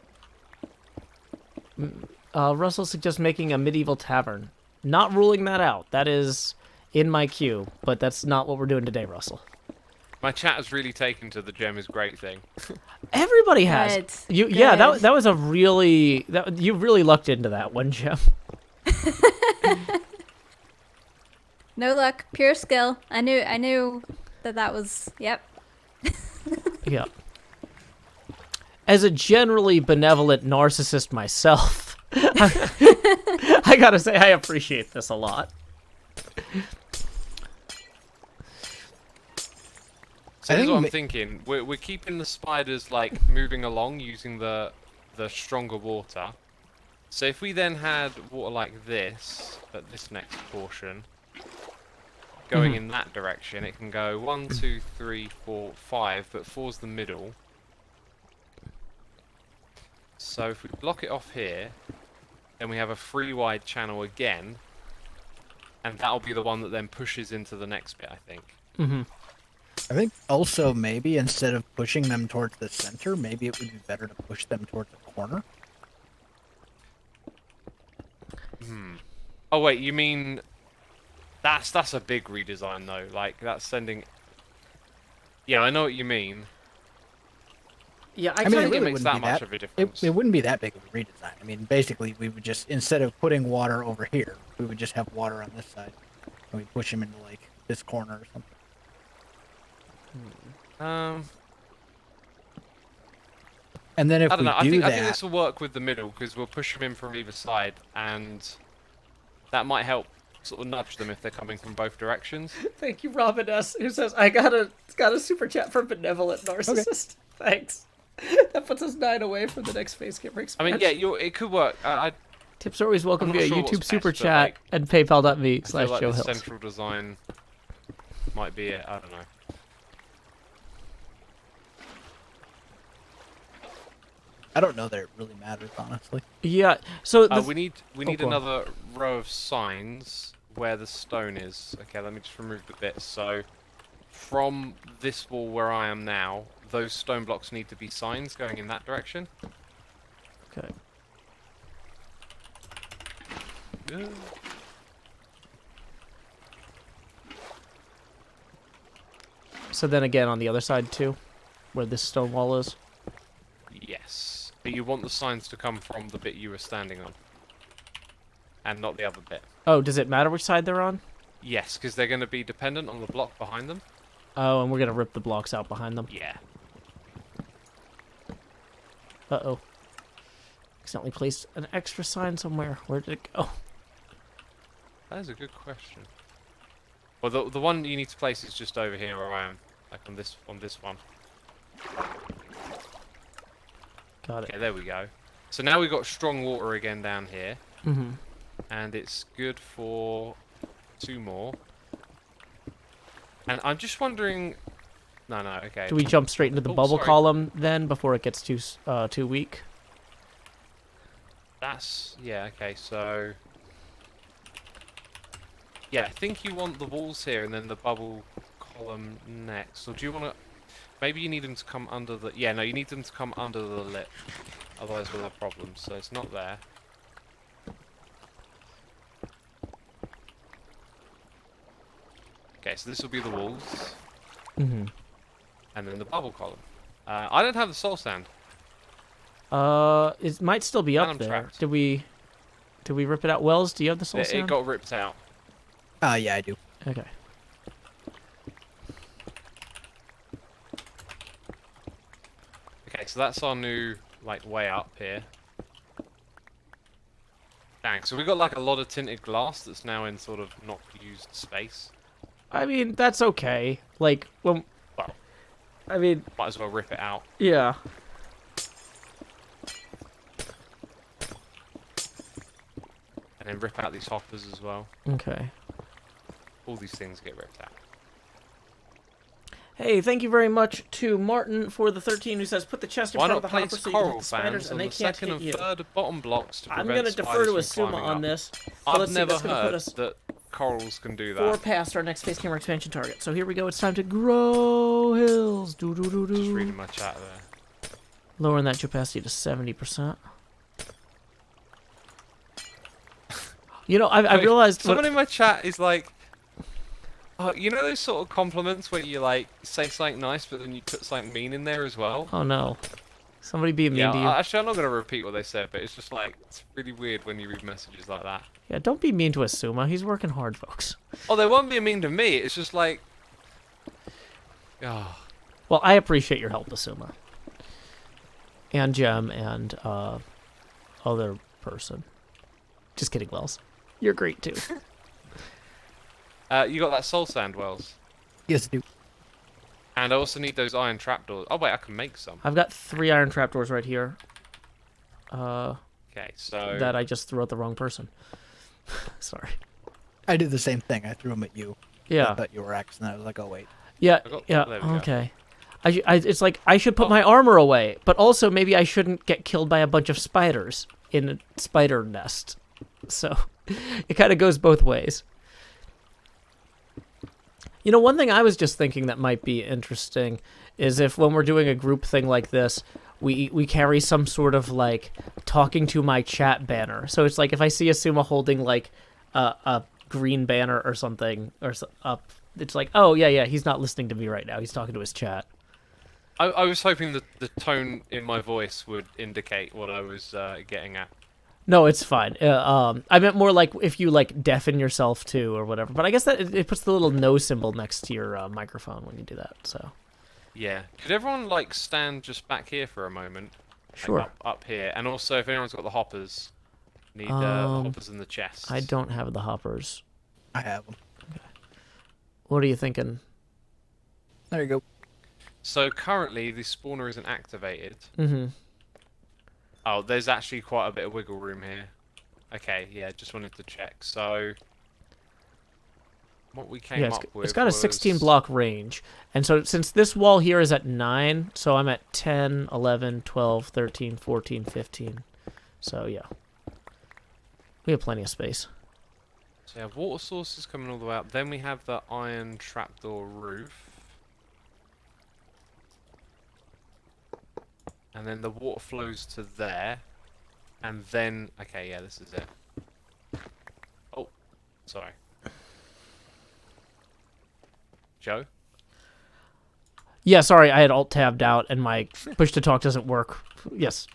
Yeah. Russell suggests making a medieval tavern. Not ruling that out. That is in my queue, but that's not what we're doing today, Russell. My chat has really taken to the gem is great thing. Everybody has. Good. Yeah, Good. that was a really you really lucked into that one, Gem. No luck, pure skill. I knew that was. Yep. Yeah. As a generally benevolent narcissist myself, I gotta say I appreciate this a lot. So here's what I'm thinking. We're keeping the spiders like moving along using the stronger water. So if we then had water like this at this next portion, going in that direction, it can go 1, 2, 3, 4, 5, but 4's the middle. So if we block it off here, then we have a 3 wide channel again, and that'll be the one that then pushes into the next bit, I think. Mm-hmm. I think also maybe instead of pushing them towards the center, maybe it would be better to push them towards the corner. Oh wait, you mean that's a big redesign though. Like that's sending. Yeah, I know what you mean. Yeah, I mean, don't it think really it makes wouldn't that be much that. of a difference. It wouldn't be that big of a redesign. I mean, basically, we would just instead of putting water over here, we would just have water on this side, and we push them into like this corner or something. And then if I don't we know. I do think that, I think this will work with the middle because we'll push them in from either side, and that might help sort of nudge them if they're coming from both directions. Thank you, Robin S., who says I got a super chat from benevolent narcissist. Okay. Thanks. That puts us 9 away from the next face camera I expansion. mean, yeah, it could work. Tips are always welcome I'm not via sure YouTube what's super best, but, chat like, and I feel paypal.me/Joe like the Hills. central design might be it. I don't know. I don't know that it really matters, honestly. Yeah. So we need go on. another row of signs where the stone is. Okay, let me just remove the bits. So from this wall where I am now, those stone blocks need to be signs going in that direction. Okay. Yeah. So then again on the other side too, where this stone wall is. Yes. But you want the signs to come from the bit you were standing on. And not the other bit. Oh, does it matter which side they're on? Yes, because they're going to be dependent on the block behind them. Oh, and we're going to rip the blocks out behind them. Yeah. Uh-oh. Accidentally placed an extra sign somewhere. Where did it go? That is a good question. Well, the one you need to place is just over here where I am. Like on this one. Got it. Okay, there we go. So now we've got strong water again down here. Mm-hmm. And it's good for 2 more. And I'm just wondering... No, okay. Do we jump straight into the bubble column then before it gets too weak? Yeah, okay, so... Yeah, I think you want the walls here and then the bubble column next. Or do you want to... Maybe you need them to come under the... Yeah, no, you need them to come under the lip. Otherwise we'll have problems. So it's not there. Okay, so this will be the walls. Mm-hmm. And then the bubble column. I don't have the soul sand. It might still be up there. Trapped. Did we rip it out? Wells, do you have the soul sand? It got ripped out. Yeah, I do. Okay. Okay, so that's our new, way up here. Dang, so we got, a lot of tinted glass that's now in sort of not used space. I mean, that's okay. Might as well rip it out. Yeah. And then rip out these hoppers as well. Okay. All these things get ripped out. Hey, thank you very much to Martin for the 13 who says, put the chest in front of the hopper so you can hit the spiders and they can't hit you. Second and third bottom blocks to prevent I'm going to defer to Asuma on this. I've never heard that corals can do that. 4 past our next face camera expansion target. So here we go. It's time to grow hills. Just reading my chat there. Lowering that opacity to 70%. You know, I realized... Someone in my chat is like... Oh, you know those sort of compliments where you, say something nice, but then you put something mean in there as well? Oh, no. Somebody being mean to you. Actually, I'm not going to repeat what they said, but it's just it's really weird when you read messages like that. Yeah, don't be mean to Asuma. He's working hard, folks. Oh, they won't be mean to me. It's just like... Oh. Well, I appreciate your help, Asuma. And Jem and, other person. Just kidding, Wells. You're great, too. You got that soul sand, Wells? Yes, I do. And I also need those iron trapdoors. Oh, wait, I can make some. I've got 3 iron trapdoors right here. Okay, so... That I just threw at the wrong person. Sorry. I did the same thing. I threw them at you. Yeah. I thought you were X, and I was like, oh, wait. Yeah, okay. It's like, I should put my armor away, but also maybe I shouldn't get killed by a bunch of spiders in a spider nest. So, it kind of goes both ways. You know, one thing I was just thinking that might be interesting is if when we're doing a group thing like this, we carry some sort of, talking to my chat banner. So it's like if I see Asuma holding, a green banner or something up, it's like, oh, yeah, he's not listening to me right now. He's talking to his chat. I was hoping that the tone in my voice would indicate what I was getting at. No, it's fine. I meant more like if you deafen yourself too or whatever. But I guess that it puts the little no symbol next to your microphone when you do that. So. Yeah. Could everyone stand just back here for a moment? Sure. Up here, and also if anyone's got the hoppers, need the hoppers in the chest. I don't have the hoppers. I have them. Okay. What are you thinking? There you go. So currently the spawner isn't activated. Mm-hmm. Oh, there's actually quite a bit of wiggle room here. Okay, yeah, just wanted to check. So, what we came up with it's got a 16 block range. And so since this wall here is at 9, so I'm at 10, 11, 12, 13, 14, 15. So, yeah. We have plenty of space. So, yeah, water sources coming all the way up. Then we have the iron trapdoor roof. And then the water flows to there. And then... Okay, yeah, this is it. Oh, sorry. Joe? Yeah, sorry, I had alt-tabbed out and my push to talk doesn't work. Yes.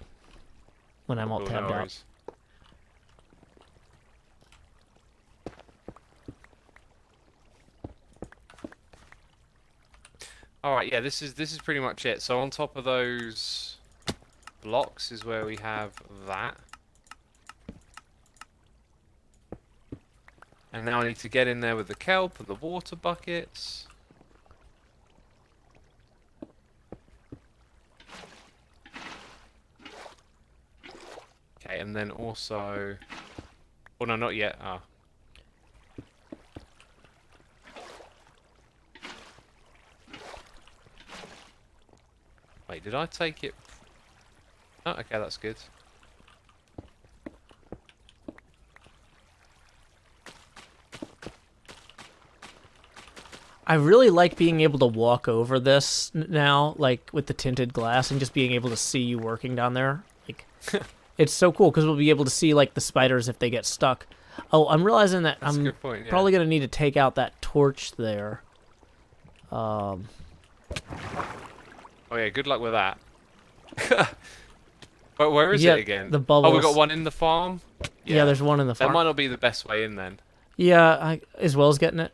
when I'm all Cool, tabbed no out. worries. All right, yeah, this is pretty much it. So on top of those blocks is where we have that. And now I need to get in there with the kelp and the water buckets. Okay, and then also... Oh, no, not yet. Ah. Wait, did I take it? Oh, okay, that's good. I really like being able to walk over this now, like with the tinted glass, and just being able to see you working down there. Like, it's so cool because we'll be able to see like the spiders if they get stuck. Oh, I'm realizing that That's a I'm good point, yeah. probably gonna need to take out that torch there. Oh yeah, good luck with that. But where is Yeah, it again? the Oh, we bubbles. got one in the farm? Yeah, there's one in the farm. That might not be the best way in then. Yeah, as well as getting it.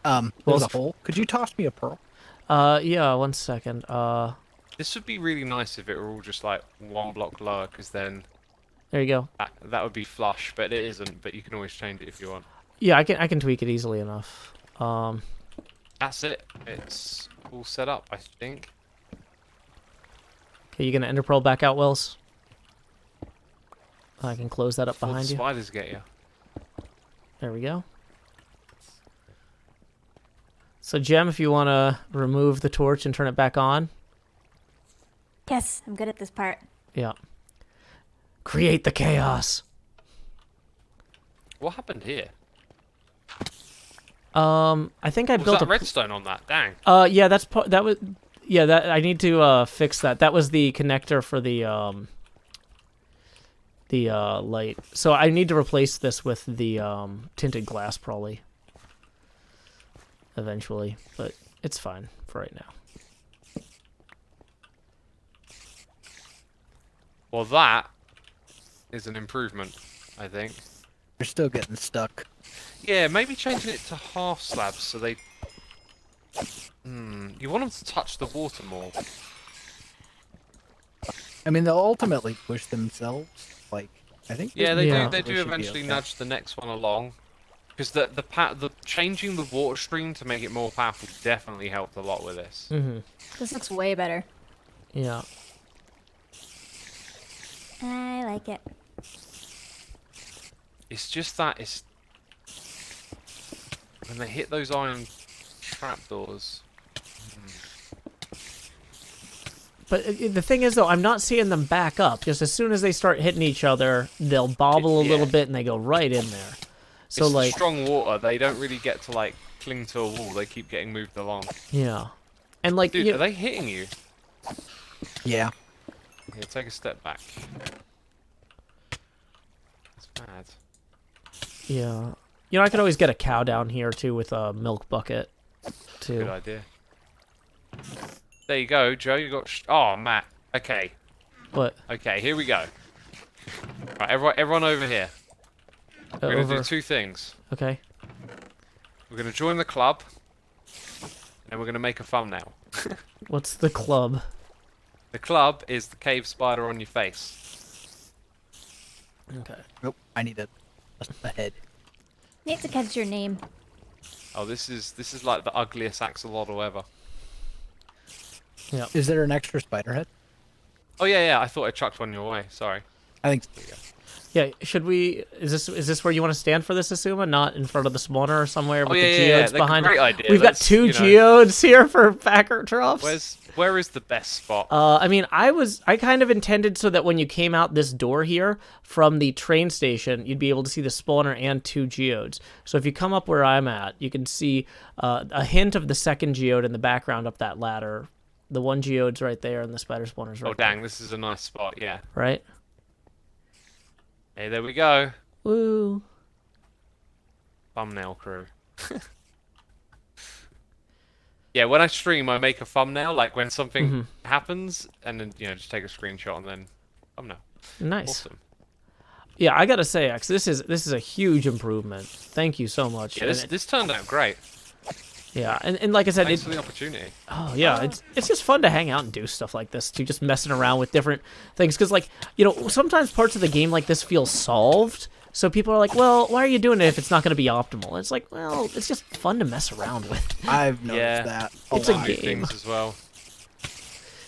There's Well, a hole. Could you toss me a pearl? Yeah, 1 second. This would be really nice if it were all just like one block lower, because then There you go. that would be flush, but it isn't. But you can always change it if you want. Yeah, I can tweak it easily enough. That's it. It's all set up, I think. Okay, you gonna ender pearl back out, Wells? I can close that up Before behind the you. spiders get you. There we go. So, Jem, if you want to remove the torch and turn it back on. Yes, I'm good at this part. Yeah. Create the chaos. What happened here? I think I Was built that a redstone on that? Dang. Yeah, that was that I need to fix that. That was the connector for the light. So I need to replace this with the tinted glass probably eventually, but it's fine for right now. Well, that is an improvement, I think. You're still getting stuck. Yeah, maybe changing it to half slabs so they... You want them to touch the water more. I mean, they'll ultimately push themselves. Like, I think. Yeah, there's they no- do. They do should be eventually okay. nudge the next one along, because the changing the water stream to make it more powerful definitely helped a lot with this. Mm-hmm. This looks way better. Yeah. I like it. It's just that it's when they hit those iron trapdoors. But the thing is, though, I'm not seeing them back up. Just as soon as they start hitting each other, they'll bobble a little bit and they go right in there. So, It's like, strong water. They don't really get to like cling to a wall. They keep getting moved along. yeah. And, like, Dude, you- are they hitting you? Yeah. Here, take a step back. That's bad. yeah. You know, I could always get a cow down here, too, with a milk bucket, too. Good idea. There you go, Joe. You got. Oh, Matt. Okay. What? Okay, here we go. Right, everyone over here. We're gonna do Over. two things. Okay. We're gonna join the club, and we're gonna make a thumbnail. What's the club? The club is the cave spider on your face. Okay. Nope. I need a head. Need to catch your name. Oh, this is like the ugliest axolotl ever. Yeah. Is there an extra spider head? Oh yeah, I thought I chucked one your way. Sorry. I think. Yeah, should we... Is this where you want to stand for this, Asuma? Not in front of the spawner or somewhere with yeah, the yeah, geodes yeah, behind great it? idea. We've got Let's, 2 you know- geodes here for backer drops. Where is the best spot? I mean, I kind of intended so that when you came out this door here from the train station, you'd be able to see the spawner and 2 geodes. So if you come up where I'm at, you can see a hint of the second geode in the background up that ladder. The 1 geode's right there, and the spider spawner's right Oh dang, this is a nice spot. Yeah. there. Right? Hey, there we go. Woo. Thumbnail crew. Yeah, when I stream, I make a thumbnail, like when something happens, and then, just take a screenshot and then thumbnail. Nice. Awesome. Yeah, I gotta say, X, this is a huge improvement. Thank you so much. Yeah, this turned out great. Yeah, and like I said, Thanks for the opportunity. Oh yeah, it's just fun to hang out and do stuff like this, too, just messing around with different things. Because like, you know, sometimes parts of the game like this feel solved, so people are like, well, why are you doing it if it's not going to be optimal? And it's like, well, it's just fun to mess around with. I've noticed that. It's a game as well.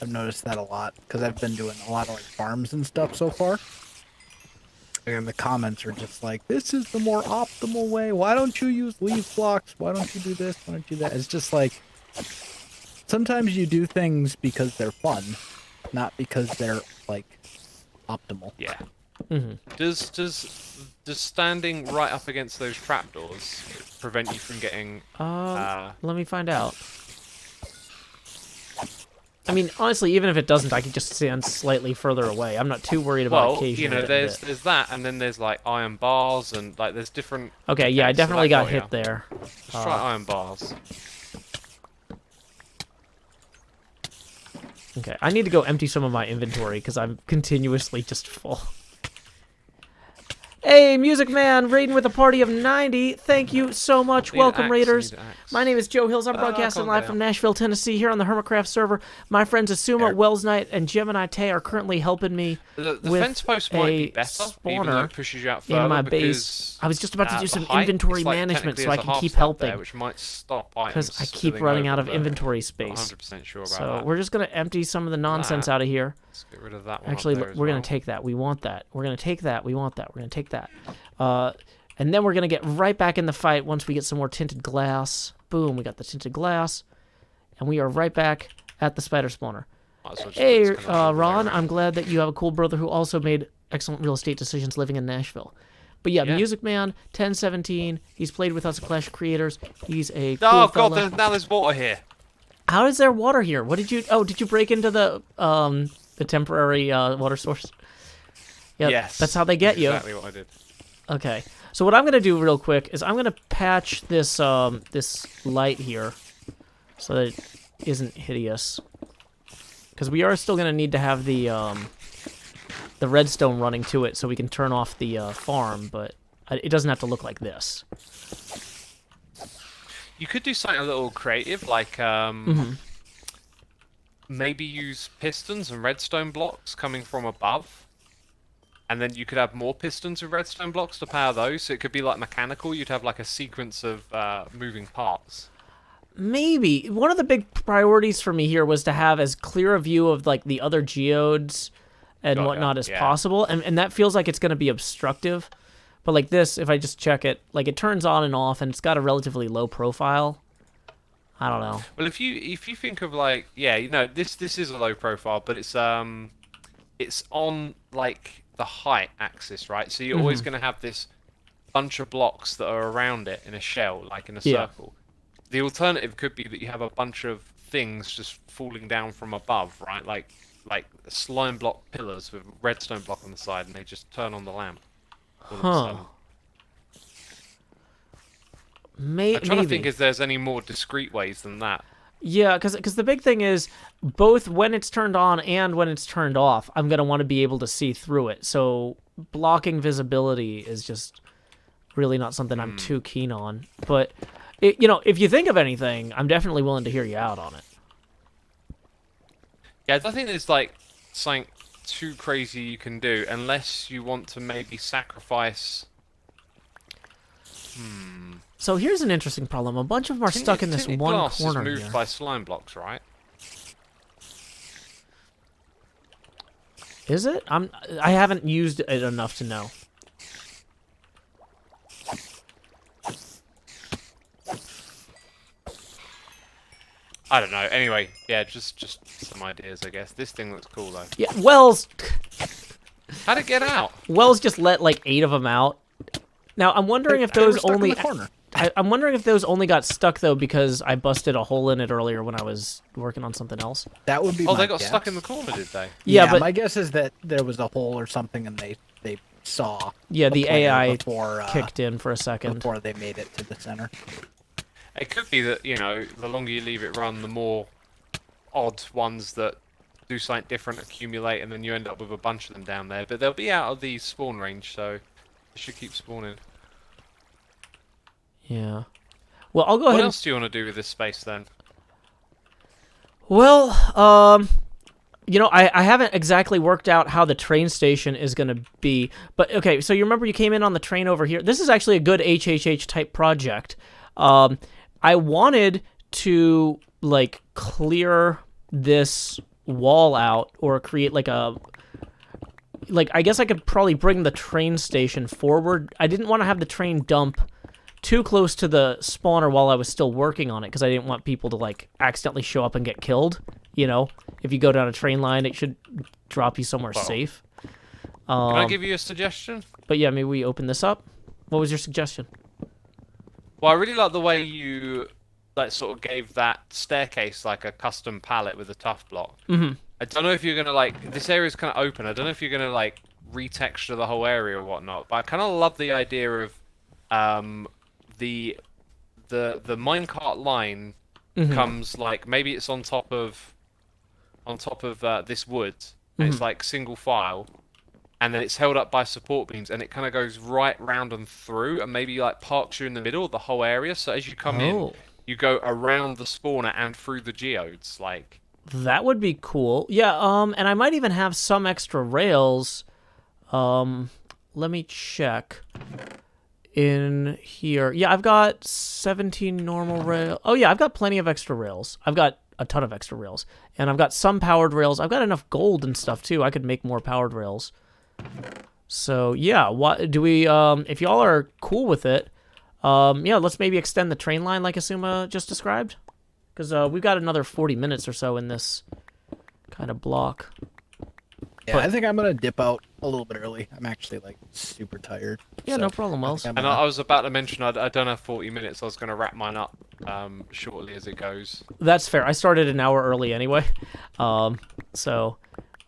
I've noticed that a lot because I've been doing a lot of like farms and stuff so far. And the comments are just like, this is the more optimal way. Why don't you use leaf blocks? Why don't you do this? Why don't you do that? It's just like, sometimes you do things because they're fun, not because they're like optimal. Yeah. Mm-hmm. Does standing right up against those trapdoors prevent you from getting? Let me find out. I mean, honestly, even if it doesn't, I could just stand slightly further away. I'm not too worried about occasionally. You know, there's that, and then there's like iron bars, and like there's different. Okay, yeah, I definitely got hit there. Let's try iron bars. Okay, I need to go empty some of my inventory because I'm continuously just full. Hey, Music Man, raiding with a party of 90. Thank you so much. Welcome, Raiders. My name is Joe Hills. I'm broadcasting live from Nashville, Tennessee, here on the Hermitcraft server. My friends Asuma, Wells Knight, and Gemini Tay are currently helping me The with fence post might be better, even though spawner it pushes you out further in my because, base. I was just about to do the some height inventory is, like, management so technically I there's a can half keep step helping. there, which might stop items Because I keep spilling running over, out of but inventory I'm space. not 100% sure about So that. we're just going to empty some of the nonsense out of here. Let's get rid of that one. Actually, up there as we're going well. to take that. We want that. We're going to take that. We want that. We're going to take that. And then we're going to get right back in the fight once we get some more tinted glass. Boom, we got the tinted glass. And we are right back at the spider spawner. Hey, Ron, I'm glad that you have a cool brother who also made excellent real estate decisions living in Nashville. But yeah, Music Man, 1017, he's played with us at Clash of Creators. He's a cool Oh, fella. God, now there's water here. How is there water here? What did you... Oh, did you break into the temporary water source? Yeah, Yes. that's how they get you. Exactly what I did. Okay. So what I'm going to do real quick is I'm going to patch this this light here so that it isn't hideous. Because we are still going to need to have the redstone running to it so we can turn off the farm, but it doesn't have to look like this. You could do something a little creative, like maybe use pistons and redstone blocks coming from above. And then you could have more pistons with redstone blocks to power those, so it could be like mechanical. You'd have like a sequence of moving parts. Maybe. One of the big priorities for me here was to have as clear a view of like the other geodes and whatnot as possible. And that feels like it's going to be obstructive. But like this, if I just check it, like it turns on and off and it's got a relatively low profile. I don't know. Well, if you think of like, yeah, you know, this is a low profile, but it's on like the height axis, right? So you're always going to have this bunch of blocks that are around it in a shell, like in a circle. The alternative could be that you have a bunch of things just falling down from above, right? Like slime block pillars with a redstone block on the side, and they just turn on the lamp. All of a sudden. I'm trying to think if there's any more discrete ways than that. Yeah, because the big thing is, both when it's turned on and when it's turned off, I'm going to want to be able to see through it. So blocking visibility is just really not something I'm too keen on. But, you know, if you think of anything, I'm definitely willing to hear you out on it. Yeah, I don't think there's, like, something too crazy you can do, unless you want to maybe sacrifice... So here's an interesting problem. A bunch of them are stuck in this one glass corner is moved here. by slime blocks, right? Is it? I haven't used it enough to know. I don't know. Anyway, yeah, just some ideas, I guess. This thing looks cool, though. Yeah, Wells... How'd it get out? Wells just let, like, 8 of them out. Now, I'm wondering if those only... I'm wondering if those only got stuck, though, because I busted a hole in it earlier when I was working on something else. That would be Oh, my they got guess. stuck in the corner, did they? Yeah, but my guess is that there was a hole or something and they saw. Yeah, the player AI before, kicked in for a second. Before they made it to the center. It could be that, you know, the longer you leave it run, the more odd ones that do something different, accumulate, and then you end up with a bunch of them down there. But they'll be out of the spawn range, so they should keep spawning. Yeah. Well, I'll go ahead. What else do you want to do with this space then? Well, you know, I haven't exactly worked out how the train station is going to be. But, okay, so you remember you came in on the train over here. This is actually a good HHH type project. I wanted to, like, clear this wall out or create, like, a... Like, I guess I could probably bring the train station forward. I didn't want to have the train dump too close to the spawner while I was still working on it, because I didn't want people to, like, accidentally show up and get killed. You know, if you go down a train line, it should drop you somewhere safe. Can I give you a suggestion? But yeah, maybe we open this up. What was your suggestion? Well, I really like the way you, like, sort of gave that staircase, like, a custom palette with a tough block. Mm-hmm. I don't know if you're going to, like, this area's kind of open. I don't know if you're going to, like, retexture the whole area or whatnot, but I kind of love the idea of the minecart line comes, like, maybe it's on top of this wood, and it's like single file, and then it's held up by support beams, and it kind of goes right round and through, and maybe like parks you in the middle of the whole area. So as you come in, you go around the spawner and through the geodes. Like, that would be cool. Yeah. And I might even have some extra rails. Let me check. In here, yeah, I've got 17 normal rail. Oh yeah, I've got plenty of extra rails. I've got a ton of extra rails, and I've got some powered rails. I've got enough gold and stuff too. I could make more powered rails. So yeah, what do we? If y'all are cool with it, yeah, let's maybe extend the train line like Asuma just described, because we've got another 40 minutes or so in this kind of block. Yeah, I think I'm gonna dip out a little bit early. I'm actually like super tired. Yeah, so no problem, Wells. And I was about to mention I don't have 40 minutes. I was going to wrap mine up shortly as it goes. That's fair. I started an hour early anyway. So,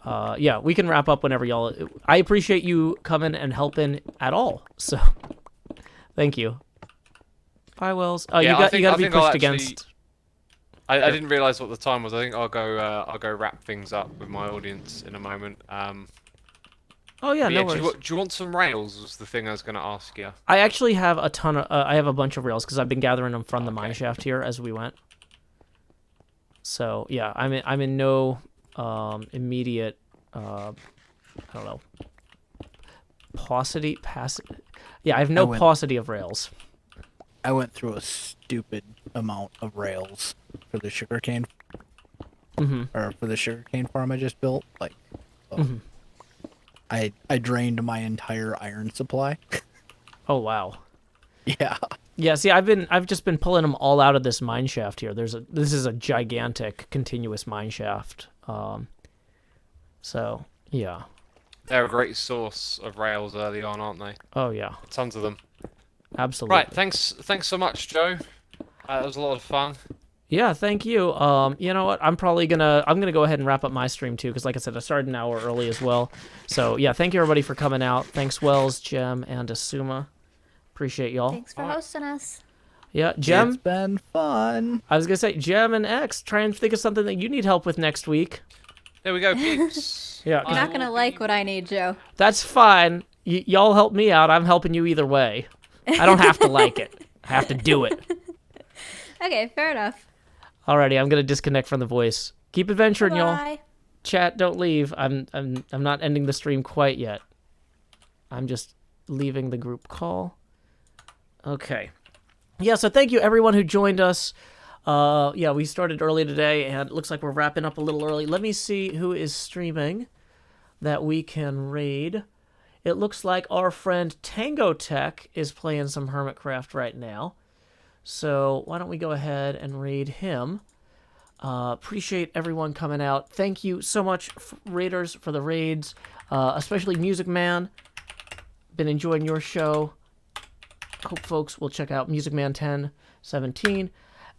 yeah, we can wrap up whenever y'all... I appreciate you coming and helping at all. So, thank you. Bye, Wells. Oh, yeah, you got to be pushed against... I didn't realize what the time was. I think I'll go wrap things up with my audience in a moment. Oh yeah, no worries. Do you want some rails? Was the thing I was going to ask you. I actually have a ton of. I have a bunch of rails because I've been gathering them from the mine shaft here as we went. So yeah, I'm in no immediate. I don't know. Paucity. Yeah, I have no paucity of rails. I went through a stupid amount of rails for the sugarcane, or for the sugarcane farm I just built. Like, I drained my entire iron supply. Oh wow. Yeah. Yeah. See, I've just been pulling them all out of this mine shaft here. This is a gigantic continuous mine shaft. So yeah. They're a great source of rails early on, aren't they? Oh yeah. Tons of them. Absolutely. Right, thanks so much, Joe. That was a lot of fun. Yeah, thank you. You know what? I'm gonna go ahead and wrap up my stream too, because like I said, I started an hour early as well. So yeah, thank you everybody for coming out. Thanks Wells, Jem, and Asuma. Appreciate y'all. Thanks for hosting us. Yeah, Jem. It's been fun. I was gonna say, Jem and X, try and think of something that you need help with next week. There we go, peeps. Yeah. You're not gonna like what I need, Joe. That's fine. Y'all help me out. I'm helping you either way. I don't have to like it. I have to do it. Okay, fair enough. Alrighty, I'm gonna disconnect from the voice. Keep adventuring, y'all. Bye. Chat, don't leave. I'm not ending the stream quite yet. I'm just leaving the group call. Okay. Yeah, so thank you everyone who joined us. Yeah, we started early today, and it looks like we're wrapping up a little early. Let me see who is streaming that we can raid. It looks like our friend Tango Tech is playing some Hermitcraft right now. So why don't we go ahead and raid him. Appreciate everyone coming out. Thank you so much, raiders, for the raids, especially Music Man. Been enjoying your show. Hope folks will check out Music Man 1017.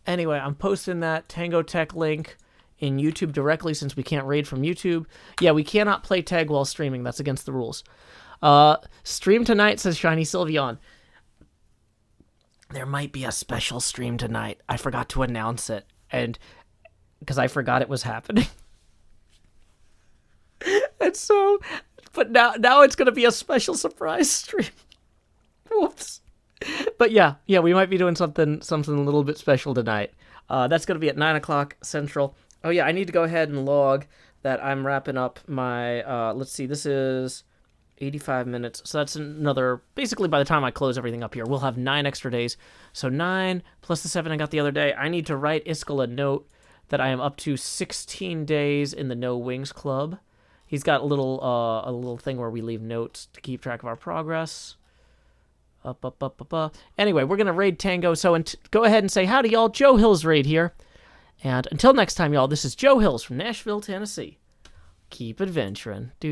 Anyway, I'm posting that Tango Tech link in YouTube directly since we can't raid from YouTube. Yeah, we cannot play tag while streaming. That's against the rules. Stream tonight, says Shiny Sylveon. There might be a special stream tonight. I forgot to announce it, and because I forgot it was happening. so, but now it's gonna be a special surprise stream. Whoops. But yeah, we might be doing something a little bit special tonight. That's gonna be at 9 o'clock Central. Oh yeah, I need to go ahead and log that I'm wrapping up my. Let's see, this is 85 minutes. So that's another. Basically, by the time I close everything up here, we'll have 9 extra days. So 9 plus the 7 I got the other day. I need to write Iskall a note that I am up to 16 days in the No Wings Club. He's got a little thing where we leave notes to keep track of our progress. Up. Anyway, we're gonna raid Tango. So go ahead and say howdy, y'all. Joe Hills raid here. And until next time, y'all. This is Joe Hills from Nashville, Tennessee. Keep adventuring, dude.